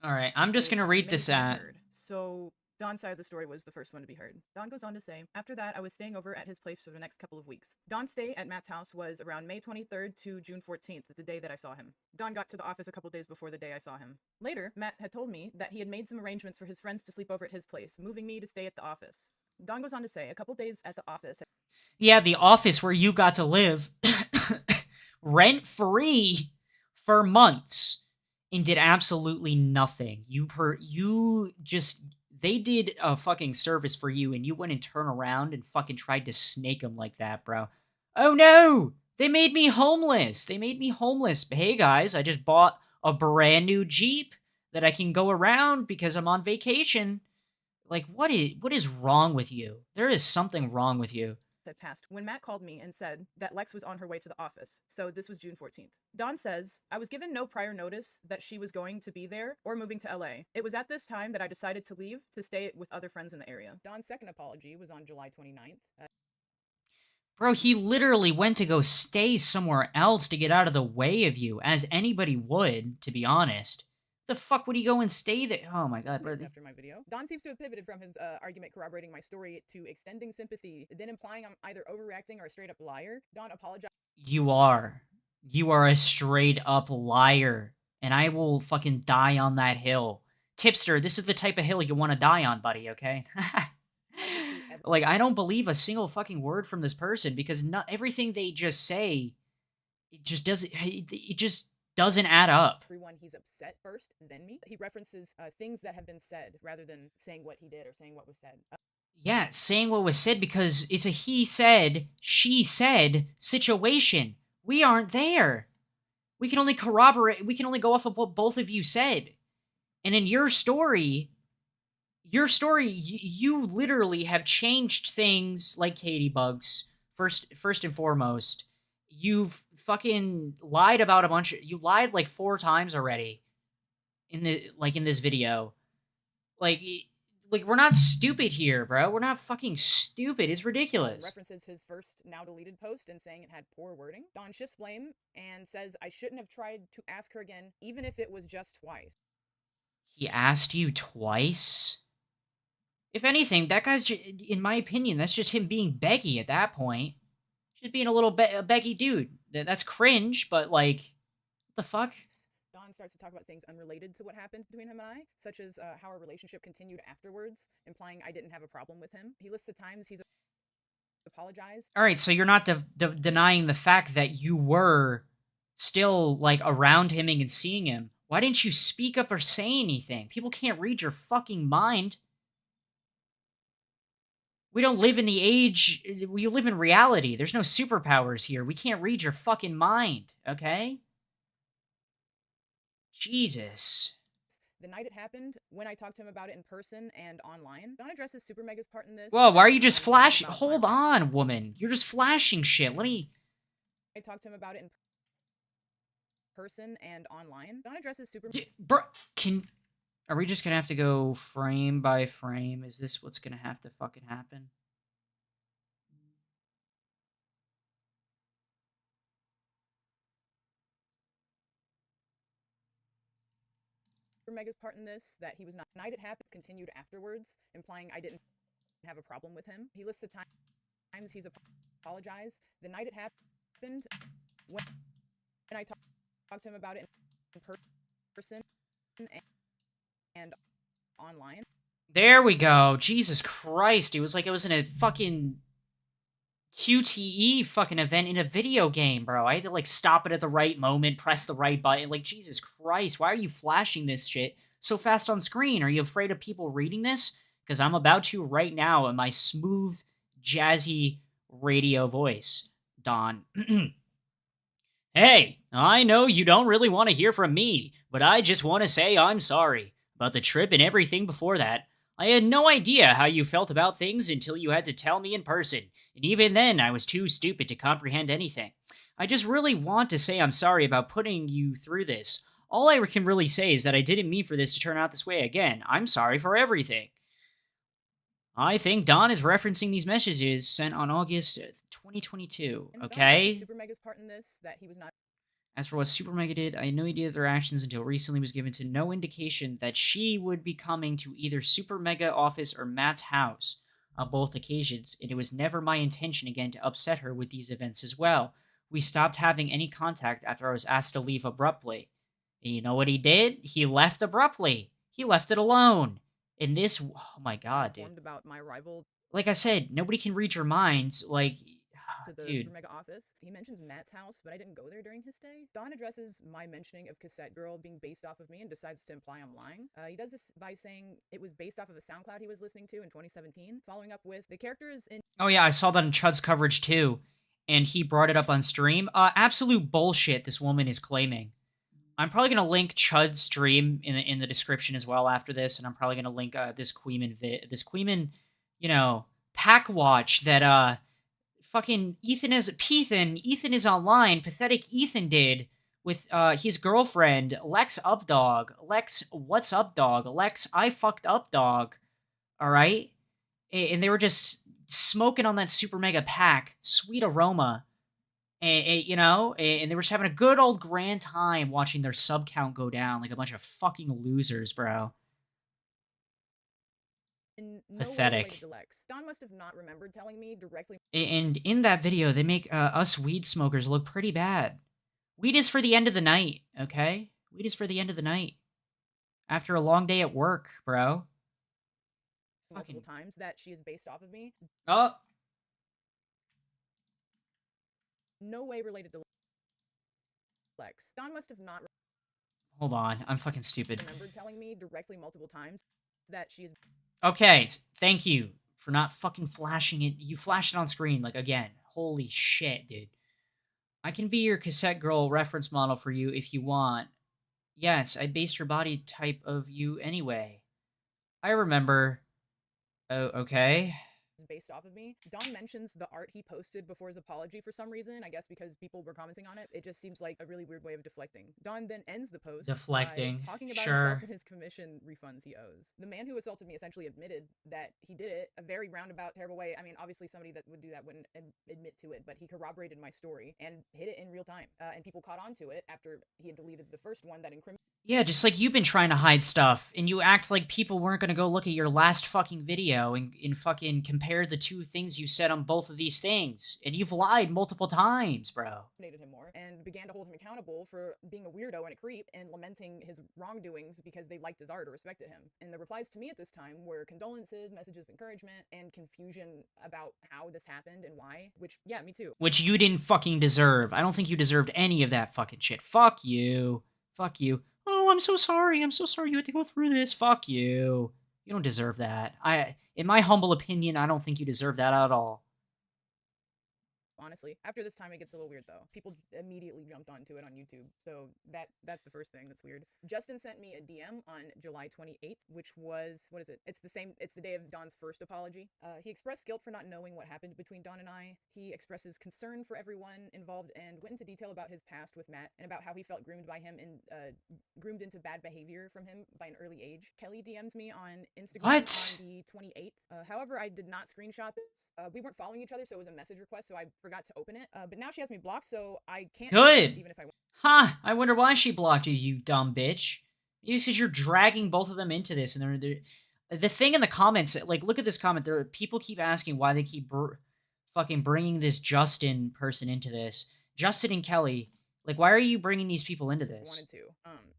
Alright, I'm just gonna read this ad. So Don's side of the story was the first one to be heard. Don goes on to say, after that, I was staying over at his place for the next couple of weeks. Don's stay at Matt's house was around May 23rd to June 14th, the day that I saw him. Don got to the office a couple days before the day I saw him. Later, Matt had told me that he had made some arrangements for his friends to sleep over at his place, moving me to stay at the office. Don goes on to say, a couple days at the office. Yeah, the office where you got to live rent-free for months and did absolutely nothing. They did a fucking service for you, and you went and turned around and fucking tried to snake them like that, bro. Oh no! They made me homeless! But hey guys, I just bought a brand new Jeep that I can go around because I'm on vacation. Like, what is wrong with you? There is something wrong with you. Had passed when Matt called me and said that Lex was on her way to the office. So this was June 14th. Don says, I was given no prior notice that she was going to be there or moving to LA. It was at this time that I decided to leave to stay with other friends in the area. Don's second apology was on July 29th. Bro, he literally went to go stay somewhere else to get out of the way of you, as anybody would, to be honest. The fuck would he go and stay there? Oh my god, brother. After my video, Don seems to have pivoted from his argument corroborating my story to extending sympathy, then implying I'm either overreacting or a straight up liar. Don apologized. You are a straight up liar, and I will fucking die on that hill Tipster, this is the type of hill you want to die on, buddy, okay? Like, I don't believe a single fucking word from this person because not everything they just say, it just doesn't add up. Everyone, he's upset first, then me. He references things that have been said rather than saying what he did or saying what was said. Yeah, saying what was said because it's a he said, she said situation. We aren't there. We can only corroborate, we can only go off of what both of you said. And in your story, you literally have changed things like Katie Bugs, first and foremost. You've fucking lied about you lied like 4 times already in this video. Like we're not stupid here, bro. We're not fucking stupid. It's ridiculous. References his first now deleted post and saying it had poor wording. Don shifts blame and says I shouldn't have tried to ask her again, even if it was just twice. He asked you twice? If anything, that guy's, in my opinion, that's just him being beggy at that point. Just being a little beggy dude. That's cringe, but like, what the fuck? Don starts to talk about things unrelated to what happened between him and I, such as how our relationship continued afterwards, implying I didn't have a problem with him. He lists the times he's apologized. All right, so you're not denying the fact that you were still, like, around him and seeing him. Why didn't you speak up or say anything? People can't read your fucking mind. We don't live in the age... We live in reality. There's no superpowers here. We can't read your fucking mind, okay? Jesus. The night it happened, when I talked to him about it in person and online, Don addresses Supermega's part in this. Whoa, why are you just flashing? Hold on, woman. You're just flashing shit. Let me... I talked to him about it in person and online. Don addresses Supermega... Bro, are we just gonna have to go frame by frame? Is this what's gonna have to fucking happen? Supermega's part in this, that he was not... The night it happened continued afterwards, implying I didn't have a problem with him. He lists the times he's apologized. The night it happened, when I talked to him about it in person and online. There we go. Jesus Christ. It was like it was in a fucking QTE fucking event in a video game, bro. I had to, like, stop it at the right moment, press the right button. Like, Jesus Christ, why are you flashing this shit so fast on screen? Are you afraid of people reading this? Because I'm about to right now in my smooth, jazzy radio voice. Don. Hey, I know you don't really want to hear from me, but I just want to say I'm sorry about the trip and everything before that. I had no idea how you felt about things until you had to tell me in person, and even then I was too stupid to comprehend anything. I just really want to say I'm sorry about putting you through this. All I can really say is that I didn't mean for this to turn out this way again. I'm sorry for everything. I think Don is referencing these messages sent on August 2022, okay? Supermega's part in this, that he was not... As for what Supermega did, I had no idea of their actions until recently was given to no indication that she would be coming to either Supermega office or Matt's house on both occasions, and it was never my intention again to upset her with these events as well. We stopped having any contact after I was asked to leave abruptly. And you know what he did? He left abruptly. He left it alone. And this... Oh my god, dude. About my rival... Like I said, nobody can read your minds, like... to the dude. Supermega office. He mentions Matt's house, but I didn't go there during his stay. Don addresses my mentioning of Cassette Girl being based off of me and decides to imply I'm lying. He does this by saying it was based off of a SoundCloud he was listening to in 2017, following up with the characters in... Oh yeah, I saw that in Chud's coverage too, and he brought it up on stream. Absolute bullshit this woman is claiming. I'm probably going to link Chud's stream in the description as well after this, and I'm probably going to link this Queeman, you know, pack watch that, fucking Ethan is online, pathetic Ethan did with, his girlfriend, Lex Updog. Lex, what's up, dog? Lex, I fucked up, dog. Alright? And they were just smoking on that super mega pack. Sweet aroma. And you know, and they were just having a good old grand time watching their sub count go down like a bunch of fucking losers, bro. Pathetic. Don must have not remembered telling me directly. And in that video, they make us weed smokers look pretty bad. Weed is for the end of the night, okay? Weed is for the end of the night. After a long day at work, bro. multiple times that she is based off of me. Oh. No way related to Lex. Don must have not Hold on, I'm fucking stupid. remembered telling me directly multiple times that she is. Okay, thank you for not fucking flashing it. You flashed it on screen, like, again. Holy shit, dude. I can be your cassette girl reference model for you if you want. Yes, I based your body type of you anyway. I remember. Oh, okay. Based off of me. Don mentions the art he posted before his apology for some reason, I guess because people were commenting on it. It just seems like a really weird way of deflecting. Don then ends the post Deflecting. by talking about Sure. himself and his commission refunds he owes. The man who assaulted me essentially admitted that he did it a very roundabout, terrible way. I mean, obviously somebody that would do that wouldn't admit to it, but he corroborated my story and hit it in real time. And people caught on to it after he had deleted the first one that incriminated. Yeah, just like you've been trying to hide stuff, and you act like people weren't gonna go look at your last fucking video and fucking compare the two things you said on both of these things. And you've lied multiple times, bro. Him more and began to hold him accountable for being a weirdo and a creep and lamenting his wrongdoings because they liked his art or respected him. And the replies to me at this time were condolences, messages of encouragement, and confusion about how this happened and why, which, yeah, me too. Which you didn't fucking deserve. I don't think you deserved any of that fucking shit. Fuck you. Fuck you. Oh, I'm so sorry. I'm so sorry you had to go through this. Fuck you. You don't deserve that. In my humble opinion, I don't think you deserve that at all. Honestly, after this time, it gets a little weird though. People immediately jumped onto it on YouTube, so that's the first thing that's weird. Justin sent me a DM on July 28th, which was, what is it? It's the day of Don's first apology. He expressed guilt for not knowing what happened between Don and I. He expresses concern for everyone involved and went into detail about his past with Matt and about how he felt groomed by him and groomed into bad behavior from him by an early age. Kelly DMs me on Instagram on the 28th. However, I did not screenshot this. We weren't following each other, so it was a message request, so I forgot to open it, but now she has me blocked, so I can't. Good. Even if I want. Huh. I wonder why she blocked you, you dumb bitch. It's because you're dragging both of them into this, and the thing in the comments, like, look at this comment. There, people keep asking why they keep fucking bringing this Justin person into this. Justin and Kelly, like, why are you bringing these people into this? Wanted to.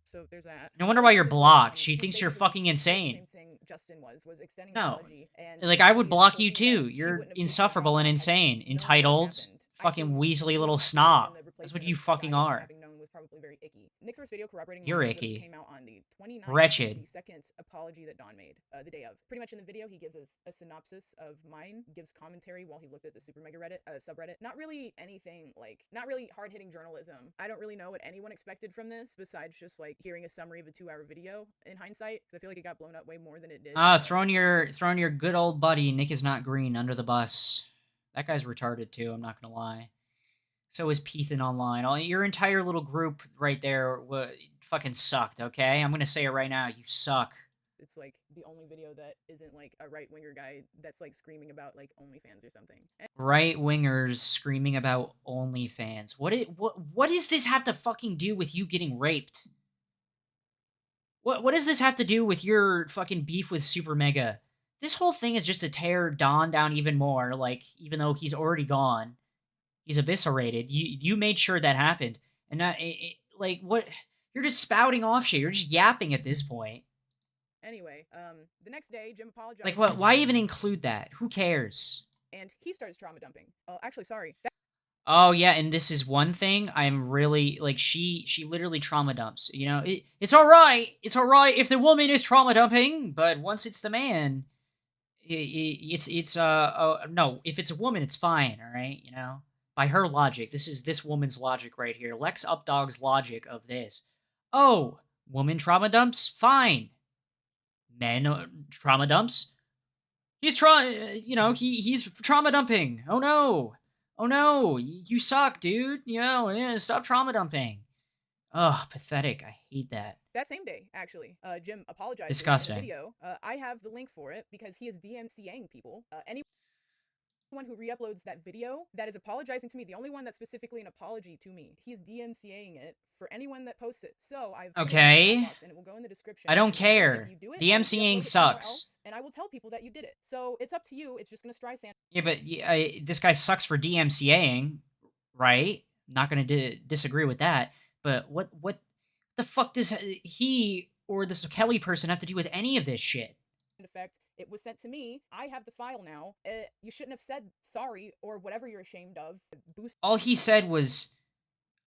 So there's that. No wonder why you're blocked. She thinks you're fucking insane. Same thing Justin was extending No. apology, and Like, I would block you too. You're insufferable and insane. Entitled, fucking weaselly little snob. That's what you fucking are. Probably very icky. Nick's first video corroborating You're my icky. came out on the 29th. Wretched. The second apology that Don made the day of. Pretty much in the video, he gives us a synopsis of mine, gives commentary while he looked at the supermega Reddit subreddit. Not really anything like, not really hard-hitting journalism. I don't really know what anyone expected from this besides just like hearing a summary of a 2-hour video in hindsight, because I feel like it got blown up way more than it did. Throwing your good old buddy Nick is not green under the bus. That guy's retarded too. I'm not gonna lie. So is Pethan Online. Your entire little group right there fucking sucked, okay? I'm gonna say it right now. You suck. It's like the only video that isn't like a right-winger guy that's like screaming about like OnlyFans or something. Right-wingers screaming about OnlyFans. What does this have to fucking do with you getting raped? What does this have to do with your fucking beef with Supermega? This whole thing is just to tear Don down even more, like, even though he's already gone. He's eviscerated. You made sure that happened. And not, like, what? You're just spouting off shit. You're just yapping at this point. Anyway, the next day, Jim apologized. Like, what? Why even include that? Who cares? And he starts trauma dumping. Actually, sorry. Oh, yeah, and this is one thing I'm really, like, she literally trauma dumps. You know, it's alright. It's alright if the woman is trauma dumping, but once it's the man, no, if it's a woman, it's fine, alright, you know? By her logic, this is this woman's logic right here. Lex Updog's logic of this. Oh, woman trauma dumps? Fine. Men trauma dumps? He's he's trauma dumping. Oh no. Oh no, you suck, dude. You know, yeah, stop trauma dumping. Ugh, pathetic. I hate that. That same day, actually, Jim apologized Disgusting. in the video. I have the link for it because he is DMCAing people. Anyone who re-uploads that video that is apologizing to me, the only one that's specifically an apology to me, he is DMCAing it for anyone that posts it. So I've okay. And it will go in the description. I don't care. If you do it, DMCAing sucks. And I will tell people that you did it. So it's up to you. It's just gonna Streisand. Yeah, but this guy sucks for DMCAing, right? Not gonna disagree with that. But what the fuck does he or this Kelly person have to do with any of this shit? Effect. It was sent to me. I have the file now. You shouldn't have said sorry or whatever you're ashamed of. Boost. All he said was,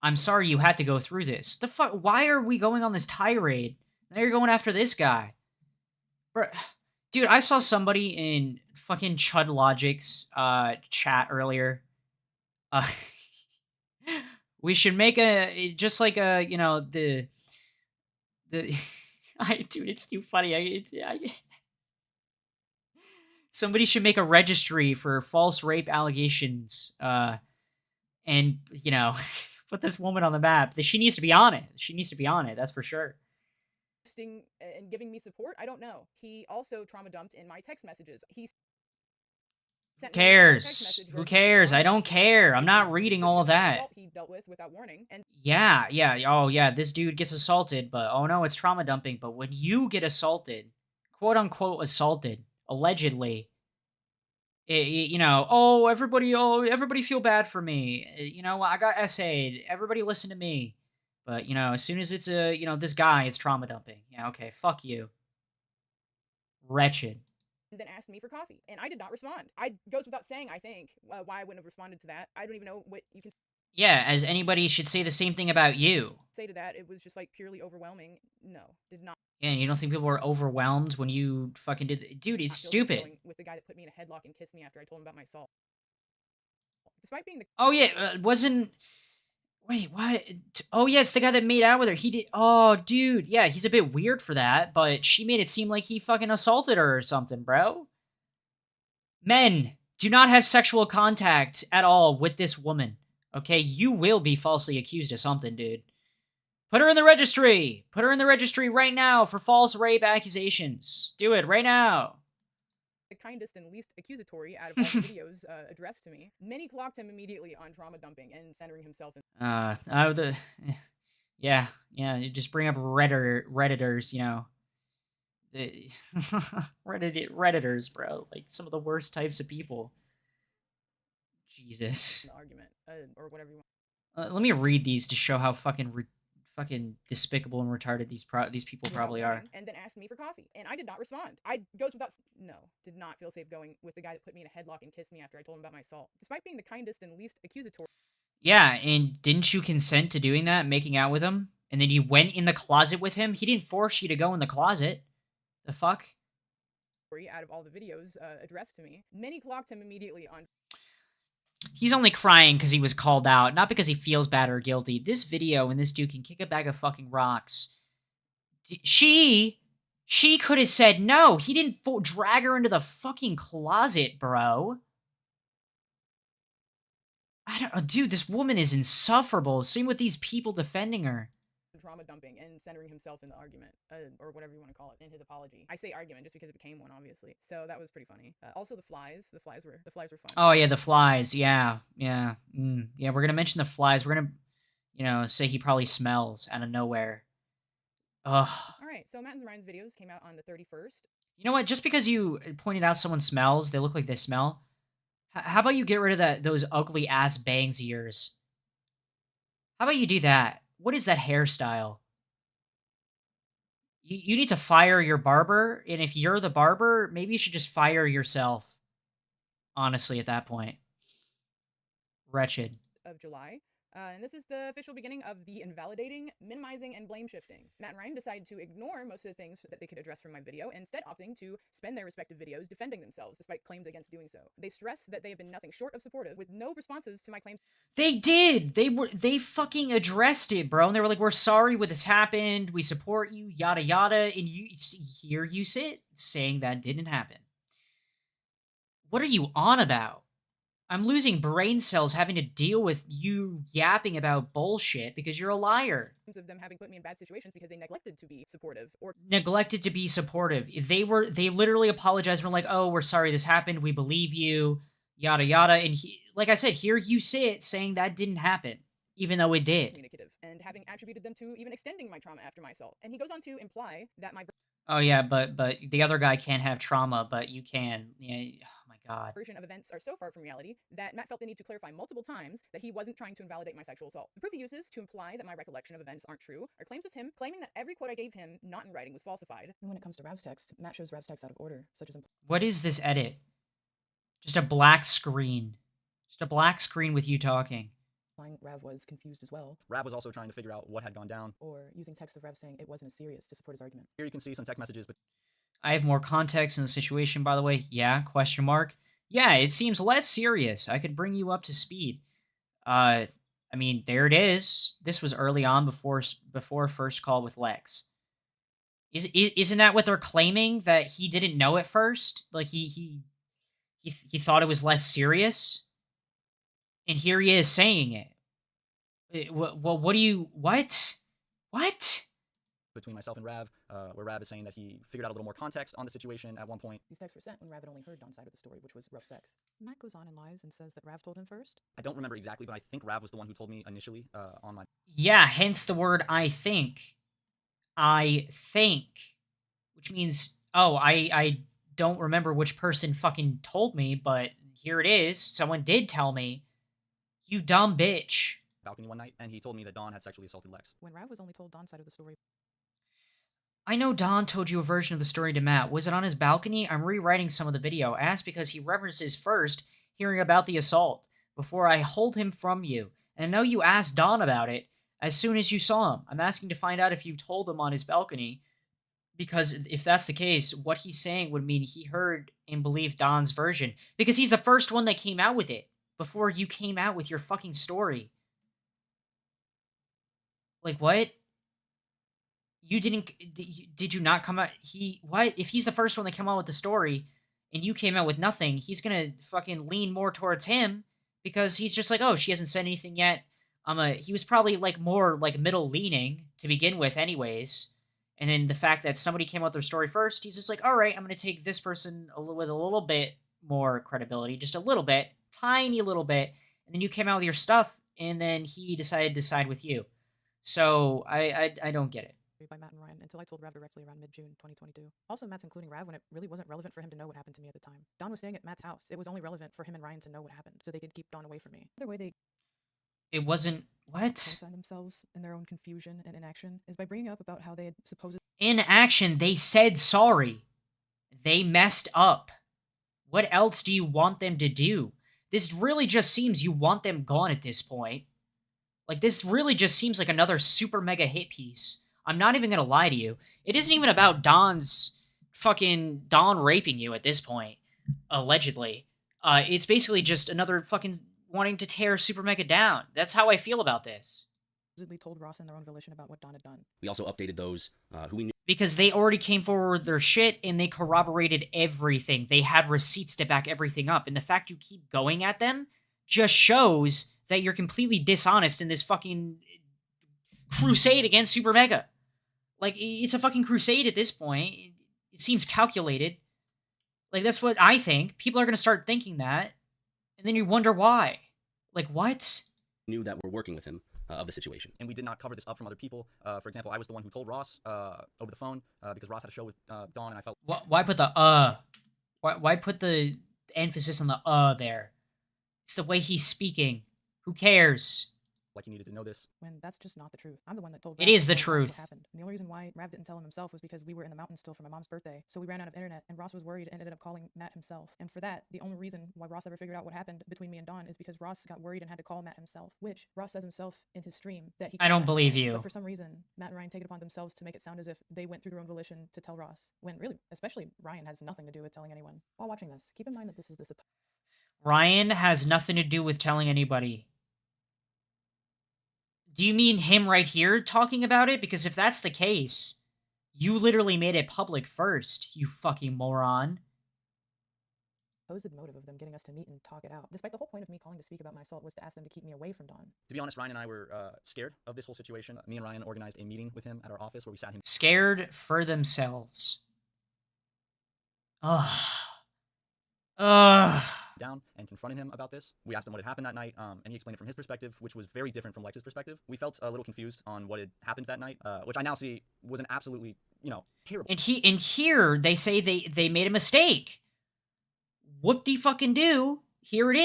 "I'm sorry you had to go through this." The fuck? Why are we going on this tirade? Now you're going after this guy. Bruh. Dude, I saw somebody in fucking Chud Logic's chat earlier. We should make just like a, you know, the dude, it's too funny. Somebody should make a registry for false rape allegations, and, you know, put this woman on the map. She needs to be on it. She needs to be on it, that's for sure. And giving me support? I don't know. He also trauma dumped in my text messages. He Who cares? Who cares? I don't care. I'm not reading all of that. He dealt with without warning. And Yeah. Oh, yeah, this dude gets assaulted, but oh no, it's trauma dumping. But when you get assaulted, quote unquote assaulted, allegedly, you know, everybody feel bad for me. You know, I got essayed. Everybody listen to me. But, you know, as soon as it's you know, this guy, it's trauma dumping. Yeah, okay, fuck you. Wretched. then asked me for coffee, and I did not respond. I goes without saying, I think, why I wouldn't have responded to that. I don't even know what you can Yeah, as anybody should say the same thing about you. say to that. It was just, like, purely overwhelming. No, did not. Yeah, and you don't think people were overwhelmed when you fucking did... Dude, it's not feel stupid. going with the guy that put me in a headlock and kissed me after I told him about my assault. Despite being the... Oh, yeah, wasn't... Wait, what? Oh, yeah, it's the guy that made out with her. He did... Oh, dude. Yeah, he's a bit weird for that, but she made it seem like he fucking assaulted her or something, bro. Men, do not have sexual contact at all with this woman, okay? You will be falsely accused of something, dude. Put her in the registry! Put her in the registry right now for false rape accusations. Do it right now. The kindest and least accusatory out of all the videos addressed to me. Many clocked him immediately on trauma dumping and centering himself in... Yeah, you just bring up Redditors, you know. Redditors, bro. Like, some of the worst types of people. Jesus. The argument, or whatever you want. Let me read these to show how fucking despicable and retarded these people probably are. And then asked me for coffee, and I did not respond. I goes without... No, did not feel safe going with the guy that put me in a headlock and kissed me after I told him about my assault. Despite being the kindest and least accusatory... Yeah, and didn't you consent to doing that, making out with him? And then you went in the closet with him? He didn't force you to go in the closet. The fuck? Out of all the videos addressed to me, many clocked him immediately on... He's only crying because he was called out, not because he feels bad or guilty. This video and this dude can kick a bag of fucking rocks. She could have said no. He didn't drag her into the fucking closet, bro. Dude, this woman is insufferable. Same with these people defending her. Trauma dumping and centering himself in the argument, or whatever you want to call it, in his apology. I say argument just because it became one, obviously. So that was pretty funny. Also, the flies were fun. Oh yeah, the flies. Yeah. We're gonna mention the flies. We're gonna, say he probably smells out of nowhere. Ugh. All right. So Matt and Ryan's videos came out on the 31st. You know what? Just because you pointed out someone smells, they look like they smell. How about you get rid of those ugly ass bangs of yours? How about you do that? What is that hairstyle? You need to fire your barber, and if you're the barber, maybe you should just fire yourself. Honestly, at that point. Wretched. Of July. And this is the official beginning of the invalidating, minimizing, and blame shifting. Matt and Ryan decided to ignore most of the things that they could address from my video, instead opting to spend their respective videos defending themselves, despite claims against doing so. They stress that they have been nothing short of supportive, with no responses to my claims. They did! They fucking addressed it, bro, and they were like, we're sorry what this happened, we support you, yada yada, and here you sit, saying that didn't happen. What are you on about? I'm losing brain cells having to deal with you yapping about bullshit because you're a liar. Of them having put me in bad situations because they neglected to be supportive, or neglected to be supportive. They literally apologized and were like, oh, we're sorry this happened, we believe you, yada yada, and like I said, here you sit saying that didn't happen, even though it did. Communicative, and having attributed them to even extending my trauma after my assault. And he goes on to imply that my... Oh yeah, but the other guy can't have trauma, but you can. Yeah, oh my god. Version of events are so far from reality that Matt felt the need to clarify multiple times that he wasn't trying to invalidate my sexual assault. The proof he uses to imply that my recollection of events aren't true are claims of him claiming that every quote I gave him, not in writing, was falsified. And when it comes to Rav's text, Matt shows Rav's text out of order, such as What is this edit? Just a black screen. Just a black screen with you talking. implying Rav was confused as well, Rav was also trying to figure out what had gone down. or using text of Rav saying it wasn't as serious to support his argument. Here you can see some text messages, but I have more context in the situation, by the way. Yeah, question mark. Yeah, it seems less serious. I could bring you up to speed. I mean, there it is. This was early on before first call with Lex. Isn't that what they're claiming, that he didn't know at first? Like he thought it was less serious? And here he is saying it. Well, what do you... What? What? between myself and Rav, where Rav is saying that he figured out a little more context on the situation at one point. These texts were sent when Rav had only heard Don's side of the story, which was rough sex. Matt goes on and lies and says that Rav told him first. I don't remember exactly, but I think Rav was the one who told me initially on my... Yeah, hence the word I think. I think. Which means, oh, I don't remember which person fucking told me, but here it is. Someone did tell me. You dumb bitch. Balcony one night, and he told me that Don had sexually assaulted Lex. When Rav was only told Don's side of the story. I know Don told you a version of the story to Matt. Was it on his balcony? I'm rewriting some of the video. I asked because he references first hearing about the assault before I hold him from you. And I know you asked Don about it as soon as you saw him. I'm asking to find out if you told him on his balcony, because if that's the case, what he's saying would mean he heard and believed Don's version, because he's the first one that came out with it before you came out with your fucking story. Like, what? You didn't... Did you not come out... What? If he's the first one that came out with the story, and you came out with nothing, he's gonna fucking lean more towards him, because he's just like, oh, she hasn't said anything yet. He was probably, like, more, like, middle-leaning to begin with anyways. And then the fact that somebody came out with their story first, he's just like, alright, I'm gonna take this person with a little bit more credibility, just a little bit, tiny little bit, and then you came out with your stuff, and then he decided to side with you. So, I don't get it. By Matt and Ryan until I told Rav directly around mid-June 2022. Also, Matt's including Rav when it really wasn't relevant for him to know what happened to me at the time. Don was staying at Matt's house. It was only relevant for him and Ryan to know what happened, so they could keep Don away from me. Either way, they... It wasn't... What? ...sign themselves in their own confusion and inaction is by bringing up about how they had supposedly... In action, they said sorry. They messed up. What else do you want them to do? This really just seems you want them gone at this point. Like, this really just seems like another super mega hit piece. I'm not even gonna lie to you. It isn't even about Don raping you at this point, allegedly. It's basically just another fucking wanting to tear Super Mega down. That's how I feel about this. ...supposedly told Ross in their own volition about what Don had done. We also updated those who we knew. Because they already came forward with their shit, and they corroborated everything. They had receipts to back everything up, and the fact you keep going at them just shows that you're completely dishonest in this fucking crusade against Super Mega. Like, it's a fucking crusade at this point. It seems calculated. Like, that's what I think. People are going to start thinking that, and then you wonder why. Like, what? Knew that we're working with him of the situation. And we did not cover this up from other people. For example, I was the one who told Ross over the phone because Ross had a show with Dawn, and I felt... Why put the Why put the emphasis on the there? It's the way he's speaking. Who cares? Like he needed to know this. When that's just not the truth. I'm the one that told It Rav is the before Ross truth. what happened. And the only reason why Rav didn't tell him himself was because we were in the mountains still for my mom's birthday. So we ran out of internet, and Ross was worried and ended up calling Matt himself. And for that, the only reason why Ross ever figured out what happened between me and Dawn is because Ross got worried and had to call Matt himself, which Ross says himself in his stream that he I don't Matt believe himself. you. But for some reason, Matt and Ryan take it upon themselves to make it sound as if they went through their own volition to tell Ross, when really, especially Ryan has nothing to do with telling anyone. While watching this, keep in mind that this is the... Ryan has nothing to do with telling anybody. Do you mean him right here talking about it? Because if that's the case, you literally made it public first, you fucking moron. Supposed motive of them getting us to meet and talk it out. Despite the whole point of me calling to speak about my assault was to ask them to keep me away from Dawn. To be honest, Ryan and I were scared of this whole situation. Me and Ryan organized a meeting with him at our office where we sat him... Scared for themselves. Ugh. Ugh. Down and confronted him about this. We asked him what had happened that night, and he explained it from his perspective, which was very different from Lex's perspective. We felt a little confused on what had happened that night, which I now see was an absolutely, terrible... And here they say they made a mistake. whoop-de-fucking-do. Here it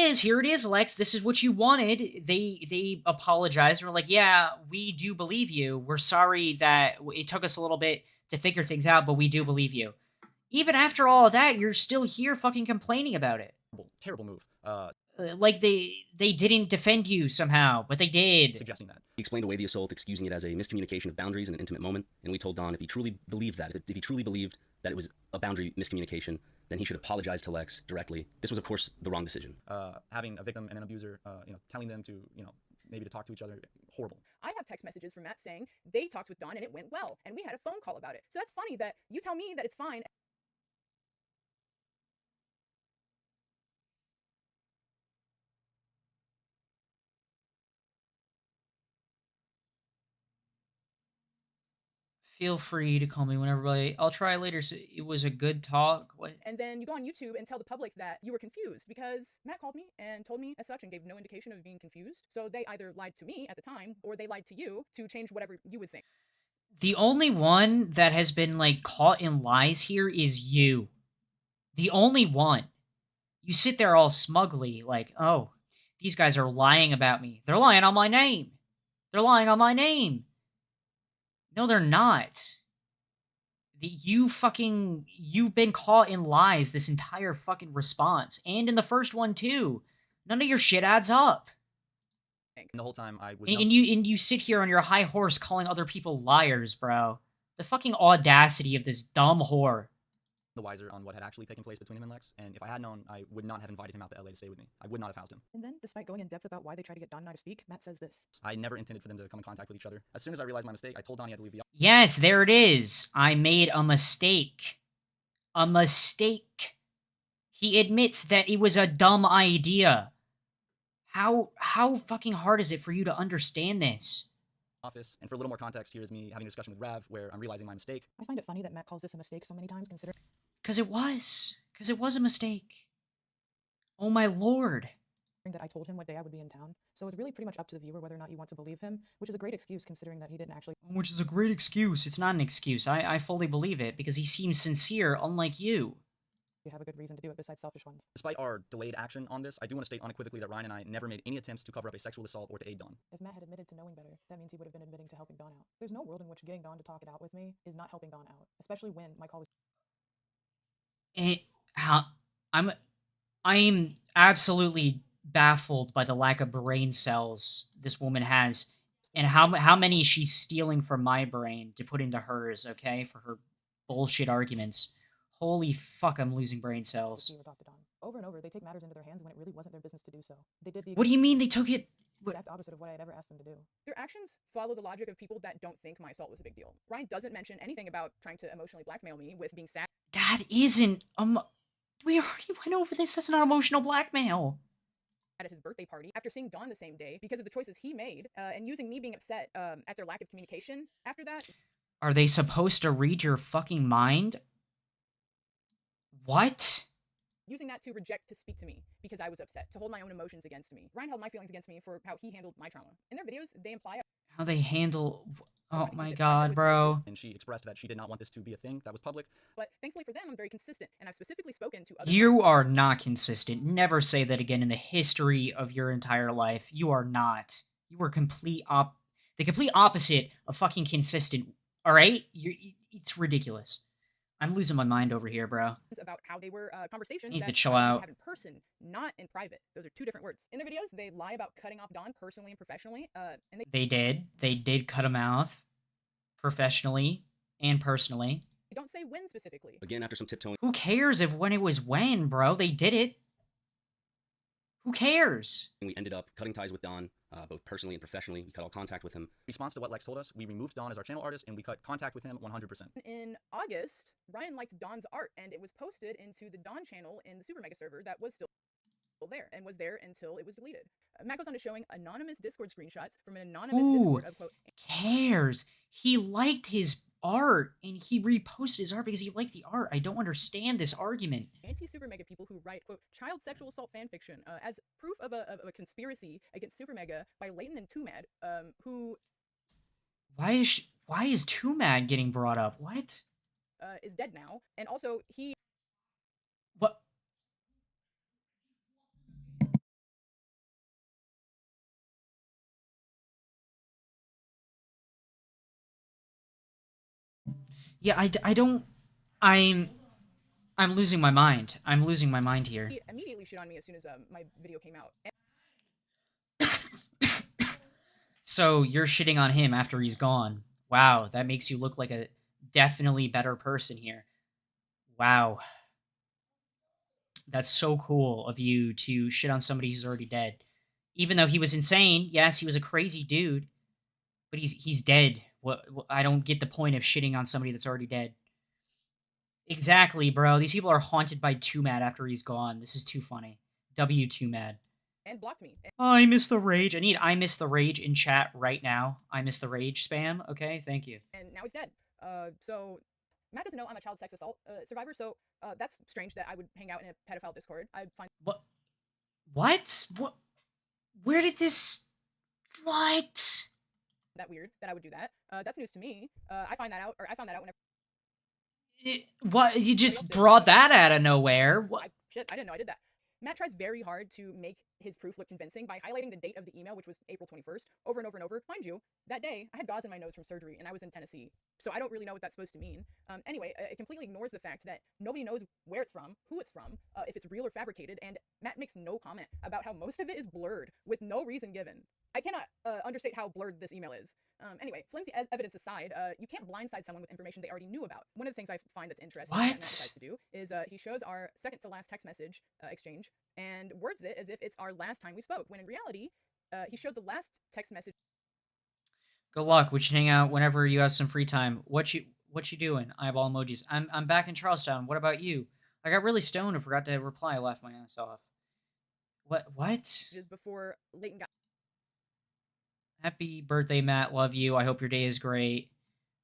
is, Lex. This is what you wanted. They apologized. We're like, yeah, we do believe you. We're sorry that it took us a little bit to figure things out, but we do believe you. Even after all of that, you're still here fucking complaining about it. Terrible move. Like they didn't defend you somehow, but they did. Suggesting that. He explained away the assault, excusing it as a miscommunication of boundaries in an intimate moment, and we told Don if he truly believed that, if he truly believed that it was a boundary miscommunication, then he should apologize to Lex directly. This was, of course, the wrong decision. Having a victim and an abuser, telling them to, maybe to talk to each other, horrible. I have text messages from Matt saying they talked with Don and it went well, and we had a phone call about it. So that's funny that you tell me that it's fine. Feel free to call me whenever. I'll try later. So it was a good talk. What? And then you go on YouTube and tell the public that you were confused because Matt called me and told me as such and gave no indication of being confused. So they either lied to me at the time or they lied to you to change whatever you would think. The only one that has been, like, caught in lies here is you. The only one. You sit there all smugly, like, oh, these guys are lying about me. They're lying on my name. They're lying on my name. No, they're not. You've been caught in lies this entire fucking response. And in the first one, too. None of your shit adds up. And the whole time I was... And you sit here on your high horse calling other people liars, bro. The fucking audacity of this dumb whore. The wiser on what had actually taken place between him and Lex, and if I had known, I would not have invited him out to LA to stay with me. I would not have housed him. And then, despite going in depth about why they tried to get Don and I to speak, Matt says this. I never intended for them to come in contact with each other. As soon as I realized my mistake, I told Don he had to leave the office. Yes, there it is. I made a mistake. A mistake. He admits that it was a dumb idea. How fucking hard is it for you to understand this? Office, and for a little more context, here is me having a discussion with Rav where I'm realizing my mistake. I find it funny that Matt calls this a mistake so many times, considering... Because it was a mistake. Oh my lord. That I told him what day I would be in town. So it's really pretty much up to the viewer whether or not you want to believe him, which is a great excuse considering that he didn't actually... Which is a great excuse. It's not an excuse. I fully believe it because he seems sincere, unlike you. You have a good reason to do it besides selfish ones. Despite our delayed action on this, I do want to state unequivocally that Ryan and I never made any attempts to cover up a sexual assault or to aid Don. If Matt had admitted to knowing better, that means he would have been admitting to helping Don out. There's no world in which getting Don to talk it out with me is not helping Don out, especially when my call was... I'm absolutely baffled by the lack of brain cells this woman has, and how many she's stealing from my brain to put into hers, okay, for her bullshit arguments. Holy fuck, I'm losing brain cells. Over and over, they take matters into their hands when it really wasn't their business to do so. They did the What do you mean they took it? exact opposite of what I had ever asked them to do. Their actions follow the logic of people that don't think my assault was a big deal. Ryan doesn't mention anything about trying to emotionally blackmail me with being sad. That isn't we already went over this. That's not emotional blackmail. At his birthday party after seeing Dawn the same day because of the choices he made and using me being upset at their lack of communication after that. Are they supposed to read your fucking mind? What? Using that to reject to speak to me because I was upset, to hold my own emotions against me. Ryan held my feelings against me for how he handled my trauma. In their videos, they imply how they handle... Oh my god, bro. And she expressed that she did not want this to be a thing that was public. But thankfully for them, I'm very consistent, and I've specifically spoken to other... You are not consistent. Never say that again in the history of your entire life. You are not. You are the complete opposite of fucking consistent. Alright? It's ridiculous. I'm losing my mind over here, bro. About how they were conversations Need that to chill out. have in person, not in private. Those are two different words. In their videos, they lie about cutting off Dawn personally and professionally. And they did cut him off professionally and personally. They don't say when specifically. Again, after some tiptoeing. Who cares if when it was when, bro? They did it. Who cares? We ended up cutting ties with Don, both personally and professionally. We cut all contact with him. In response to what Lex told us, we removed Don as our channel artist and we cut contact with him 100%. In August, Ryan liked Don's art and it was posted into the Don channel in the supermega server that was still there and was there until it was deleted. Matt goes on to showing anonymous Discord screenshots from an anonymous Discord of quote... cares? He liked his art and he reposted his art because he liked the art. I don't understand this argument. Anti-supermega people who write, quote, child sexual assault fanfiction as proof of a conspiracy against supermega by Leighton and Tumad, who... Why is Tumad getting brought up? What? Is dead now. And also, he... What? Yeah, I don't... I'm losing my mind. I'm losing my mind here. He immediately shit on me as soon as my video came out. So you're shitting on him after he's gone. Wow, that makes you look like a definitely better person here. Wow. That's so cool of you to shit on somebody who's already dead. Even though he was insane, yes, he was a crazy dude, but he's dead. What I don't get the point of shitting on somebody that's already dead. Exactly, bro. These people are haunted by Too Mad after he's gone. This is too funny. W Too Mad. And blocked me. I miss the rage. I need I miss the rage in chat right now. I miss the rage spam. Okay, thank you. And now he's dead. So Matt doesn't know I'm a child sex assault survivor, so that's strange that I would hang out in a pedophile Discord. I find What? What? Where did this? What? that weird that I would do that. That's news to me. I found that out whenever. What? You just brought that out of nowhere. What? Shit, I didn't know I did that. Matt tries very hard to make his proof look convincing by highlighting the date of the email, which was April 21st, over and over and over. Mind you, that day, I had gauze in my nose from surgery, and I was in Tennessee, so I don't really know what that's supposed to mean. Anyway, it completely ignores the fact that nobody knows where it's from, who it's from, if it's real or fabricated, and Matt makes no comment about how most of it is blurred, with no reason given. I cannot understate how blurred this email is. Anyway, flimsy evidence aside, you can't blindside someone with information they already knew about. One of the things I find that's interesting that Matt decides to do is he shows our second to last text message exchange and words it as if it's our last time we spoke, when in reality, he showed the last text message. Good luck. We should hang out whenever you have some free time. What you doing? Eyeball emojis. I'm back in Charlestown. What about you? I got really stoned and forgot to reply. I laughed my ass off. What? Just before Leighton got Happy birthday, Matt. Love you. I hope your day is great.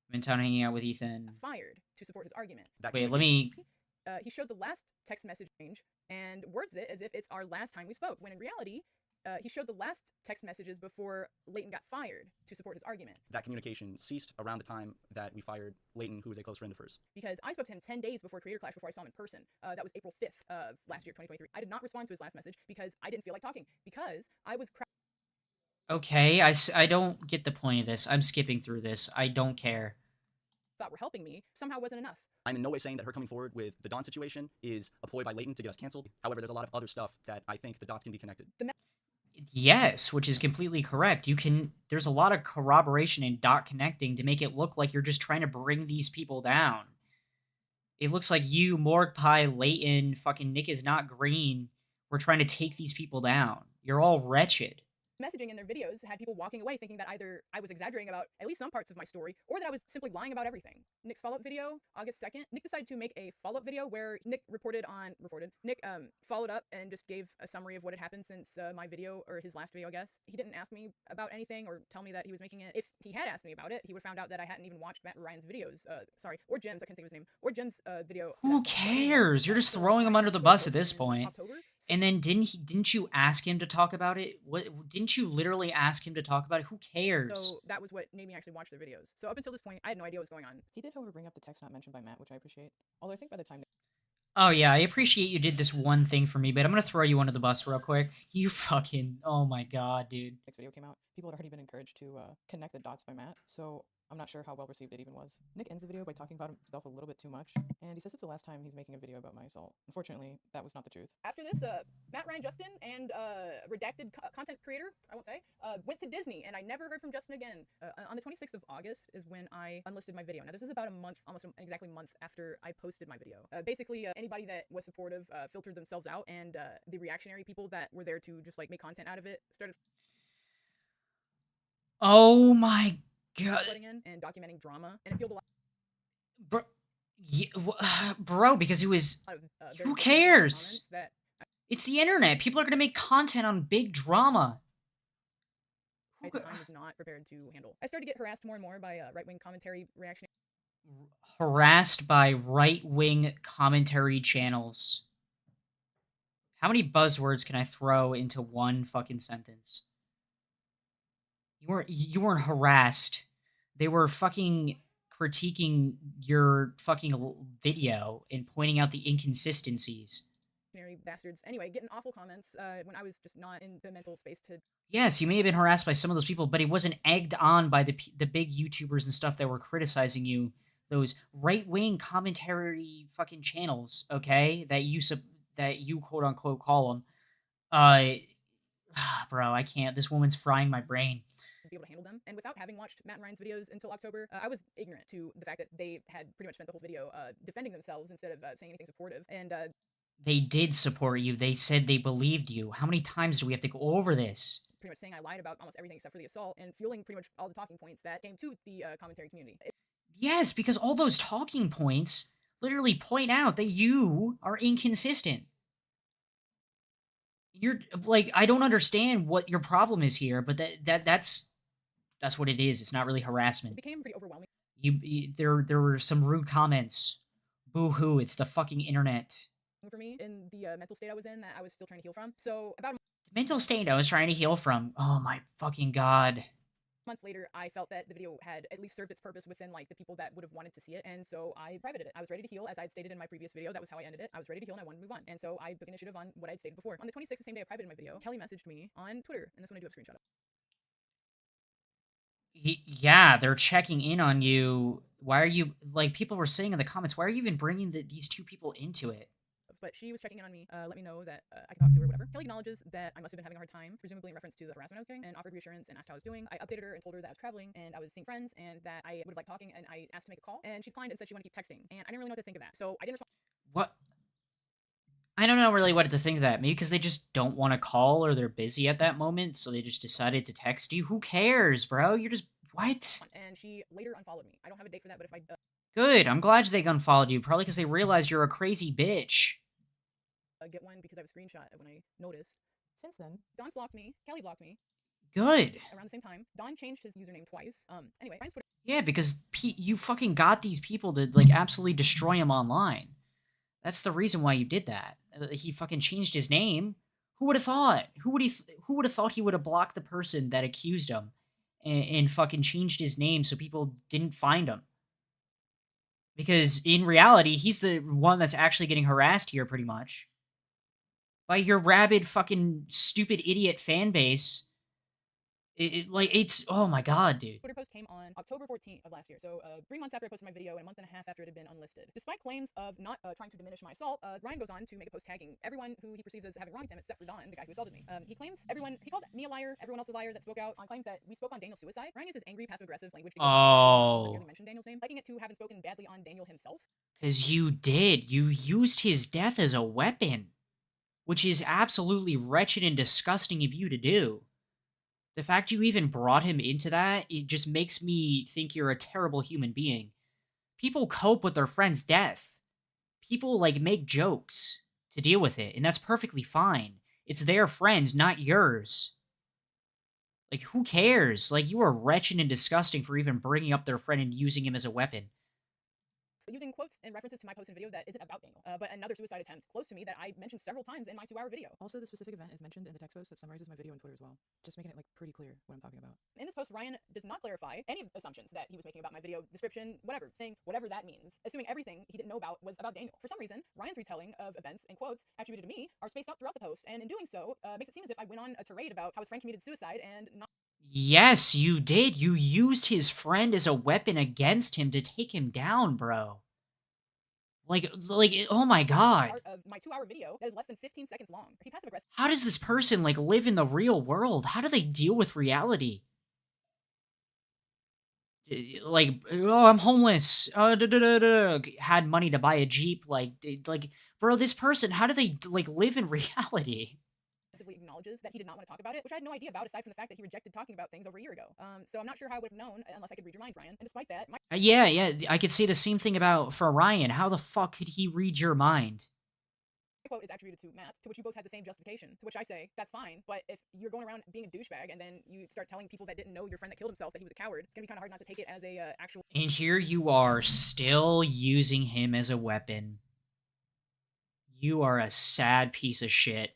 I'm in town hanging out with Ethan. fired to support his argument. Wait, let me... He showed the last text message range and words it as if it's our last time we spoke, when in reality, he showed the last text messages before Leighton got fired to support his argument. That communication ceased around the time that we fired Leighton, who was a close friend of hers. Because I spoke to him 10 days before Creator Clash, before I saw him in person. That was April 5th of last year, 2023. I did not respond to his last message because I didn't feel like talking, because I was Okay, I don't get the point of this. I'm skipping through this. I don't care. thought were helping me, somehow wasn't enough. I'm in no way saying that her coming forward with the Don situation is a ploy by Leighton to get us canceled. However, there's a lot of other stuff that I think the dots can be connected. Yes, which is completely correct. There's a lot of corroboration and dot connecting to make it look like you're just trying to bring these people down. It looks like you, Morg Pie, Leighton, fucking Nick is not green. We're trying to take these people down. You're all wretched. Messaging in their videos had people walking away thinking that either I was exaggerating about at least some parts of my story, or that I was simply lying about everything. Nick's follow-up video, August 2nd, Nick decided to make a follow-up video where Nick Nick followed up and just gave a summary of what had happened since my video, or his last video, I guess. He didn't ask me about anything or tell me that he was making it. If he had asked me about it, he would have found out that I hadn't even watched Matt Ryan's videos, or Jim's, I can't think of his name, or Jim's video. Who cares? You're just throwing him under the bus at this point. And then didn't you ask him to talk about it? What didn't you literally ask him to talk about it? Who cares? So that was what made me actually watch their videos. So up until this point, I had no idea what was going on. He did, however, bring up the text not mentioned by Matt, which I appreciate. Although I think by the time... Oh yeah, I appreciate you did this one thing for me, but I'm gonna throw you under the bus real quick. You fucking... Oh my god, dude. Next video came out, people had already been encouraged to connect the dots by Matt, so I'm not sure how well received it even was. Nick ends the video by talking about himself a little bit too much, and he says it's the last time he's making a video about my assault. Unfortunately, that was not the truth. After this, Matt Ryan Justin and redacted content creator, I won't say, went to Disney, and I never heard from Justin again. On the 26th of August is when I unlisted my video. Now this is about a month, almost exactly a month after I posted my video. Basically, anybody that was supportive filtered themselves out, and the reactionary people that were there to just like make content out of it started... Oh my god. ...in and documenting drama, and it fueled a lot... Bro, yeah, bro, because it was... Who cares? It's the internet. People are going to make content on big drama. I at the time was not prepared to handle. I started to get harassed more and more by right-wing commentary reaction. Harassed by right-wing commentary channels. How many buzzwords can I throw into one fucking sentence? You weren't harassed. They were fucking critiquing your fucking video and pointing out the inconsistencies. Bastards. Anyway, getting awful comments when I was just not in the mental space to... Yes, you may have been harassed by some of those people, but it wasn't egged on by the big YouTubers and stuff that were criticizing you those right-wing commentary fucking channels, okay, that you quote unquote call them. Bro, I can't. This woman's frying my brain. Be able to handle them. And without having watched Matt and Ryan's videos until October, I was ignorant to the fact that they had pretty much spent the whole video defending themselves instead of saying anything supportive. And They did support you. They said they believed you. How many times do we have to go over this? pretty much saying I lied about almost everything except for the assault, and fueling pretty much all the talking points that came to the commentary community. Yes, because all those talking points literally point out that you are inconsistent. You're like, I don't understand what your problem is here, but that's what it is. It's not really harassment. It became pretty overwhelming. There were some rude comments. Boo-hoo, it's the fucking internet. For me, in the mental state I was in that I was still trying to heal from. So about The mental state I was trying to heal from. Oh my fucking god. month later, I felt that the video had at least served its purpose within like the people that would have wanted to see it, and so I privated it. I was ready to heal, as I had stated in my previous video. That was how I ended it. I was ready to heal and I wanted to move on, and so I took initiative on what I'd stated before. On the 26th, the same day I privated my video, Kelly messaged me on Twitter, and this one I do have a screenshot of. Yeah, they're checking in on you. Why are you, like, people were saying in the comments, why are you even bringing these two people into it? But she was checking in on me, let me know that I can talk to her, whatever. Kelly acknowledges that I must have been having a hard time, presumably in reference to the harassment I was doing, and offered reassurance and asked how I was doing. I updated her and told her that I was traveling and I was seeing friends and that I would have liked talking, and I asked to make a call, and she declined and said she wanted to keep texting, and I didn't really know what to think of that, so I didn't respond. What? I don't know really what to think of that. Maybe because they just don't want to call or they're busy at that moment, so they just decided to text you. Who cares, bro? You're just... What? And she later unfollowed me. I don't have a date for that, but if I... Good, I'm glad they unfollowed you, probably because they realized you're a crazy bitch. Get one because I have a screenshot of when I noticed. Since then, Don's blocked me, Kelly blocked me. Good. Around the same time, Don changed his username twice. Anyway, Ryan's Twitter. Yeah, because you fucking got these people to, like, absolutely destroy him online. That's the reason why you did that. He fucking changed his name. Who would have thought? Who would have thought he would have blocked the person that accused him and fucking changed his name so people didn't find him? Because in reality, he's the one that's actually getting harassed here, pretty much. By your rabid fucking stupid idiot fan base. It's oh my god, dude. Twitter post came on October 14th of last year, so 3 months after I posted my video and a month and a half after it had been unlisted. Despite claims of not trying to diminish my assault, Ryan goes on to make a post tagging everyone who he perceives as having wronged him, except for Don, the guy who assaulted me. He calls me a liar, everyone else a liar that spoke out on claims that we spoke on Daniel's suicide. Ryan uses angry, passive-aggressive language. Oh. I barely mentioned Daniel's name, liking it to having spoken badly on Daniel himself. Because you did. You used his death as a weapon. Which is absolutely wretched and disgusting of you to do. The fact you even brought him into that, it just makes me think you're a terrible human being. People cope with their friend's death. People, like, make jokes to deal with it, and that's perfectly fine. It's their friend, not yours. Like, who cares? Like, you are wretched and disgusting for even bringing up their friend and using him as a weapon. Using quotes and references to my post and video that isn't about Daniel, but another suicide attempt close to me that I mentioned several times in my 2-hour video. Also, the specific event is mentioned in the text post that summarizes my video on Twitter as well, just making it like pretty clear what I'm talking about. In this post, Ryan does not clarify any assumptions that he was making about my video description, whatever, saying whatever that means, assuming everything he didn't know about was about Daniel. For some reason, Ryan's retelling of events and quotes attributed to me are spaced out throughout the post, and in doing so, makes it seem as if I went on a tirade about how his friend committed suicide and not. Yes, you did. You used his friend as a weapon against him to take him down, bro. Like, oh my god. Part of my 2-hour video that is less than 15 seconds long. He passive aggressive. How does this person, like, live in the real world? How do they deal with reality? Like, oh, I'm homeless. Had money to buy a Jeep. Like, bro, this person, how do they, like, live in reality? Acknowledges that he did not want to talk about it, which I had no idea about aside from the fact that he rejected talking about things over a year ago. So I'm not sure how I would have known unless I could read your mind, Ryan. And despite that, Yeah, I could say the same thing for Ryan. How the fuck could he read your mind? My quote is attributed to Matt, to which you both had the same justification, to which I say, that's fine, but if you're going around being a douchebag and then you start telling people that didn't know your friend that killed himself that he was a coward, it's gonna be kind of hard not to take it as a actual... And here you are, still using him as a weapon. You are a sad piece of shit.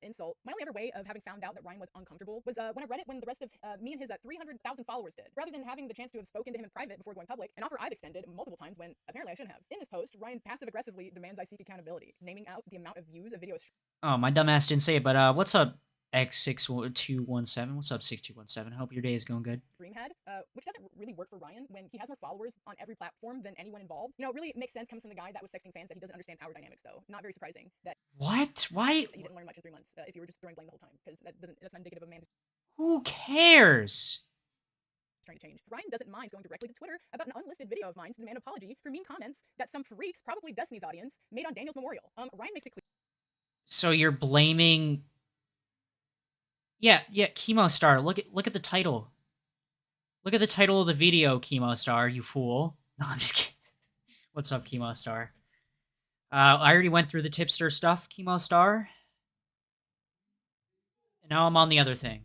Insult. My only ever way of having found out that Ryan was uncomfortable was when I read it when the rest of me and his 300,000 followers did. Rather than having the chance to have spoken to him in private before going public, an offer I've extended multiple times when apparently I shouldn't have. In this post, Ryan passive-aggressively demands I seek accountability, naming out the amount of views a video is... Oh, my dumbass didn't say it, but what's up, X6217. What's up, 6217? Hope your day is going good. Dream had, which doesn't really work for Ryan when he has more followers on every platform than anyone involved. You know, it really makes sense coming from the guy that was sexting fans that he doesn't understand power dynamics, though. Not very surprising that. What? Why? That you didn't learn much in 3 months if you were just throwing blame the whole time, because that's not indicative of a man Who cares? trying to change. Ryan doesn't mind going directly to Twitter about an unlisted video of mine to demand an apology for mean comments that some freaks, probably Destiny's audience, made on Daniel's memorial. Ryan makes it clear. So you're blaming... Yeah, Chemo Star. Look at the title. Look at the title of the video, Chemo Star, you fool. No, I'm just kidding. What's up, Chemo Star? I already went through the tipster stuff, Chemo Star. And now I'm on the other thing.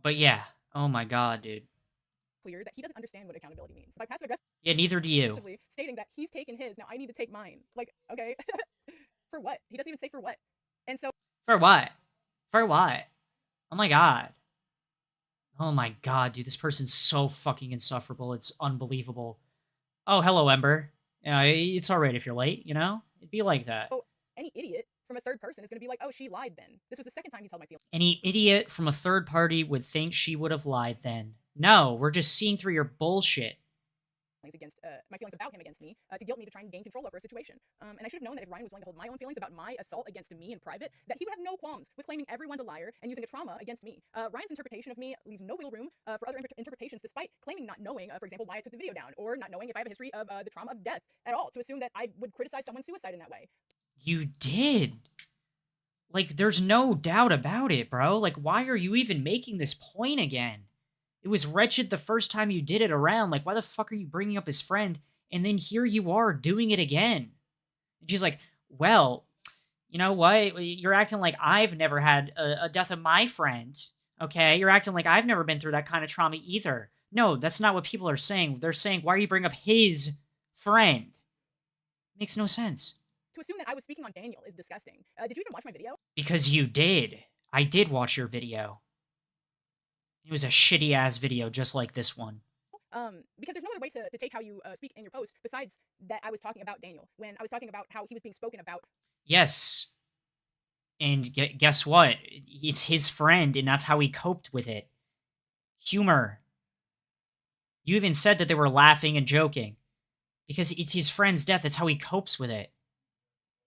But yeah. Oh my god, dude. Clear that he doesn't understand what accountability means. By passive aggressive, Yeah, neither do you. stating that he's taken his, now I need to take mine. Like, okay, for what? He doesn't even say for what. And so For what? For what? Oh my god. Oh my god, dude, this person's so fucking insufferable. It's unbelievable. Oh, hello, Ember. It's alright if you're late, you know? It'd be like that. oh, any idiot from a third person is going to be like, oh, she lied then. This was the second time he's held my feelings. Any idiot from a third party would think she would have lied then. No, we're just seeing through your bullshit. Against my feelings about him against me to guilt me to try and gain control over a situation. And I should have known that if Ryan was willing to hold my own feelings about my assault against me in private, that he would have no qualms with claiming everyone's a liar and using a trauma against me. Ryan's interpretation of me leaves no wiggle room for other interpretations, despite claiming not knowing, for example, why I took the video down, or not knowing if I have a history of the trauma of death at all, to assume that I would criticize someone's suicide in that way. You did. Like, there's no doubt about it, bro. Like, why are you even making this point again? It was wretched the first time you did it around. Like, why the fuck are you bringing up his friend? And then here you are doing it again. And she's like, well, you know what? You're acting like I've never had a death of my friend. Okay? You're acting like I've never been through that kind of trauma either. No, that's not what people are saying. They're saying, why are you bringing up his friend? Makes no sense. To assume that I was speaking on Daniel is disgusting. Did you even watch my video? Because you did. I did watch your video. It was a shitty-ass video just like this one. Because there's no other way to take how you speak in your post besides that I was talking about Daniel, when I was talking about how he was being spoken about. Yes. And guess what? It's his friend, and that's how he coped with it. Humor. You even said that they were laughing and joking. Because it's his friend's death, that's how he copes with it.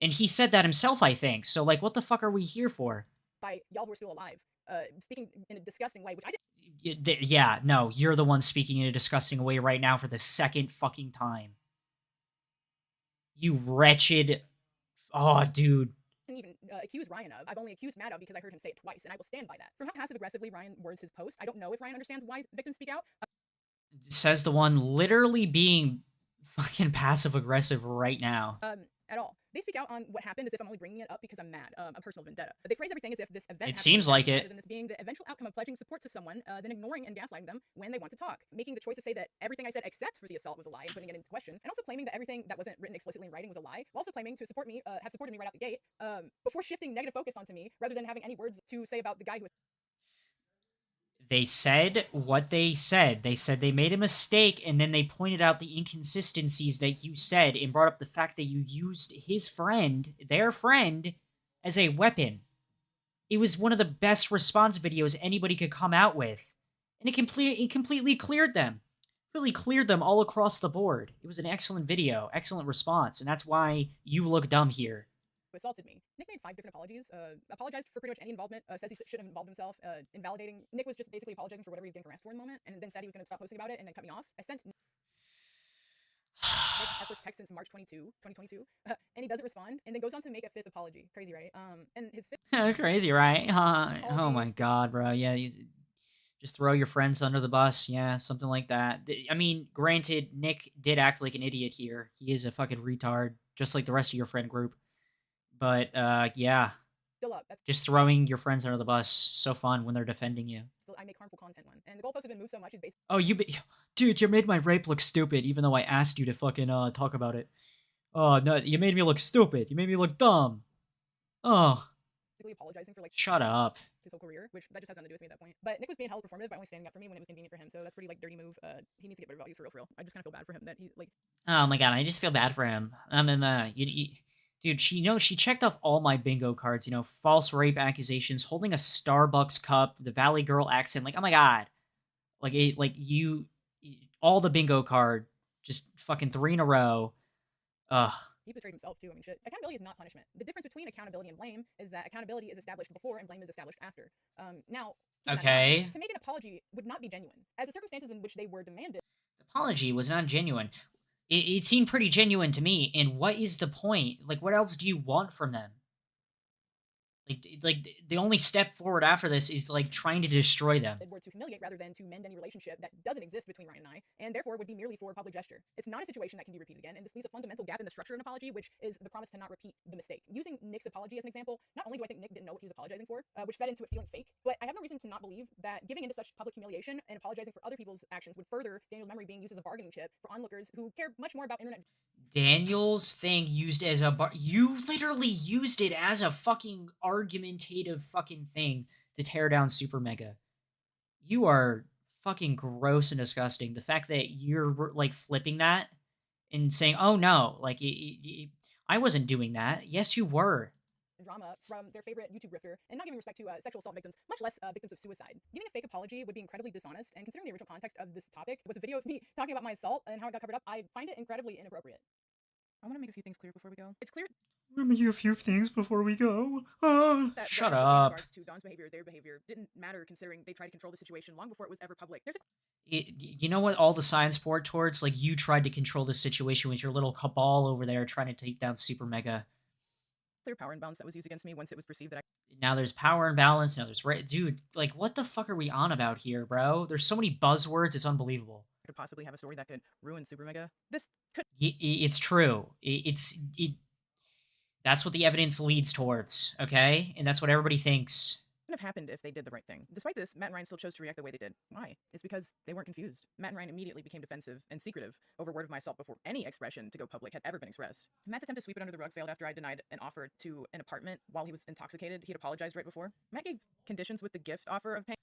And he said that himself, I think. So, like, what the fuck are we here for? By y'all who are still alive. Speaking in a disgusting way, which I did. Yeah, no, you're the one speaking in a disgusting way right now for the second fucking time. You wretched... Oh, dude. Didn't even accuse Ryan of. I've only accused Matt of because I heard him say it twice, and I will stand by that. From how passive-aggressively Ryan words his post, I don't know if Ryan understands why victims speak out. Says the one literally being fucking passive-aggressive right now. At all. They speak out on what happened as if I'm only bringing it up because I'm mad, a personal vendetta. They phrase everything as if this event It seems like it. rather than this being the eventual outcome of pledging support to someone, then ignoring and gaslighting them when they want to talk. Making the choice to say that everything I said except for the assault was a lie and putting it into question, and also claiming that everything that wasn't written explicitly in writing was a lie, while also claiming to support me, have supported me right out the gate, before shifting negative focus onto me, rather than having any words to say about the guy who was... They said what they said. They said they made a mistake, and then they pointed out the inconsistencies that you said and brought up the fact that you used his friend, their friend, as a weapon. It was one of the best response videos anybody could come out with. And it completely cleared them. Really cleared them all across the board. It was an excellent video, excellent response, and that's why you look dumb here. Assaulted me. Nick made 5 different apologies, apologized for pretty much any involvement, says he shouldn't have involved himself, invalidating. Nick was just basically apologizing for whatever he was getting harassed for in the moment, and then said he was going to stop posting about it and then cut me off. I sent our first text since March 2022, and he doesn't respond, and then goes on to make a 5th apology. Crazy, right? And his 5th... Crazy, right? Oh my god, bro. Yeah, you just throw your friends under the bus. Yeah, something like that. I mean, granted, Nick did act like an idiot here. He is a fucking retard, just like the rest of your friend group. But, yeah. Still up. That's just throwing your friends under the bus. So fun when they're defending you. still, I make harmful content one. And the goalposts have been moved so much, he's basically... Oh, dude, you made my rape look stupid, even though I asked you to fucking, talk about it. Oh, no, you made me look stupid. You made me look dumb. Oh. Apologizing for, like... Shut up. His whole career, which that just has nothing to do with me at that point. But Nick was being hella performative by only standing up for me when it was convenient for him, so that's pretty, like, dirty move. He needs to get rid of values for real. I just kind of feel bad for him that he, like... Oh my god, I just feel bad for him. Dude, she checked off all my bingo cards, false rape accusations, holding a Starbucks cup, the Valley Girl accent, like, oh my god. All the bingo card, just fucking 3 in a row. Ugh. He betrayed himself too. I mean, shit. Accountability is not punishment. The difference between accountability and blame is that accountability is established before and blame is established after. Now, keep that in mind. Okay. To make an apology would not be genuine, as the circumstances in which they were demanded. Apology was not genuine. It seemed pretty genuine to me, and what is the point? Like, what else do you want from them? Like the only step forward after this is like trying to destroy them. Were to humiliate rather than to mend any relationship that doesn't exist between Ryan and I, and therefore would be merely for a public gesture. It's not a situation that can be repeated again, and this leaves a fundamental gap in the structure of an apology, which is the promise to not repeat the mistake. Using Nick's apology as an example, not only do I think Nick didn't know what he was apologizing for, which fed into it feeling fake, but I have no reason to not believe that giving into such public humiliation and apologizing for other people's actions would further Daniel's memory being used as a bargaining chip for onlookers who care much more about internet. Daniel's thing used as you literally used it as a fucking argumentative fucking thing to tear down Supermega. You are fucking gross and disgusting. The fact that you're like flipping that and saying, oh no, like I wasn't doing that. Yes, you were. Drama from their favorite YouTube grifter, and not giving respect to sexual assault victims, much less victims of suicide. Giving a fake apology would be incredibly dishonest, and considering the original context of this topic was a video of me talking about my assault and how it got covered up, I find it incredibly inappropriate. I want to make a few things clear before we go. It's clear. Let me do a few things before we go. That Shut in up. regards to Don's behavior, their behavior didn't matter considering they tried to control the situation long before it was ever public. There's You know what all the signs point towards? Like, you tried to control the situation with your little cabal over there trying to take down Supermega. clear power imbalance that was used against me once it was perceived that I Now there's power imbalance. Now there's dude, like, what the fuck are we on about here, bro? There's so many buzzwords. It's unbelievable. could possibly have a story that could ruin Supermega. This could. It's true. That's what the evidence leads towards, okay? And that's what everybody thinks. Would have happened if they did the right thing. Despite this, Matt and Ryan still chose to react the way they did. Why? It's because they weren't confused. Matt and Ryan immediately became defensive and secretive over word of my assault before any expression to go public had ever been expressed. Matt's attempt to sweep it under the rug failed after I denied an offer to an apartment while he was intoxicated. He'd apologized right before. Matt gave conditions with the gift offer of paying.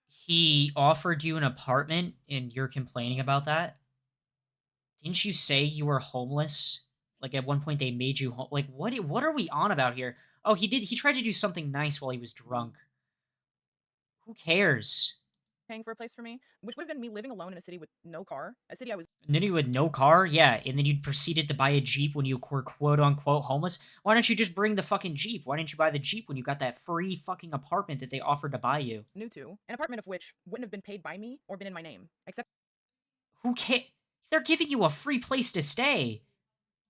He offered you an apartment and you're complaining about that? Didn't you say you were homeless? Like, at one point they made you like, what are we on about here? Oh, he tried to do something nice while he was drunk. Who cares? Paying for a place for me, which would have been me living alone in a city with no car, a city I was. And then you had no car? Yeah, and then you proceeded to buy a Jeep when you were quote-unquote homeless? Why don't you just bring the fucking Jeep? Why didn't you buy the Jeep when you got that free fucking apartment that they offered to buy you? New to, an apartment of which wouldn't have been paid by me or been in my name, except. Who cares? They're giving you a free place to stay.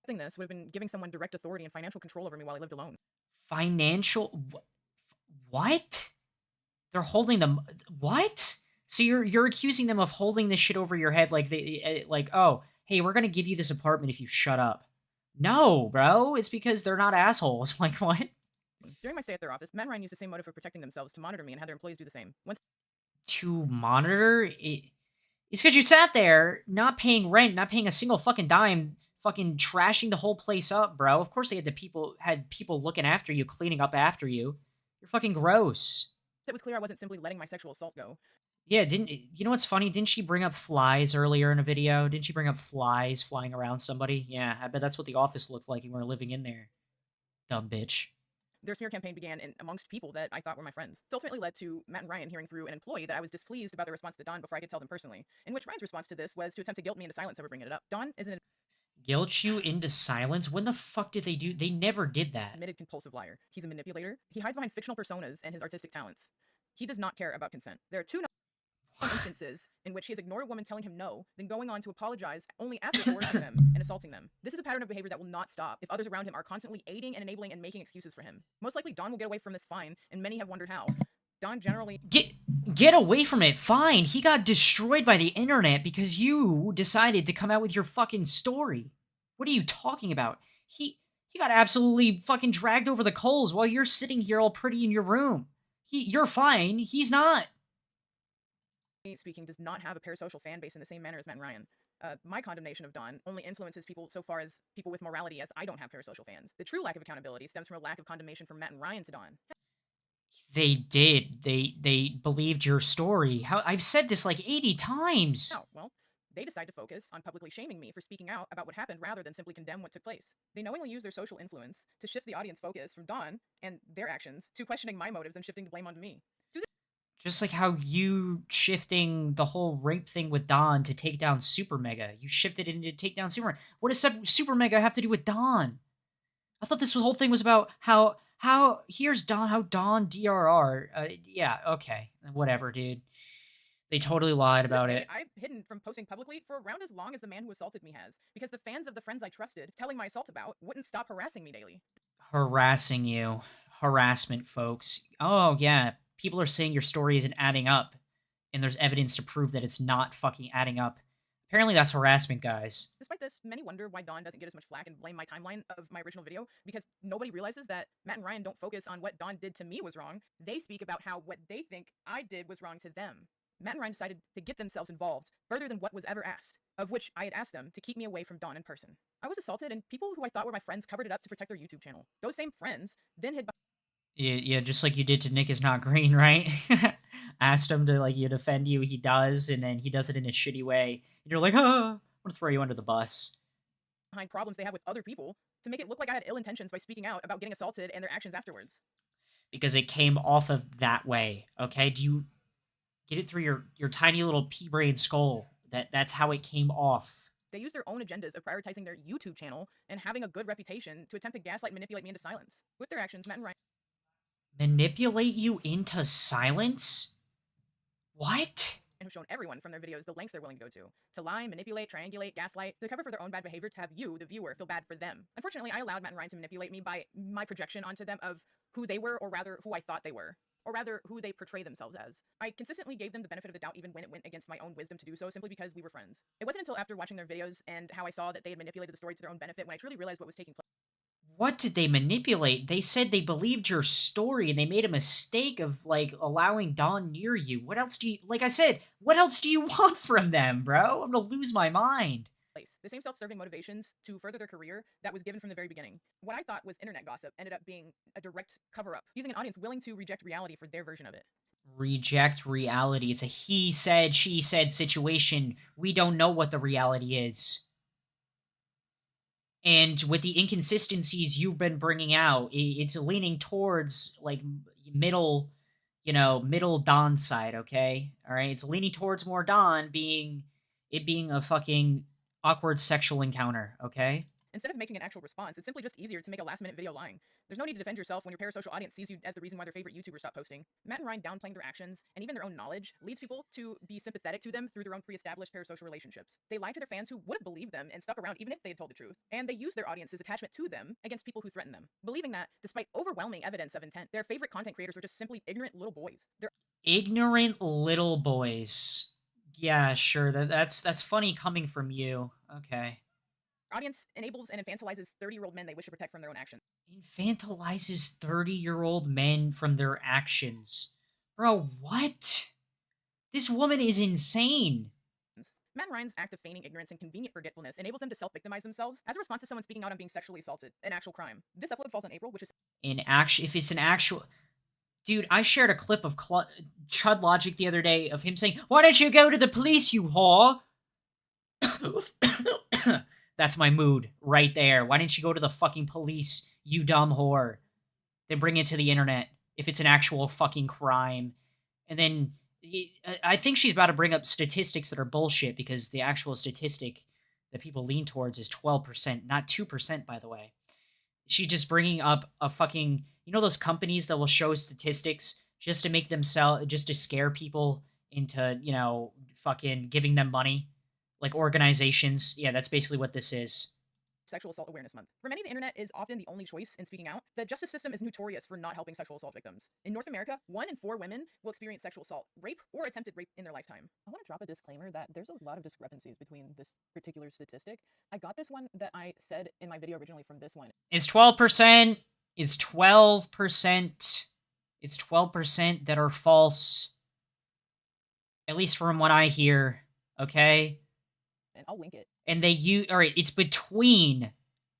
This would have been giving someone direct authority and financial control over me while I lived alone. Financial? What? They're holding them. What? So you're accusing them of holding this shit over your head, like oh, hey, we're gonna give you this apartment if you shut up. No, bro, it's because they're not assholes. Like, what? During my stay at their office, Matt and Ryan used the same motive for protecting themselves to monitor me and had their employees do the same. Once to monitor it, it's because you sat there not paying rent, not paying a single fucking dime, fucking trashing the whole place up, bro. Of course they had people looking after you, cleaning up after you. You're fucking gross. It was clear I wasn't simply letting my sexual assault go. Yeah, you know what's funny? Didn't she bring up flies earlier in a video? Didn't she bring up flies flying around somebody? Yeah, I bet that's what the office looked like when we were living in there. Dumb bitch. Their smear campaign began amongst people that I thought were my friends. This ultimately led to Matt and Ryan hearing through an employee that I was displeased about their response to Don before I could tell them personally, in which Ryan's response to this was to attempt to guilt me into silence over bringing it up. Don is an guilt you into silence? When the fuck did they do? They never did that. Admitted compulsive liar. He's a manipulator. He hides behind fictional personas and his artistic talents. He does not care about consent. There are two instances in which he has ignored a woman telling him no, then going on to apologize only after coercing them and assaulting them. This is a pattern of behavior that will not stop if others around him are constantly aiding and enabling and making excuses for him. Most likely, Don will get away from this fine, and many have wondered how. Don generally get away from it. Fine. He got destroyed by the internet because you decided to come out with your fucking story. What are you talking about? He got absolutely fucking dragged over the coals while you're sitting here all pretty in your room. You're fine. He's not. Speaking does not have a parasocial fan base in the same manner as Matt and Ryan. My condemnation of Don only influences people so far as people with morality, as I don't have parasocial fans. The true lack of accountability stems from a lack of condemnation from Matt and Ryan to Don. They did. They believed your story. I've said this like 80 times. Oh, well, They decide to focus on publicly shaming me for speaking out about what happened rather than simply condemn what took place. They knowingly use their social influence to shift the audience focus from Dawn and their actions to questioning my motives and shifting the blame onto me. Just like how you shifting the whole rape thing with Dawn to take down Supermega. You shifted it into take down Supermega. What does Supermega have to do with Dawn? I thought this whole thing was about how here's Dawn, how Dawn DRR. Yeah, okay. Whatever, dude. They totally lied about it. I've hidden from posting publicly for around as long as the man who assaulted me has, because the fans of the friends I trusted telling my assault about wouldn't stop harassing me daily. Harassing you. Harassment, folks. Oh, yeah. People are saying your story isn't adding up, and there's evidence to prove that it's not fucking adding up. Apparently that's harassment, guys. Despite this, many wonder why Dawn doesn't get as much flack and blame my timeline of my original video, because nobody realizes that Matt and Ryan don't focus on what Dawn did to me was wrong. They speak about how what they think I did was wrong to them. Matt and Ryan decided to get themselves involved further than what was ever asked, of which I had asked them to keep me away from Dawn in person. I was assaulted, and people who I thought were my friends covered it up to protect their YouTube channel. Those same friends then hid. Yeah, just like you did to Nick is Not Green, right? Asked him to, like, defend you, he does, and then he does it in a shitty way. And you're like, oh, I'm gonna throw you under the bus. Behind problems they have with other people to make it look like I had ill intentions by speaking out about getting assaulted and their actions afterwards. Because it came off of that way, okay? Do you get it through your tiny little pea-brain skull? That's how it came off. They use their own agendas of prioritizing their YouTube channel and having a good reputation to attempt to gaslight and manipulate me into silence. With their actions, Matt and Ryan Manipulate you into silence? What? and who've shown everyone from their videos the lengths they're willing to go to lie, manipulate, triangulate, gaslight, to cover for their own bad behavior to have you, the viewer, feel bad for them. Unfortunately, I allowed Matt and Ryan to manipulate me by my projection onto them of who they were, or rather, who I thought they were. Or rather, who they portray themselves as. I consistently gave them the benefit of the doubt even when it went against my own wisdom to do so, simply because we were friends. It wasn't until after watching their videos and how I saw that they had manipulated the story to their own benefit when I truly realized what was taking place. What did they manipulate? They said they believed your story and they made a mistake of, like, allowing Dawn near you. What else do you... Like I said, what else do you want from them, bro? I'm gonna lose my mind. The same self-serving motivations to further their career that was given from the very beginning. What I thought was internet gossip ended up being a direct cover-up, using an audience willing to reject reality for their version of it. Reject reality. It's a he said, she said situation. We don't know what the reality is. And with the inconsistencies you've been bringing out, it's leaning towards, like, middle Dawn side, okay? Alright? It's leaning towards more Dawn being a fucking awkward sexual encounter, okay? Instead of making an actual response, it's simply just easier to make a last-minute video lying. There's no need to defend yourself when your parasocial audience sees you as the reason why their favorite YouTubers stop posting. Matt and Ryan downplaying their actions, and even their own knowledge, leads people to be sympathetic to them through their own pre-established parasocial relationships. They lie to their fans who would have believed them and stuck around even if they had told the truth. And they use their audience's attachment to them against people who threaten them, believing that, despite overwhelming evidence of intent, their favorite content creators are just simply ignorant little boys. They're ignorant little boys. Yeah, sure. That's funny coming from you. Okay. Audience enables and infantilizes 30-year-old men they wish to protect from their own actions. Infantilizes 30-year-old men from their actions. Bro, what? This woman is insane. Matt and Ryan's act of feigning ignorance and convenient forgetfulness enables them to self-victimize themselves as a response to someone speaking out on being sexually assaulted, an actual crime. This upload falls on April, which is... If it's an actual... Dude, I shared a clip of Chud Logic the other day of him saying, "Why don't you go to the police, you whore?" That's my mood right there. Why didn't you go to the fucking police, you dumb whore? Then bring it to the internet if it's an actual fucking crime. And then I think she's about to bring up statistics that are bullshit, because the actual statistic that people lean towards is 12%, not 2%, by the way. She's just bringing up a fucking... You know those companies that will show statistics just to make them sell... Just to scare people into, fucking giving them money? Like organizations. Yeah, that's basically what this is. Sexual Assault Awareness Month. For many, the internet is often the only choice in speaking out. The justice system is notorious for not helping sexual assault victims. In North America, 1 in 4 women will experience sexual assault, rape, or attempted rape in their lifetime. I want to drop a disclaimer that there's a lot of discrepancies between this particular statistic. I got this one that I said in my video originally from this one. It's 12%. It's 12%. It's 12% that are false. At least from what I hear. Okay? And I'll link it. And they use... Alright, it's between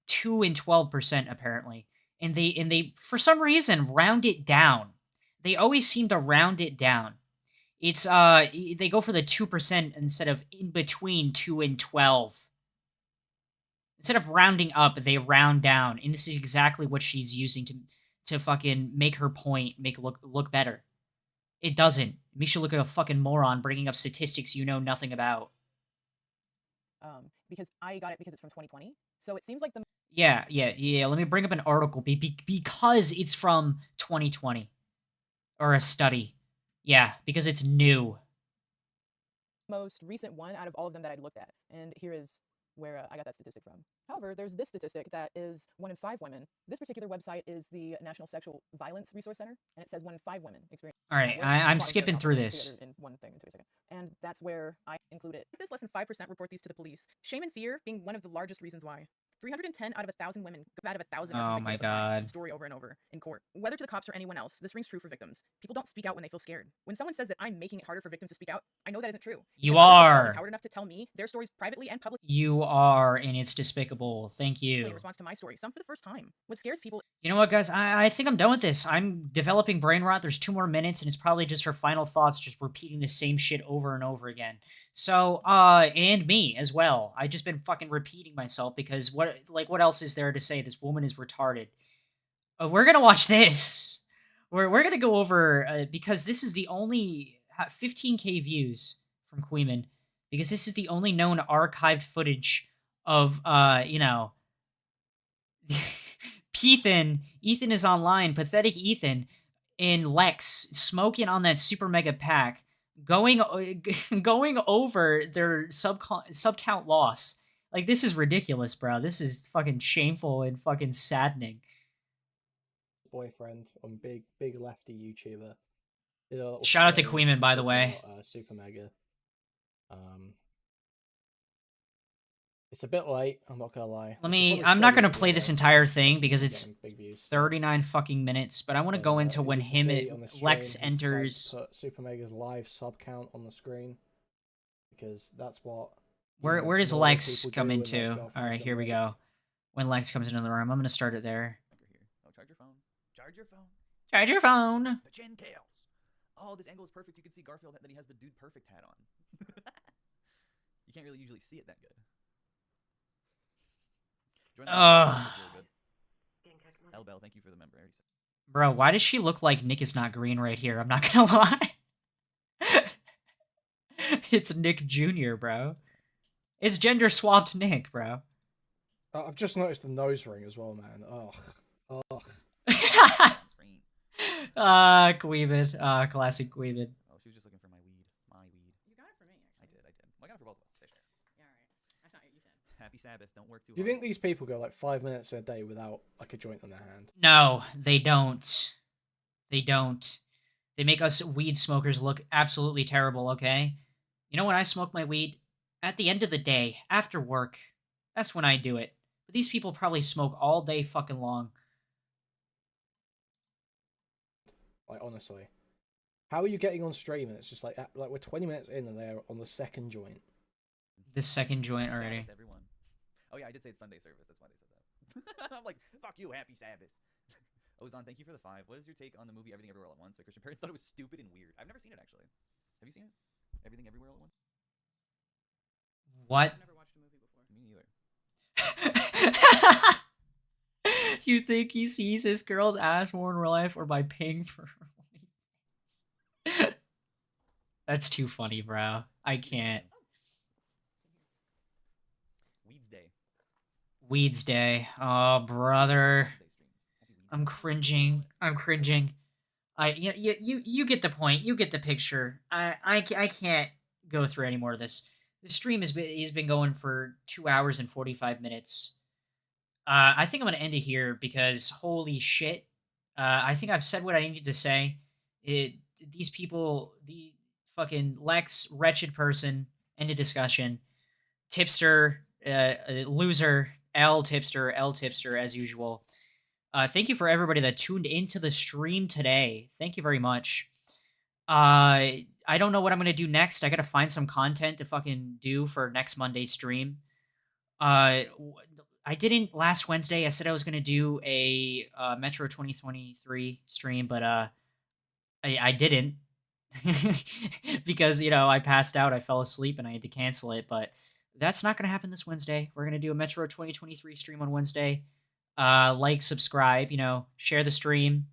2 and 12%, apparently. And they, for some reason, round it down. They always seem to round it down. It's they go for the 2% instead of in between 2 and 12. Instead of rounding up, they round down, and this is exactly what she's using to fucking make her point look better. It doesn't. It makes you look like a fucking moron bringing up statistics you know nothing about. Because I got it because it's from 2020. So it seems like the Yeah. Let me bring up an article because it's from 2020 or a study. Yeah, because it's new. most recent one out of all of them that I'd looked at. And here is where I got that statistic from. However, there's this statistic that is 1 in 5 women. This particular website is the National Sexual Violence Resource Center, and it says 1 in 5 women experience. All right, I'm skipping through this. In one thing into a second. And that's where I include it. This less than 5% report these to the police. Shame and fear being one of the largest reasons why. 310 out of 1,000 women, out of 1,000 Oh my God. story over and over in court. Whether to the cops or anyone else, this rings true for victims. People don't speak out when they feel scared. When someone says that I'm making it harder for victims to speak out, I know that isn't true. You Because others have are. felt empowered enough to tell me their stories privately and publicly. You are, and it's despicable. Thank In you. response to my story, some for the first time. What scares people You know what, guys? I think I'm done with this. I'm developing brain rot. There's 2 more minutes, and it's probably just her final thoughts, just repeating the same shit over and over again. So, and me as well. I just been fucking repeating myself because what else is there to say? This woman is retarded. We're gonna watch this. We're gonna go over because this is the only 15K views from Queeman because this is the only known archived footage of you know. Ethan is online, pathetic Ethan, and Lex smoking on that super mega pack, going over their sub count loss. Like, this is ridiculous, bro. This is fucking shameful and fucking saddening. Boyfriend on big lefty YouTuber. Shout out to Queeman, by the way. Super mega. It's a bit late, I'm not gonna lie. I'm not gonna play this entire thing because it's 39 fucking minutes, but I want to go into when Lex enters. Put Super Mega's live sub count on the screen because that's what. Where does Lex come into? All right, here we go. When Lex comes into the room, I'm gonna start it there. Oh, charge your phone. Charge your phone. Charge your phone. The chin chaos. Oh, this angle is perfect. You can see Garfield that he has the Dude Perfect hat on. You can't really usually see it that good. Elbel, thank you for the member. Bro, why does she look like Nick is not green right here? I'm not gonna lie. It's Nick Jr., bro. It's gender swapped Nick, bro. I've just noticed the nose ring as well, man. Oh. Queeman. Classic Queeman. Oh, she was just looking for my weed. My weed. You got it for me, actually. I did. Well, I got it for both of us. Fish. Yeah, alright. That's not what you said. Happy Sabbath. Don't work too Do you hard. think these people go like 5 minutes a day without like a joint in their hand? No, they don't. They don't. They make us weed smokers look absolutely terrible, okay? You know when I smoke my weed? At the end of the day, after work. That's when I do it. But these people probably smoke all day fucking long. Like, honestly. How are you getting on stream and it's just like we're 20 minutes in and they're on the second joint? The second joint already. Everyone. Oh yeah, I did say it's Sunday service. That's why they said that. I'm like, fuck you, happy Sabbath. Ozan, thank you for the 5. What is your take on the movie Everything Everywhere All at Once? My Christian parents thought it was stupid and weird. I've never seen it actually. Have you seen it? Everything Everywhere All at Once? What? I've never watched a movie before. Me neither. You think he sees his girl's ass more in real life or by paying for her? That's too funny, bro. I can't. Weeds Day. Weeds Day. Oh, brother. I'm cringing. You get the point. You get the picture. I can't go through any more of this. The stream has been going for 2 hours and 45 minutes. I think I'm gonna end it here because holy shit. I think I've said what I needed to say. These people, the fucking Lex, wretched person, end of discussion. Tipster, loser, L tipster as usual. Thank you for everybody that tuned into the stream today. Thank you very much. I don't know what I'm gonna do next. I gotta find some content to fucking do for next Monday's stream. I didn't last Wednesday. I said I was gonna do a Metro 2023 stream, but I didn't. because, you know, I passed out, I fell asleep, and I had to cancel it. But that's not going to happen this Wednesday. We're going to do a Metro 2023 stream on Wednesday. Like, subscribe, you know, share the stream.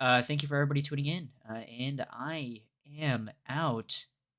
Thank you for everybody tuning in. And I am out.